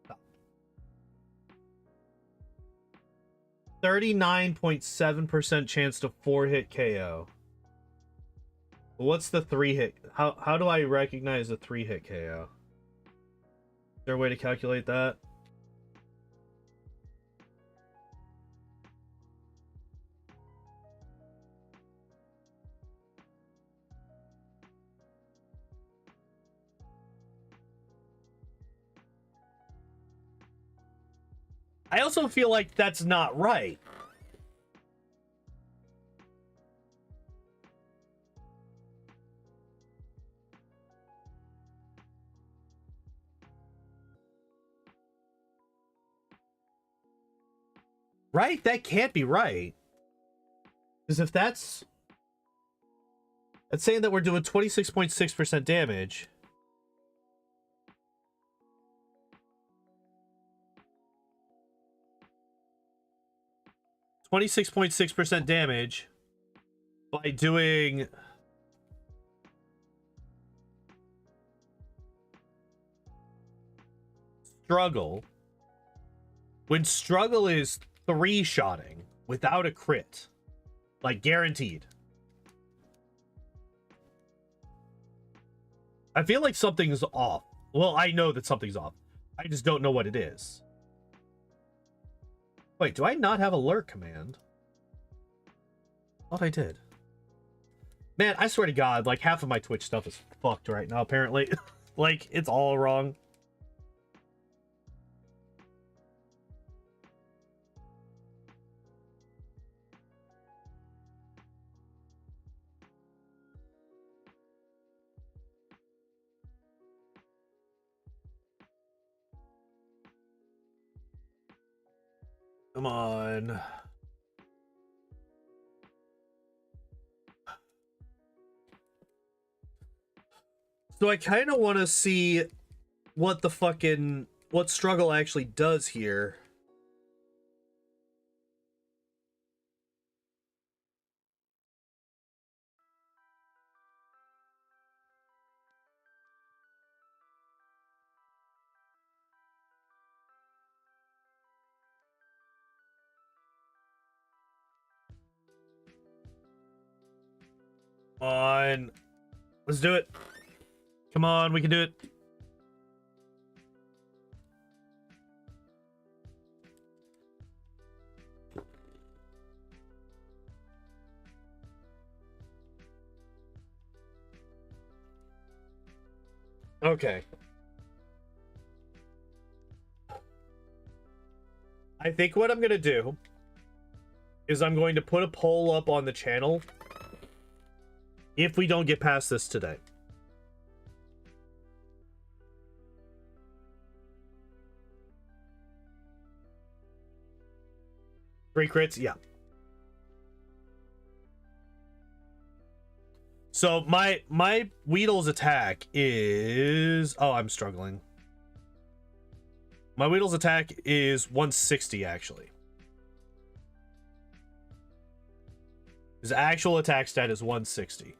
Stop. 39.7% chance to 4-hit KO. What's the 3-hit? How do I recognize a 3-hit KO? Is there a way to calculate that? I also feel like that's not right. Right? That can't be right. Because if that's saying that we're doing 26.6% damage. (26.6% damage) by doing struggle, when struggle is 3-shotting without a crit, like guaranteed. I feel like something's off. Well, I know that something's off. I just don't know what it is. Wait, do I not have alert command? Thought I did. Man, I swear to God, like half of my Twitch stuff is fucked right now, apparently. Like, it's all wrong. Come on. So I kind of want to see what the fucking, what struggle actually does here. On. Let's do it. Come on, we can do it. Okay. I think what I'm going to do is I'm going to put a poll up on the channel if we don't get past this today. Three crits, yeah. So my Weedle's attack is... Oh, I'm struggling. My Weedle's attack is 160, actually. His actual attack stat is 160.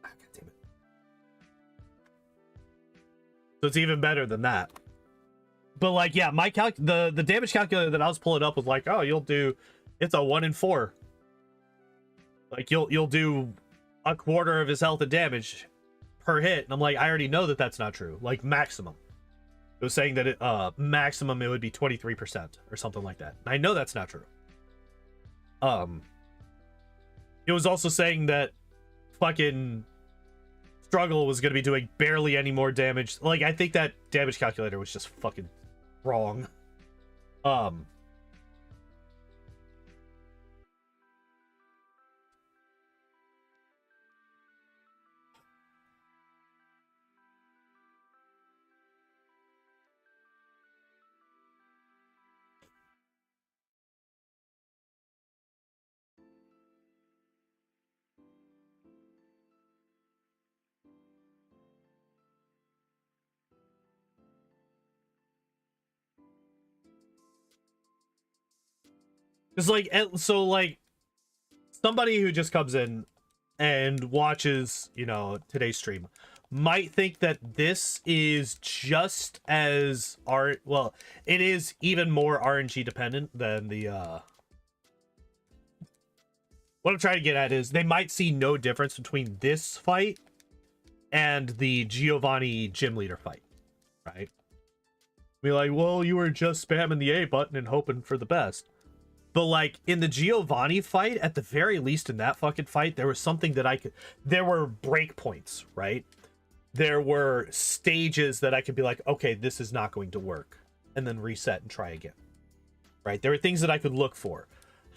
Ah, God damn it. So it's even better than that. But like, yeah, my the damage calculator that I was pulling up was like, oh, you'll do, it's a 1 in 4. Like you'll do a quarter of his health and damage per hit, and I'm like, I already know that that's not true. Like maximum, it was saying that it maximum it would be 23% or something like that. And I know that's not true. It was also saying that fucking struggle was gonna be doing barely any more damage. Like I think that damage calculator was just fucking wrong. It's like, so like somebody who just comes in and watches, you know, today's stream might think that this is just as well, it is even more RNG dependent than the what I'm trying to get at is they might see no difference between this fight and the Giovanni gym leader fight, right? Be like, well, you were just spamming the A button and hoping for the best. But like in the Giovanni fight, at the very least in that fucking fight, there was something that I could, there were breakpoints, right? There were stages that I could be like, okay, this is not going to work, and then reset and try again, right? There were things that I could look for.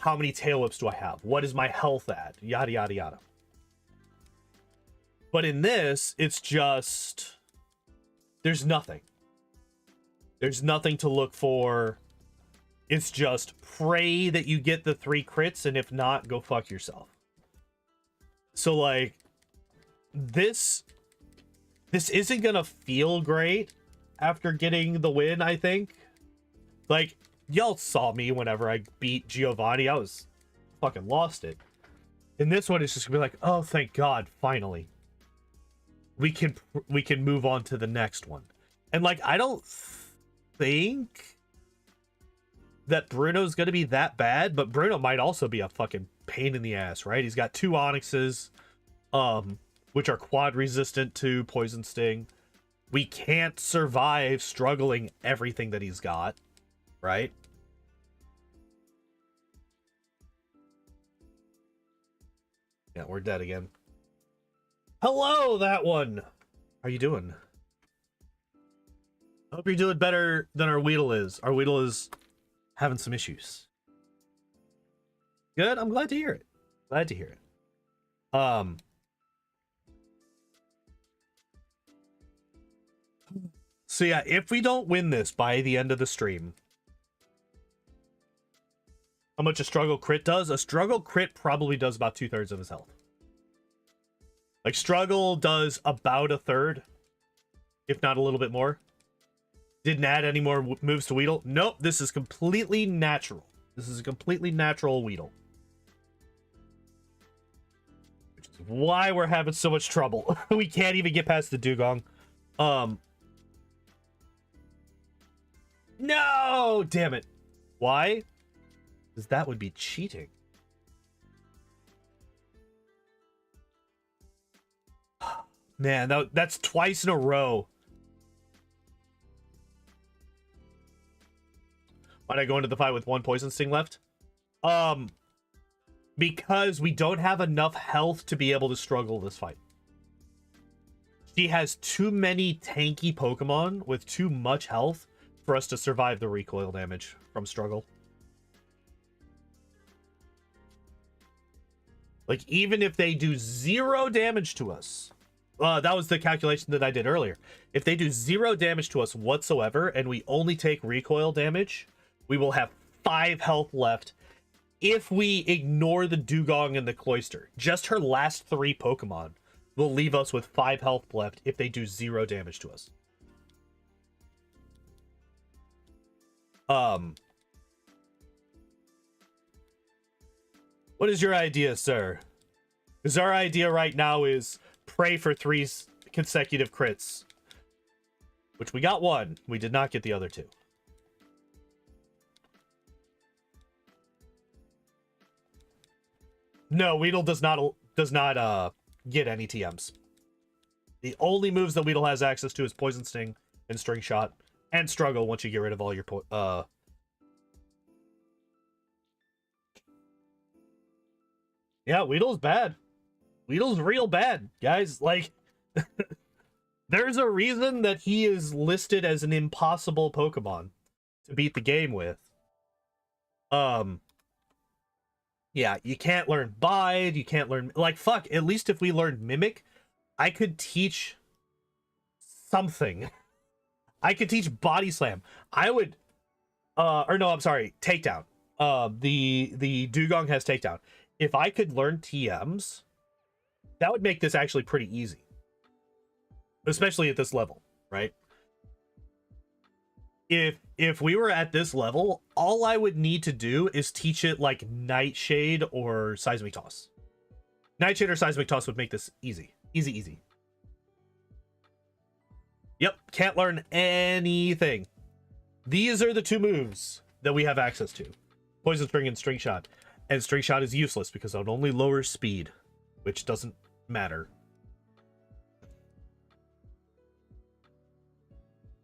How many tail whips do I have? What is my health at? Yada, yada, yada. But in this, it's just, there's nothing. There's nothing to look for. It's just pray that you get the 3 crits, and if not, go fuck yourself. So like, this isn't gonna feel great after getting the win, I think. Like, y'all saw me whenever I beat Giovanni. I was fucking lost it. In this one, it's just gonna be like, oh, thank God, finally. We can move on to the next one. And like, I don't think that Bruno's gonna be that bad, but Bruno might also be a fucking pain in the ass, right? He's got 2 Onyxes, which are quad resistant to Poison Sting. we can't survive struggling everything that he's got, right? Yeah, we're dead again. Hello, that one. How are you doing? I hope you're doing better than our Weedle is. Our Weedle is having some issues. Good. I'm glad to hear it. Glad to hear it. So yeah, if we don't win this by the end of the stream, how much a struggle crit does? A struggle crit probably does about 2/3 of his health. Like, struggle does about 1/3, if not a little bit more. Didn't add any more moves to Weedle. Nope, this is completely natural. This is a completely natural Weedle. Which is why we're having so much trouble. We can't even get past the Dugong. No! Damn it. Why? Because that would be cheating. Man, that's twice in a row. Why'd I go into the fight with 1 poison sting left? Because we don't have enough health to be able to struggle this fight. She has too many tanky Pokemon with too much health for us to survive the recoil damage from struggle. Like, even if they do 0 damage to us, that was the calculation that I did earlier. If they do 0 damage to us whatsoever and we only take recoil damage, we will have 5 health left if we ignore the Dugong and the Cloyster. Just her last 3 Pokemon will leave us with 5 health left if they do 0 damage to us. What is your idea, sir? Because our idea right now is pray for 3 consecutive crits. Which we got 1. We did not get the other 2. No, Weedle does not get any TMs. The only moves that Weedle has access to is Poison Sting and String Shot and Struggle once you get rid of all your Yeah, Weedle's bad. Weedle's real bad, guys. Like, there's a reason that he is listed as an impossible Pokemon to beat the game with. Yeah, you can't learn Bide, you can't learn... Like, fuck, at least if we learned Mimic, I could teach something. I could teach Body Slam. I would... or no, I'm sorry, Takedown. The Dugong has Takedown. If I could learn TMs, that would make this actually pretty easy. Especially at this level, right? If we were at this level, all I would need to do is teach it like Nightshade or Seismic Toss. Nightshade or Seismic Toss would make this easy. Easy, easy. Yep, can't learn anything. These are the 2 moves that we have access to. Poison String and String Shot. And String Shot is useless because it only lowers speed, which doesn't matter.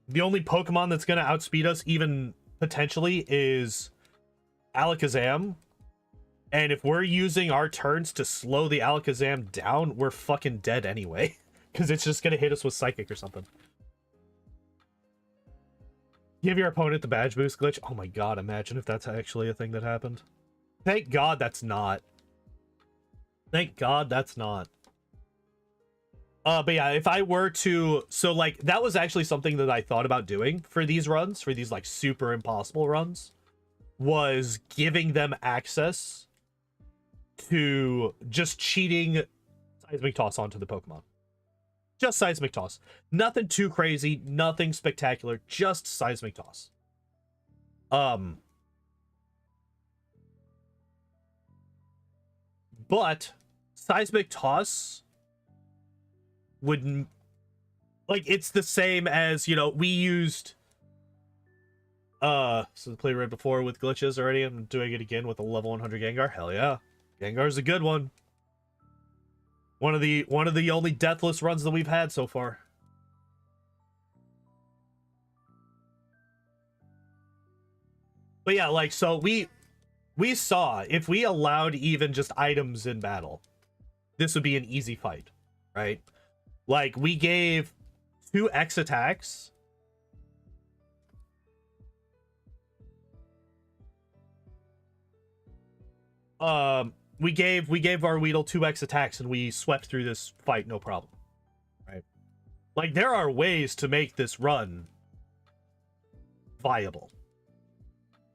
The only Pokemon that's going to outspeed us, even potentially, is Alakazam. And if we're using our turns to slow the Alakazam down, we're fucking dead anyway. Because it's just going to hit us with Psychic or something. Give your opponent the badge boost glitch. Oh my god, imagine if that's actually a thing that happened. Thank god that's not. Thank god that's not. But yeah, if I were to... So, like, that was actually something that I thought about doing for these runs, for these, like, super impossible runs, was giving them access to just cheating Seismic Toss onto the Pokemon. Just Seismic Toss. Nothing too crazy, nothing spectacular, just Seismic Toss. But Seismic Toss wouldn't... Like, it's the same as, you know, we used... So the play right before with glitches already. I'm doing it again with a level 100 Gengar. Hell yeah. Gengar's a good one. One of the only deathless runs that we've had so far. But yeah, like, so we saw if we allowed even just items in battle, this would be an easy fight, right? Like, we gave 2 X attacks. We gave our Weedle 2 X attacks and we swept through this fight no problem, right? Like, there are ways to make this run viable,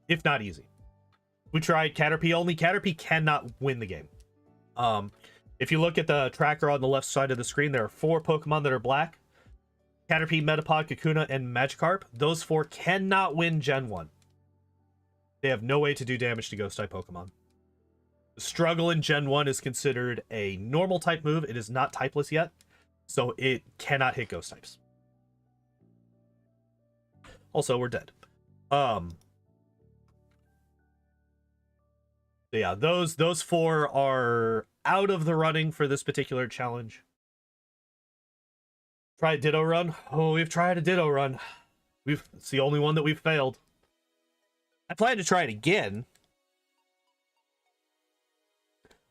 if not easy. We tried Caterpie only. Caterpie cannot win the game. If you look at the tracker on the left side of the screen, there are 4 Pokemon that are black. Caterpie, Metapod, Kakuna, and Magikarp. Those 4 cannot win Gen 1. They have no way to do damage to Ghost-type Pokemon. The Struggle in Gen 1 is considered a normal type move. It is not typeless yet, so it cannot hit Ghost types. Also, we're dead. Yeah, those 4 are out of the running for this particular challenge. Try a Ditto run. Oh, we've tried a Ditto run. It's the only one that we've failed. I plan to try it again.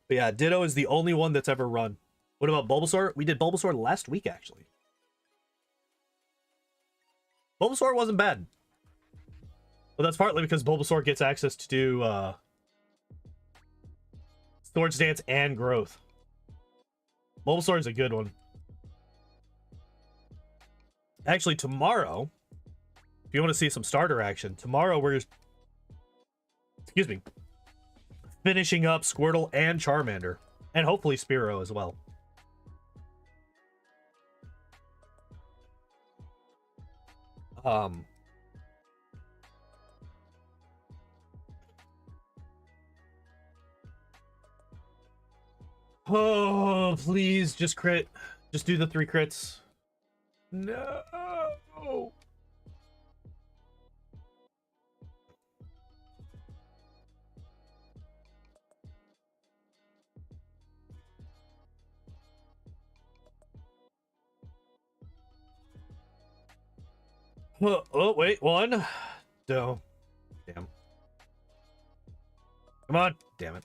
But yeah, Ditto is the only one that's ever run. What about Bulbasaur? We did Bulbasaur last week, actually. Bulbasaur wasn't bad. But that's partly because Bulbasaur gets access to do Swords Dance and Growth. Bulbasaur is a good one. Actually, tomorrow, if you want to see some starter action, tomorrow we're finishing up Squirtle and Charmander, and hopefully Spearow as well. Oh, please, just crit. Just do the 3 crits. No. Oh, wait, 1. No. Damn. Come on. Damn it.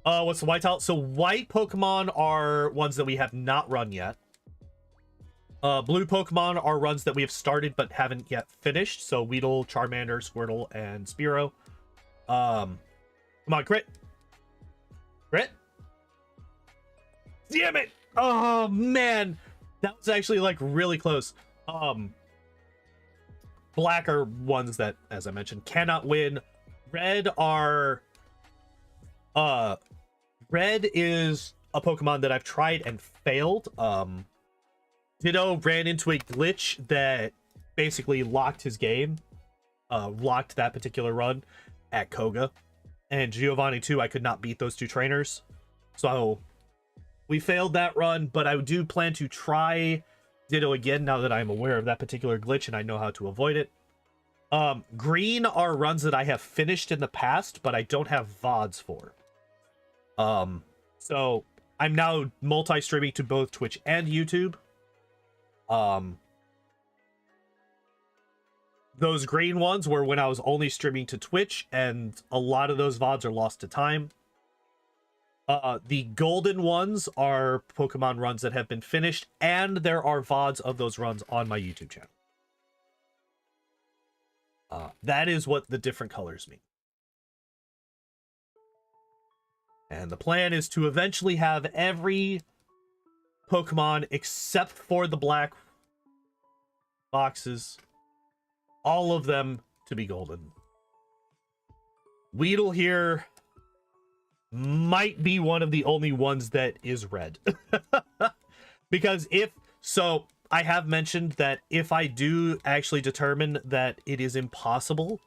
What's the white tile? So white Pokemon are ones that we have not run yet. Blue Pokemon are runs that we have started but haven't yet finished. So Weedle, Charmander, Squirtle, and Spearow. Come on, crit. Crit. Damn it. Oh, man. That was actually, like, really close. Black are ones that, as I mentioned, cannot win. Red are... Red is a Pokemon that I've tried and failed. Ditto ran into a glitch that basically locked his game. Locked that particular run at Koga. And Giovanni too, I could not beat those 2 trainers. So we failed that run, but I do plan to try Ditto again now that I'm aware of that particular glitch and I know how to avoid it. Green are runs that I have finished in the past, but I don't have VODs for. So I'm now multi-streaming to both Twitch and YouTube. Those green ones were when I was only streaming to Twitch, and a lot of those VODs are lost to time. The golden ones are Pokemon runs that have been finished, and there are VODs of those runs on my YouTube channel. That is what the different colors mean. And the plan is to eventually have every Pokemon except for the black boxes, all of them to be golden. Weedle here might be one of the only ones that is red. Because I have mentioned that if I do actually determine that it is impossible,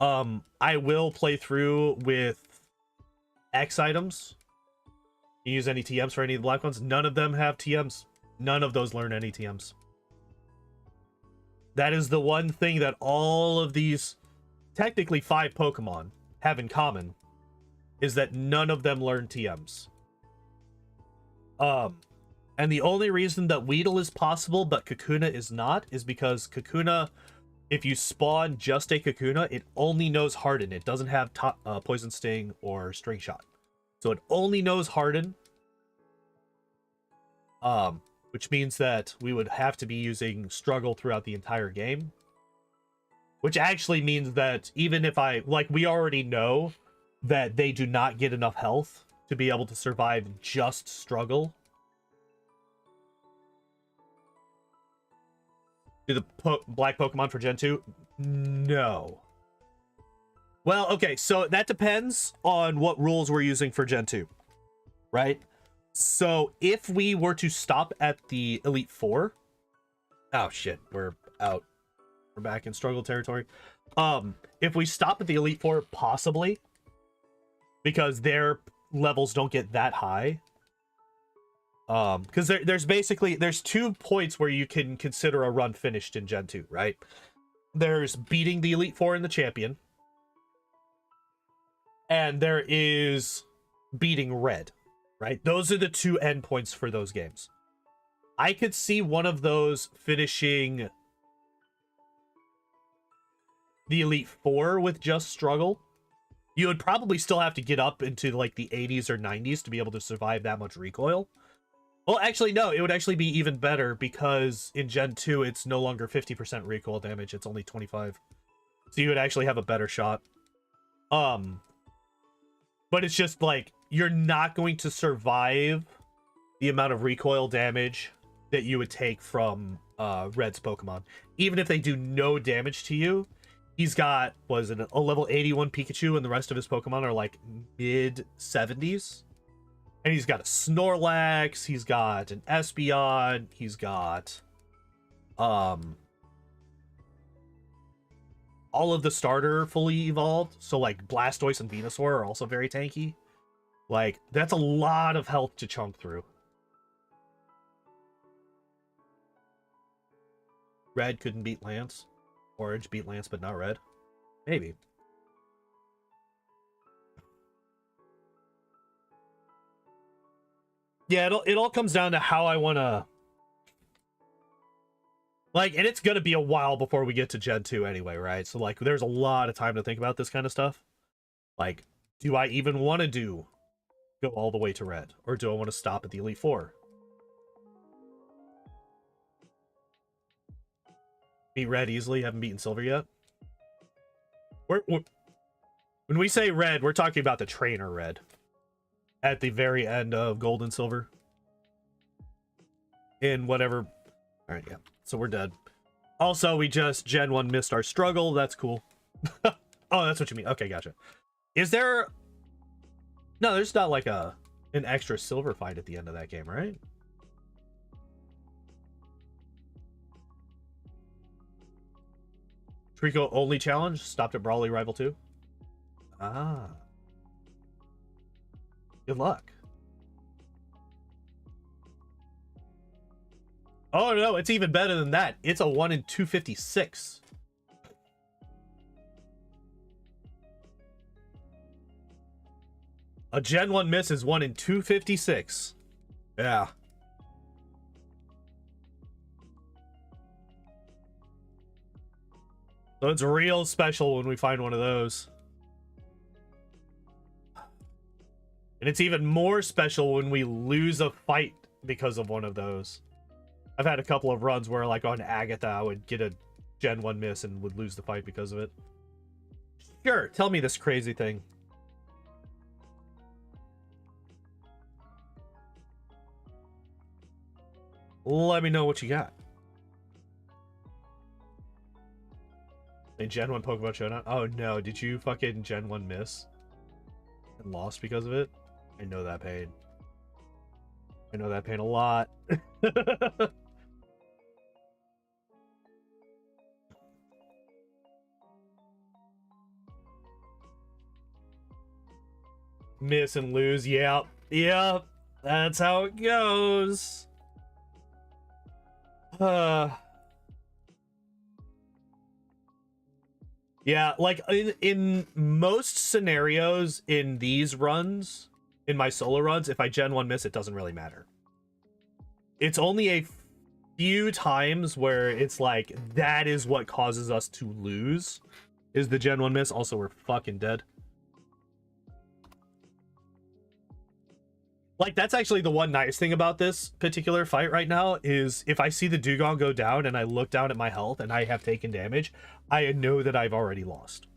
I will play through with X items. You use any TMs for any of the black ones? None of them have TMs. None of those learn any TMs. That is the one thing that all of these, technically 5 Pokemon, have in common, is that none of them learn TMs. And the only reason that Weedle is possible but Kakuna is not is because Kakuna if you spawn just a Kakuna, it only knows Harden. It doesn't have Poison Sting or String Shot. So it only knows Harden. Which means that we would have to be using Struggle throughout the entire game. Which actually means that even if we already know that they do not get enough health to be able to survive just Struggle. Do the black Pokemon for Gen 2? No. Well, okay, so that depends on what rules we're using for Gen 2, right? So if we were to stop at the Elite Four... Oh, shit, we're out. We're back in struggle territory. If we stop at the Elite Four, possibly, because their levels don't get that high. Because there's 2 points where you can consider a run finished in Gen 2, right? There's beating the Elite Four in the Champion, and there is beating Red, right? Those are the 2 endpoints for those games. I could see one of those finishing the Elite Four with just Struggle. You would probably still have to get up into like the 80s or 90s to be able to survive that much recoil. Well, actually, no, it would actually be even better because in Gen 2, it's no longer 50% recoil damage. It's only 25. So you would actually have a better shot. But it's just like, you're not going to survive the amount of recoil damage that you would take from Red's Pokemon. Even if they do no damage to you, he's got, was it a level 81 Pikachu, and the rest of his Pokemon are like mid 70s. And he's got a Snorlax, he's got an Espeon, he's got all of the starter fully evolved. So like Blastoise and Venusaur are also very tanky. Like, that's a lot of health to chunk through. Red couldn't beat Lance. Orange beat Lance, but not Red. Maybe. Yeah, it all comes down to how I want to... Like, and it's going to be a while before we get to Gen 2 anyway, right? So, like, there's a lot of time to think about this kind of stuff. Like, do I even want to go all the way to Red? Or do I want to stop at the Elite Four? Beat Red easily, haven't beaten Silver yet. When we say Red, we're talking about the trainer Red. At the very end of Gold and Silver. In whatever... Alright, yeah. So we're dead. Also, we just Gen 1 missed our struggle. That's cool. Oh, that's what you mean. Okay, gotcha. Is there... No, there's not like an extra silver fight at the end of that game, right? Trico only challenge? Stopped at Brawly Rival 2? Ah. Good luck. Oh no, it's even better than that. It's a 1 in 256. A Gen 1 miss is 1 in 256. Yeah. So it's real special when we find one of those. And it's even more special when we lose a fight because of one of those. I've had a couple of runs where, like, on Agatha, I would get a Gen 1 miss and would lose the fight because of it. Sure, tell me this crazy thing. Let me know what you got. A Gen 1 Pokemon Showdown? Oh no, did you fucking Gen 1 miss? And lost because of it? I know that pain. I know that pain a lot. Miss and lose. Yep. Yep. That's how it goes. Yeah, like in most scenarios in these runs, in my solo runs, if I Gen 1 miss, it doesn't really matter. It's only few times where it's like that is what causes us to lose is the Gen 1 miss. Also, we're fucking dead. Like, that's actually the one nice thing about this particular fight right now is if I see the Dugong go down and I look down at my health and I have taken damage, I know that I've already lost.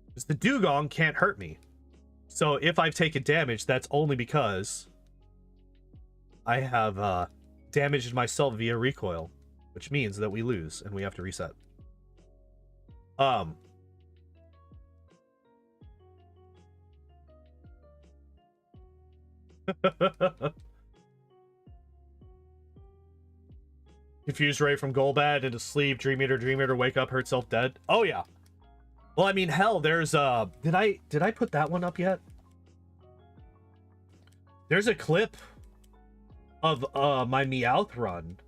Because the Dugong can't hurt me. So if I've taken damage, that's only because I have damaged myself via recoil, which means that we lose and we have to reset. Confused Ray from Golbat into sleep, Dream Eater, wake up, hurt self, dead. Oh yeah. Well, I mean, hell, there's did I put that one up yet? There's a clip of my Meowth run.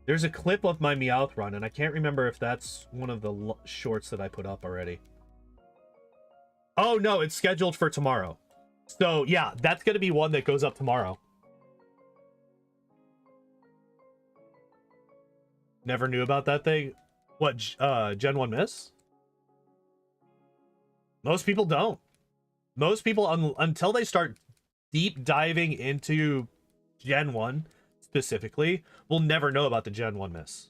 There's a clip of my Meowth run, and I can't remember if that's one of the shorts that I put up already. Oh no, it's scheduled for tomorrow. So yeah, that's gonna be one that goes up tomorrow. Never knew about that thing. What, Gen 1 miss? Most people don't. Most people, until they start deep diving into Gen 1 specifically, will never know about the Gen 1 miss.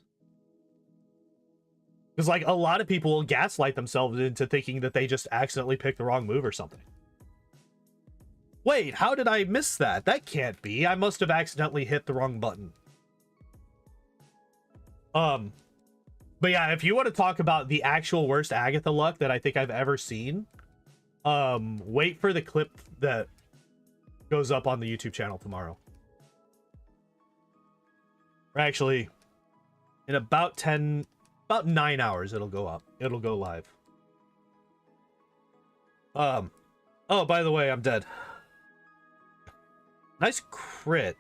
Because, like, a lot of people will gaslight themselves into thinking that they just accidentally picked the wrong move or something. Wait, how did I miss that? That can't be. I must have accidentally hit the wrong button. But yeah, if you want to talk about the actual worst Agatha luck that I think I've ever seen, wait for the clip that goes up on the YouTube channel tomorrow. Or actually, in about 9 hours, it'll go up. It'll go live. Oh, by the way, I'm dead. Nice crit.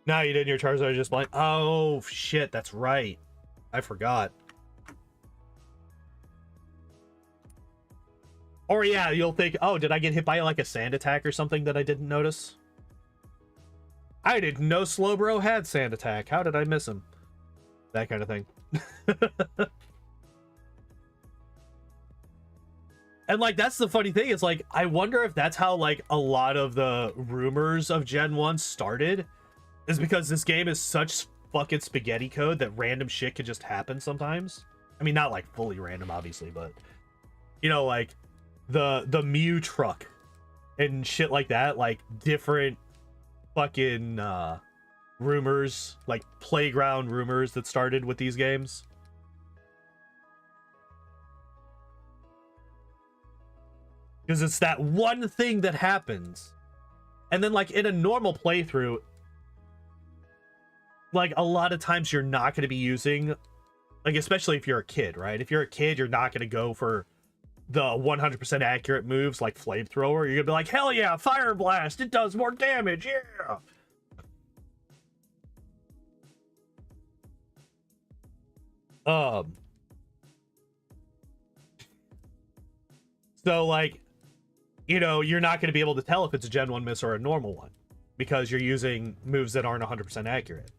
Now you did your Charizard just blind. Oh, shit, that's right. I forgot. Or yeah, you'll think, oh, did I get hit by like a sand attack or something that I didn't notice? I didn't know Slowbro had sand attack. How did I miss him? That kind of thing. And like, that's the funny thing. It's like, I wonder if that's how like a lot of the rumors of Gen 1 started. Is because this game is such fucking spaghetti code that random shit could just happen sometimes. I mean, not like fully random, obviously, but you know, like the Mew truck and shit like that, like different fucking rumors, like playground rumors that started with these games. Because it's that one thing that happens. And then like in a normal playthrough, like a lot of times you're not going to be using, like, especially if you're a kid, right? If you're a kid, you're not going to go for the 100% accurate moves like Flamethrower. You're going to be like, hell yeah, Fire Blast, it does more damage, yeah! So, like, you know, you're not going to be able to tell if it's a Gen 1 miss or a normal one because you're using moves that aren't 100% accurate.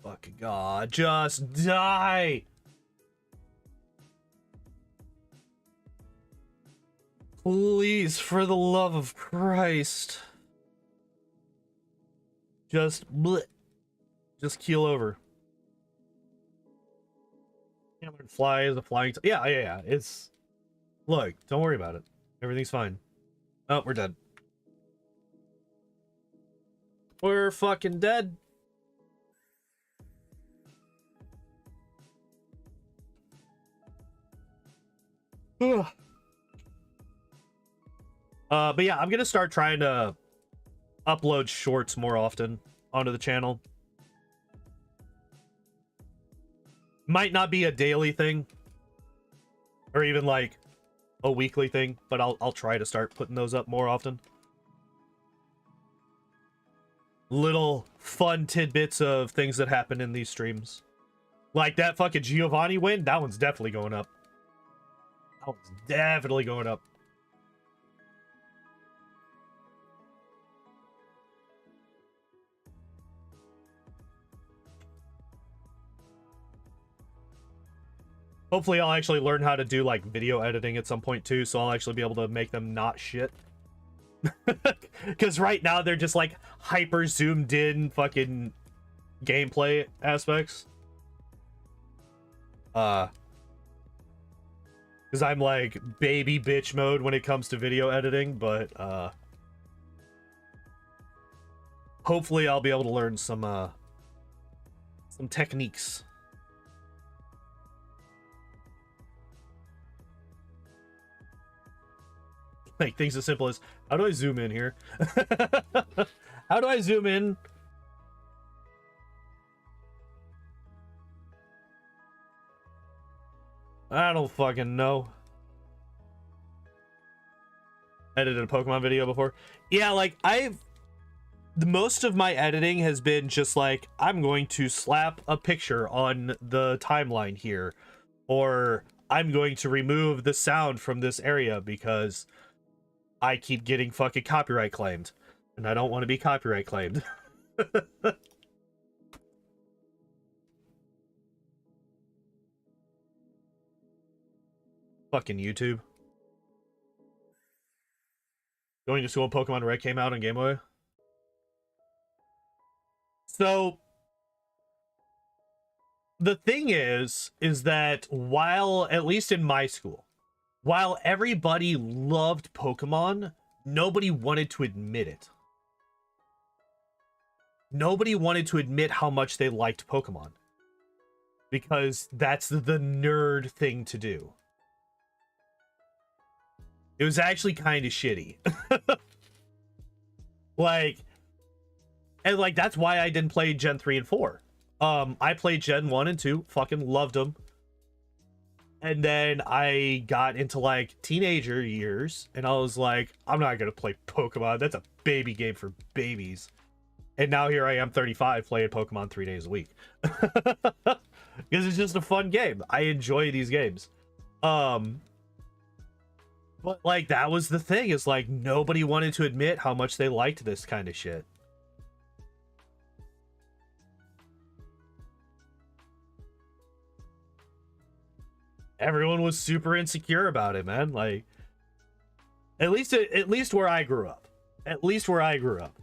Fucking God, just die! Please, for the love of Christ. Just bleh. Just keel over. Hammered fly is a flying. Yeah. It's. Look, don't worry about it. Everything's fine. Oh, we're dead. We're fucking dead. But yeah, I'm gonna start trying to upload shorts more often onto the channel. Might not be a daily thing, or even like a weekly thing, but I'll try to start putting those up more often. little fun tidbits of things that happen in these streams. Like that fucking Giovanni win, that one's definitely going up. That one's definitely going up. Hopefully I'll actually learn how to do like video editing at some point too, so I'll actually be able to make them not shit. Because right now they're just like hyper zoomed in fucking gameplay aspects. Because I'm like baby bitch mode when it comes to video editing, but hopefully I'll be able to learn some techniques. Like things as simple as, how do I zoom in here? How do I zoom in? I don't fucking know. Edited a Pokemon video before. Yeah, like most of my editing has been just like, I'm going to slap a picture on the timeline here, or I'm going to remove the sound from this area because I keep getting fucking copyright claimed, and I don't want to be copyright claimed. Fucking YouTube. Going to school, Pokemon Red came out on Game Boy. So the thing is that while, at least in my school, while everybody loved Pokemon, nobody wanted to admit it. Nobody wanted to admit how much they liked Pokemon. Because that's the nerd thing to do. It was actually kind of shitty. Like, and like, that's why I didn't play Gen 3 and 4. I played Gen 1 and 2, fucking loved them. And then I got into like teenager years and I was like, I'm not gonna play Pokemon. That's a baby game for babies. And now here I am 35 playing Pokemon 3 days a week. Because it's just a fun game. I enjoy these games. But like that was the thing, is like nobody wanted to admit how much they liked this kind of shit. Everyone was super insecure about it, man. Like, at least where I grew up. At least where I grew up.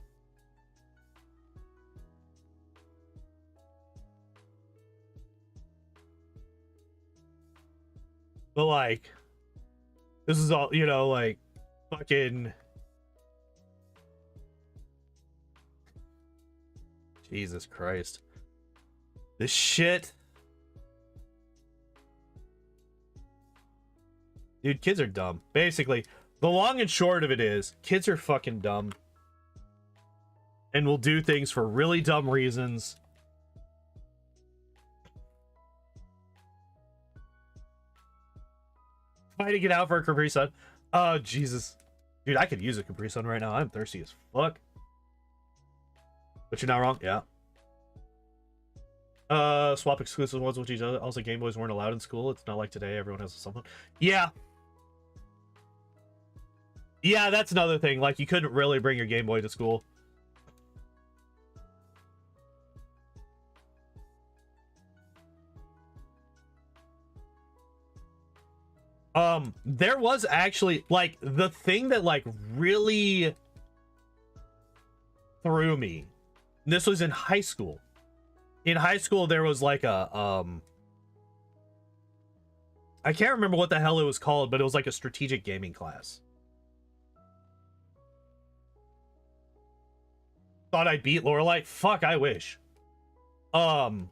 But like, this is all, you know, like fucking Jesus Christ. This shit. Dude, kids are dumb. Basically, the long and short of it is, kids are fucking dumb. And will do things for really dumb reasons. Fighting it out for a Capri Sun. Oh, Jesus. Dude, I could use a Capri Sun right now. I'm thirsty as fuck. But you're not wrong. Yeah. Swap exclusive ones with each other. Also, Game Boys weren't allowed in school. It's not like today. Everyone has a cell phone. Yeah. Yeah, that's another thing. Like, you couldn't really bring your Game Boy to school. There was actually, like, the thing that, like, really threw me. This was in high school. In high school, there was, like, a, I can't remember what the hell it was called, but it was, like, a strategic gaming class. Thought I beat Lorelei? Fuck, I wish. Well,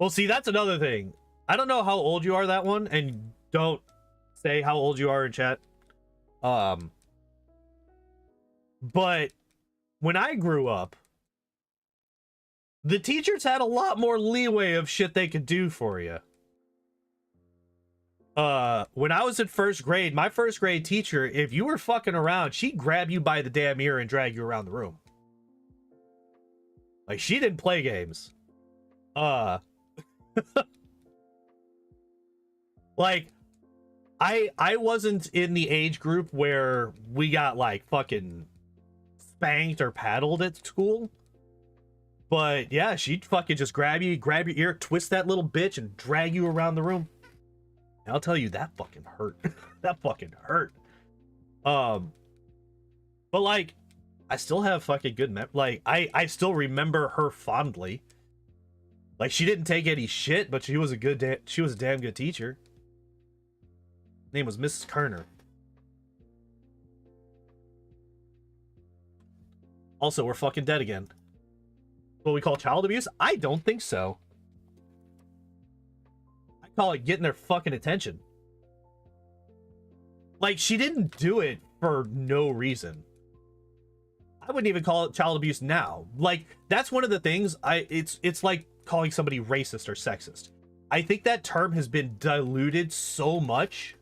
see, that's another thing. I don't know how old you are, that one, and don't say how old you are in chat. But when I grew up, the teachers had a lot more leeway of shit they could do for you. When I was in first grade, my first grade teacher, if you were fucking around, she'd grab you by the damn ear and drag you around the room. Like, she didn't play games. Like, I wasn't in the age group where we got like fucking spanked or paddled at school. But yeah, she'd fucking just grab your ear, twist that little bitch, and drag you around the room. And I'll tell you, that fucking hurt. That fucking hurt. But like, I still have fucking good like, I still remember her fondly. Like, she didn't take any shit, but she was a damn good teacher. Name was Mrs. Kerner. Also, we're fucking dead again. What we call child abuse? I don't think so. I call it getting their fucking attention. Like, she didn't do it for no reason. I wouldn't even call it child abuse now. Like, that's one of the things it's like calling somebody racist or sexist. I think that term has been diluted so much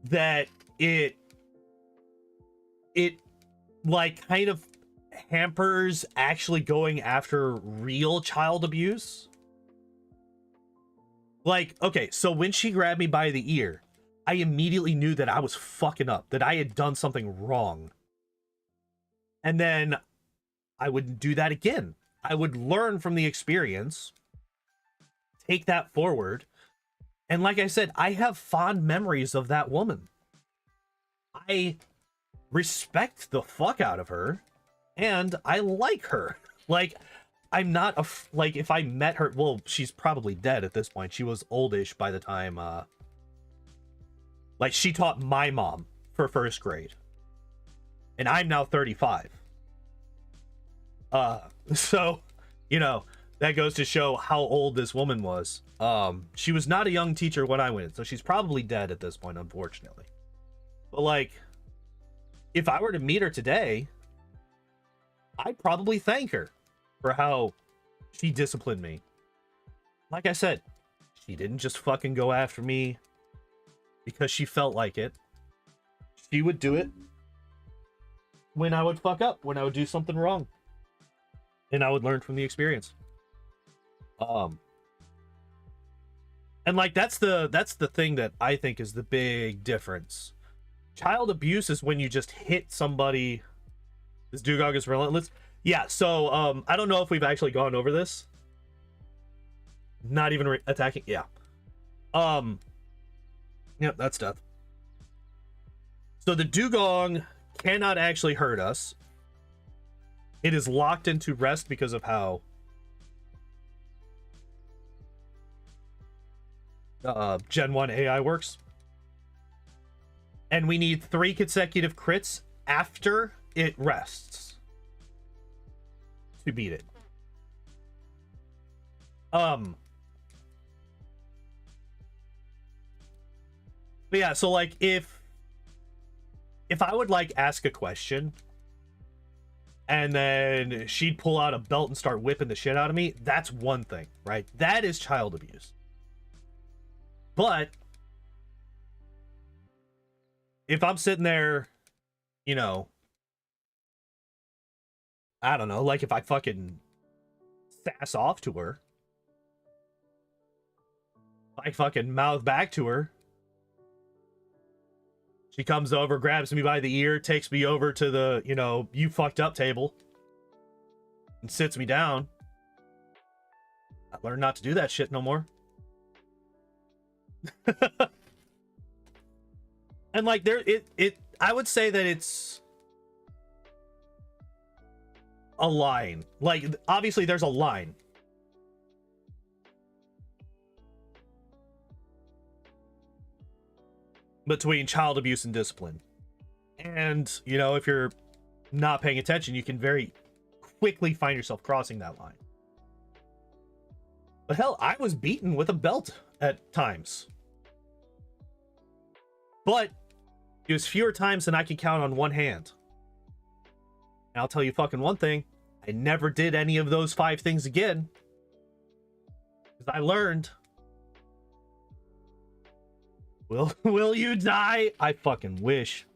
that it like kind of hampers actually going after real child abuse. Like, okay, so when she grabbed me by the ear, I immediately knew that I was fucking up, that I had done something wrong. And then I wouldn't do that again. I would learn from the experience, take that forward. And like I said, I have fond memories of that woman. I respect the fuck out of her, and I like her. Like, I'm not like, if I met her, well, she's probably dead at this point. She was oldish by the time, like, she taught my mom for first grade, and I'm now 35. So, you know, that goes to show how old this woman was. She was not a young teacher when I went, so she's probably dead at this point, unfortunately. But like, if I were to meet her today, I'd probably thank her for how she disciplined me. Like I said, she didn't just fucking go after me because she felt like it. She would do it when I would fuck up, when I would do something wrong. And I would learn from the experience. And like, that's the thing that I think is the big difference. Child abuse is when you just hit somebody. This Dugong is relentless. Yeah, so I don't know if we've actually gone over this. Not even attacking. Yeah. Yep, that's death. So the Dugong cannot actually hurt us. It is locked into rest because of how Gen 1 AI works. And we need 3 consecutive crits after it rests to beat it. But yeah, so like, if I would like ask a question and then she'd pull out a belt and start whipping the shit out of me, that's one thing, right? That is child abuse. But if I'm sitting there, you know, I don't know, like if I fucking sass off to her, I fucking mouth back to her, she comes over, grabs me by the ear, takes me over to the, you know, you fucked up table, and sits me down. I learned not to do that shit no more. And like, I would say that it's a line. Like, obviously there's a line. Between child abuse and discipline. And, you know, if you're not paying attention, you can very quickly find yourself crossing that line. But hell, I was beaten with a belt at times. But it was fewer times than I could count on one hand. And I'll tell you fucking one thing, I never did any of those 5 things again. Because I learned. Will you die? I fucking wish.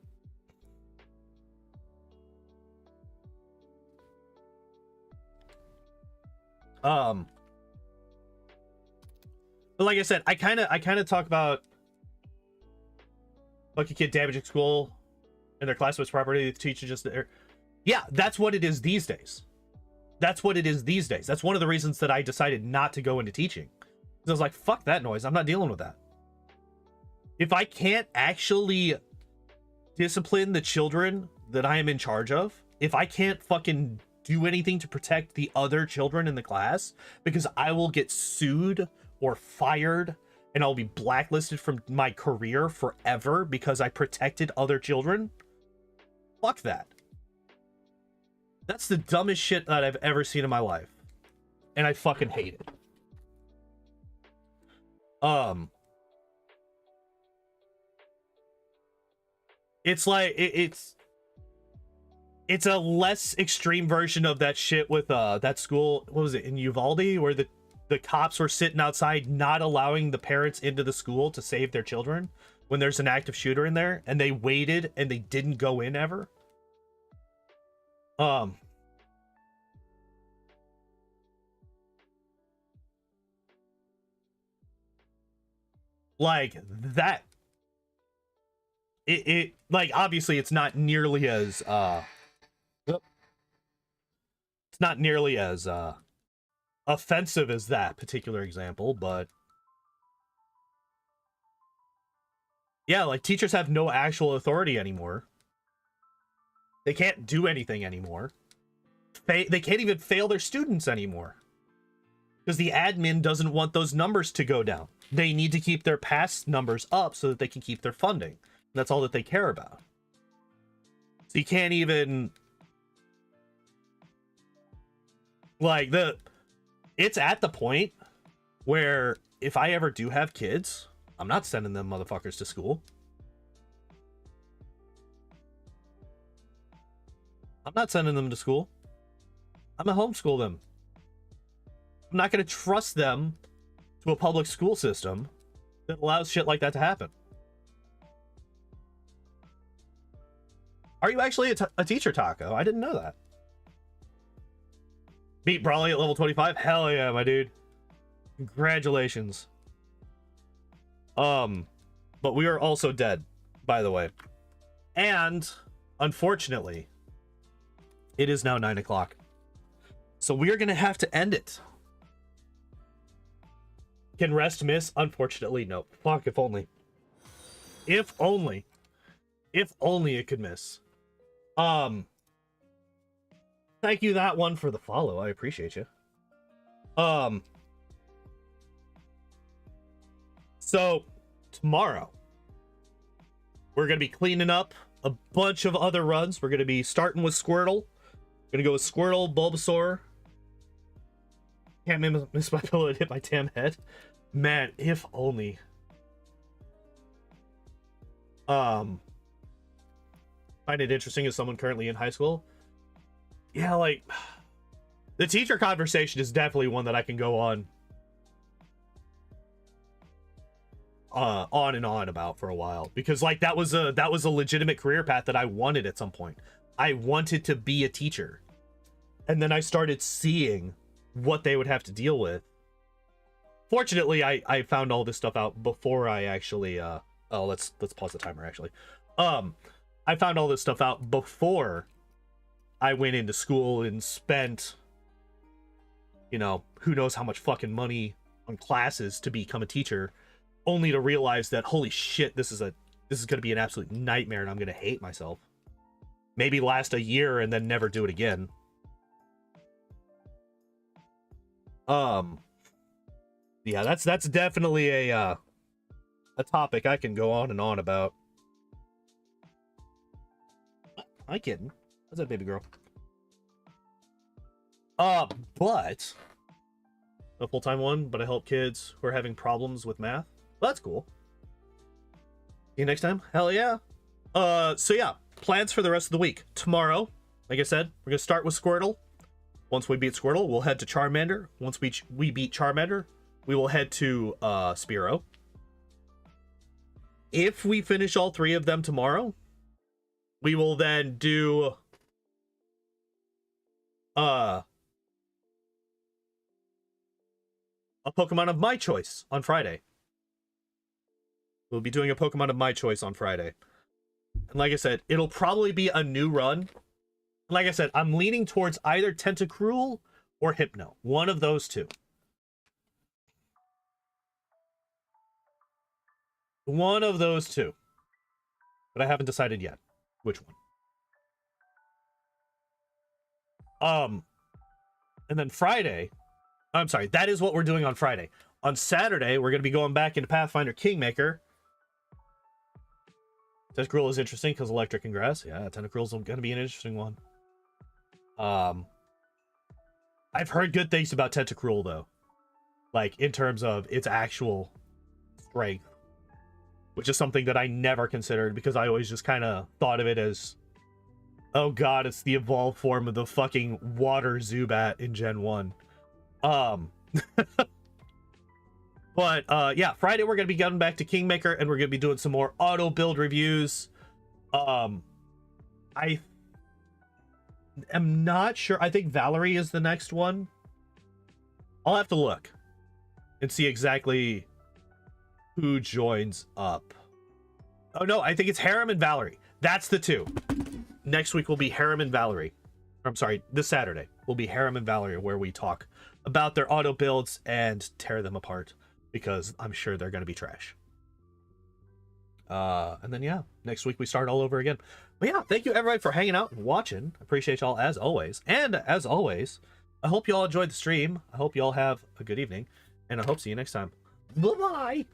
But like I said, I kind of talk about like a kid damaging school and their classmates' property. The teacher just there. Yeah, that's what it is these days. That's what it is these days. That's one of the reasons that I decided not to go into teaching. Because I was like, fuck that noise. I'm not dealing with that. If I can't actually discipline the children that I am in charge of, if I can't fucking do anything to protect the other children in the class, because I will get sued or fired and I'll be blacklisted from my career forever because I protected other children, fuck that. That's the dumbest shit that I've ever seen in my life. And I fucking hate it. It's like it's a less extreme version of that shit with that school, what was it, in Uvalde, where the cops were sitting outside not allowing the parents into the school to save their children when there's an active shooter in there, and they waited and they didn't go in ever. Like that, it like, obviously it's not nearly as offensive as that particular example, but yeah, like teachers have no actual authority anymore. They can't do anything anymore. They can't even fail their students anymore because the admin doesn't want those numbers to go down. They need to keep their pass numbers up so that they can keep their funding. That's all that they care about. So you can't even, like, it's at the point where if I ever do have kids, I'm not sending them motherfuckers to school. I'm not sending them to school. I'm gonna homeschool them. I'm not gonna trust them to a public school system that allows shit like that to happen. Are you actually a teacher, Taco? I didn't know that. Beat Brawley at level 25? Hell yeah, my dude. Congratulations. But we are also dead, by the way. And, unfortunately, it is now 9 o'clock. So we are going to have to end it. Can rest miss? Unfortunately, no. Fuck, if only. If only. If only it could miss. Thank you, that one, for the follow. I appreciate you. So, tomorrow, we're going to be cleaning up a bunch of other runs. We're going to be starting with Squirtle. Going to go with Squirtle, Bulbasaur. Can't miss my pillow and hit my damn head. Man, if only. Find it interesting as someone currently in high school. Yeah, like, the teacher conversation is definitely one that I can go on and on about for a while, because like that was a legitimate career path that I wanted at some point. I wanted to be a teacher, and then I started seeing what they would have to deal with. Fortunately, I found all this stuff out before I actually let's pause the timer actually. I found all this stuff out before I went into school and spent, you know, who knows how much fucking money on classes to become a teacher, only to realize that, holy shit, this is going to be an absolute nightmare and I'm going to hate myself. Maybe last a year and then never do it again. Yeah, that's definitely a topic I can go on and on about. Hi, kitten. How's that, baby girl? But a full-time one, but I help kids who are having problems with math. Well, that's cool. See you next time. Hell yeah. So yeah, plans for the rest of the week. Tomorrow, like I said, we're gonna start with Squirtle. Once we beat Squirtle, we'll head to Charmander. Once we beat Charmander, we will head to Spearow. If we finish all three of them tomorrow, we will then do a Pokemon of my choice on Friday. We'll be doing a Pokemon of my choice on Friday. And like I said, it'll probably be a new run. Like I said, I'm leaning towards either Tentacruel or Hypno. One of those two. One of those two. But I haven't decided yet which one. And then Friday, I'm sorry, that is what we're doing on Friday. On Saturday, we're going to be going back into Pathfinder Kingmaker. Tentacruel is interesting because electric and grass. Yeah, Tentacruel's going to be an interesting one. I've heard good things about Tentacruel, though. Like, in terms of its actual strength. Which is something that I never considered because I always just kind of thought of it as, oh god, it's the evolved form of the fucking water Zubat in Gen 1. But yeah, Friday we're going to be going back to Kingmaker and we're going to be doing some more auto build reviews. I am not sure. I think Valerie is the next one. I'll have to look and see exactly who joins up. Oh no, I think it's Harem and Valerie. That's the two. Next week will be Harem and Valerie. I'm sorry, this Saturday will be Harem and Valerie, where we talk about their auto builds and tear them apart because I'm sure they're going to be trash. And then yeah, next week we start all over again. But yeah, thank you everybody for hanging out and watching. Appreciate y'all as always. And as always, I hope you all enjoyed the stream. I hope you all have a good evening, and I hope to see you next time. Bye bye.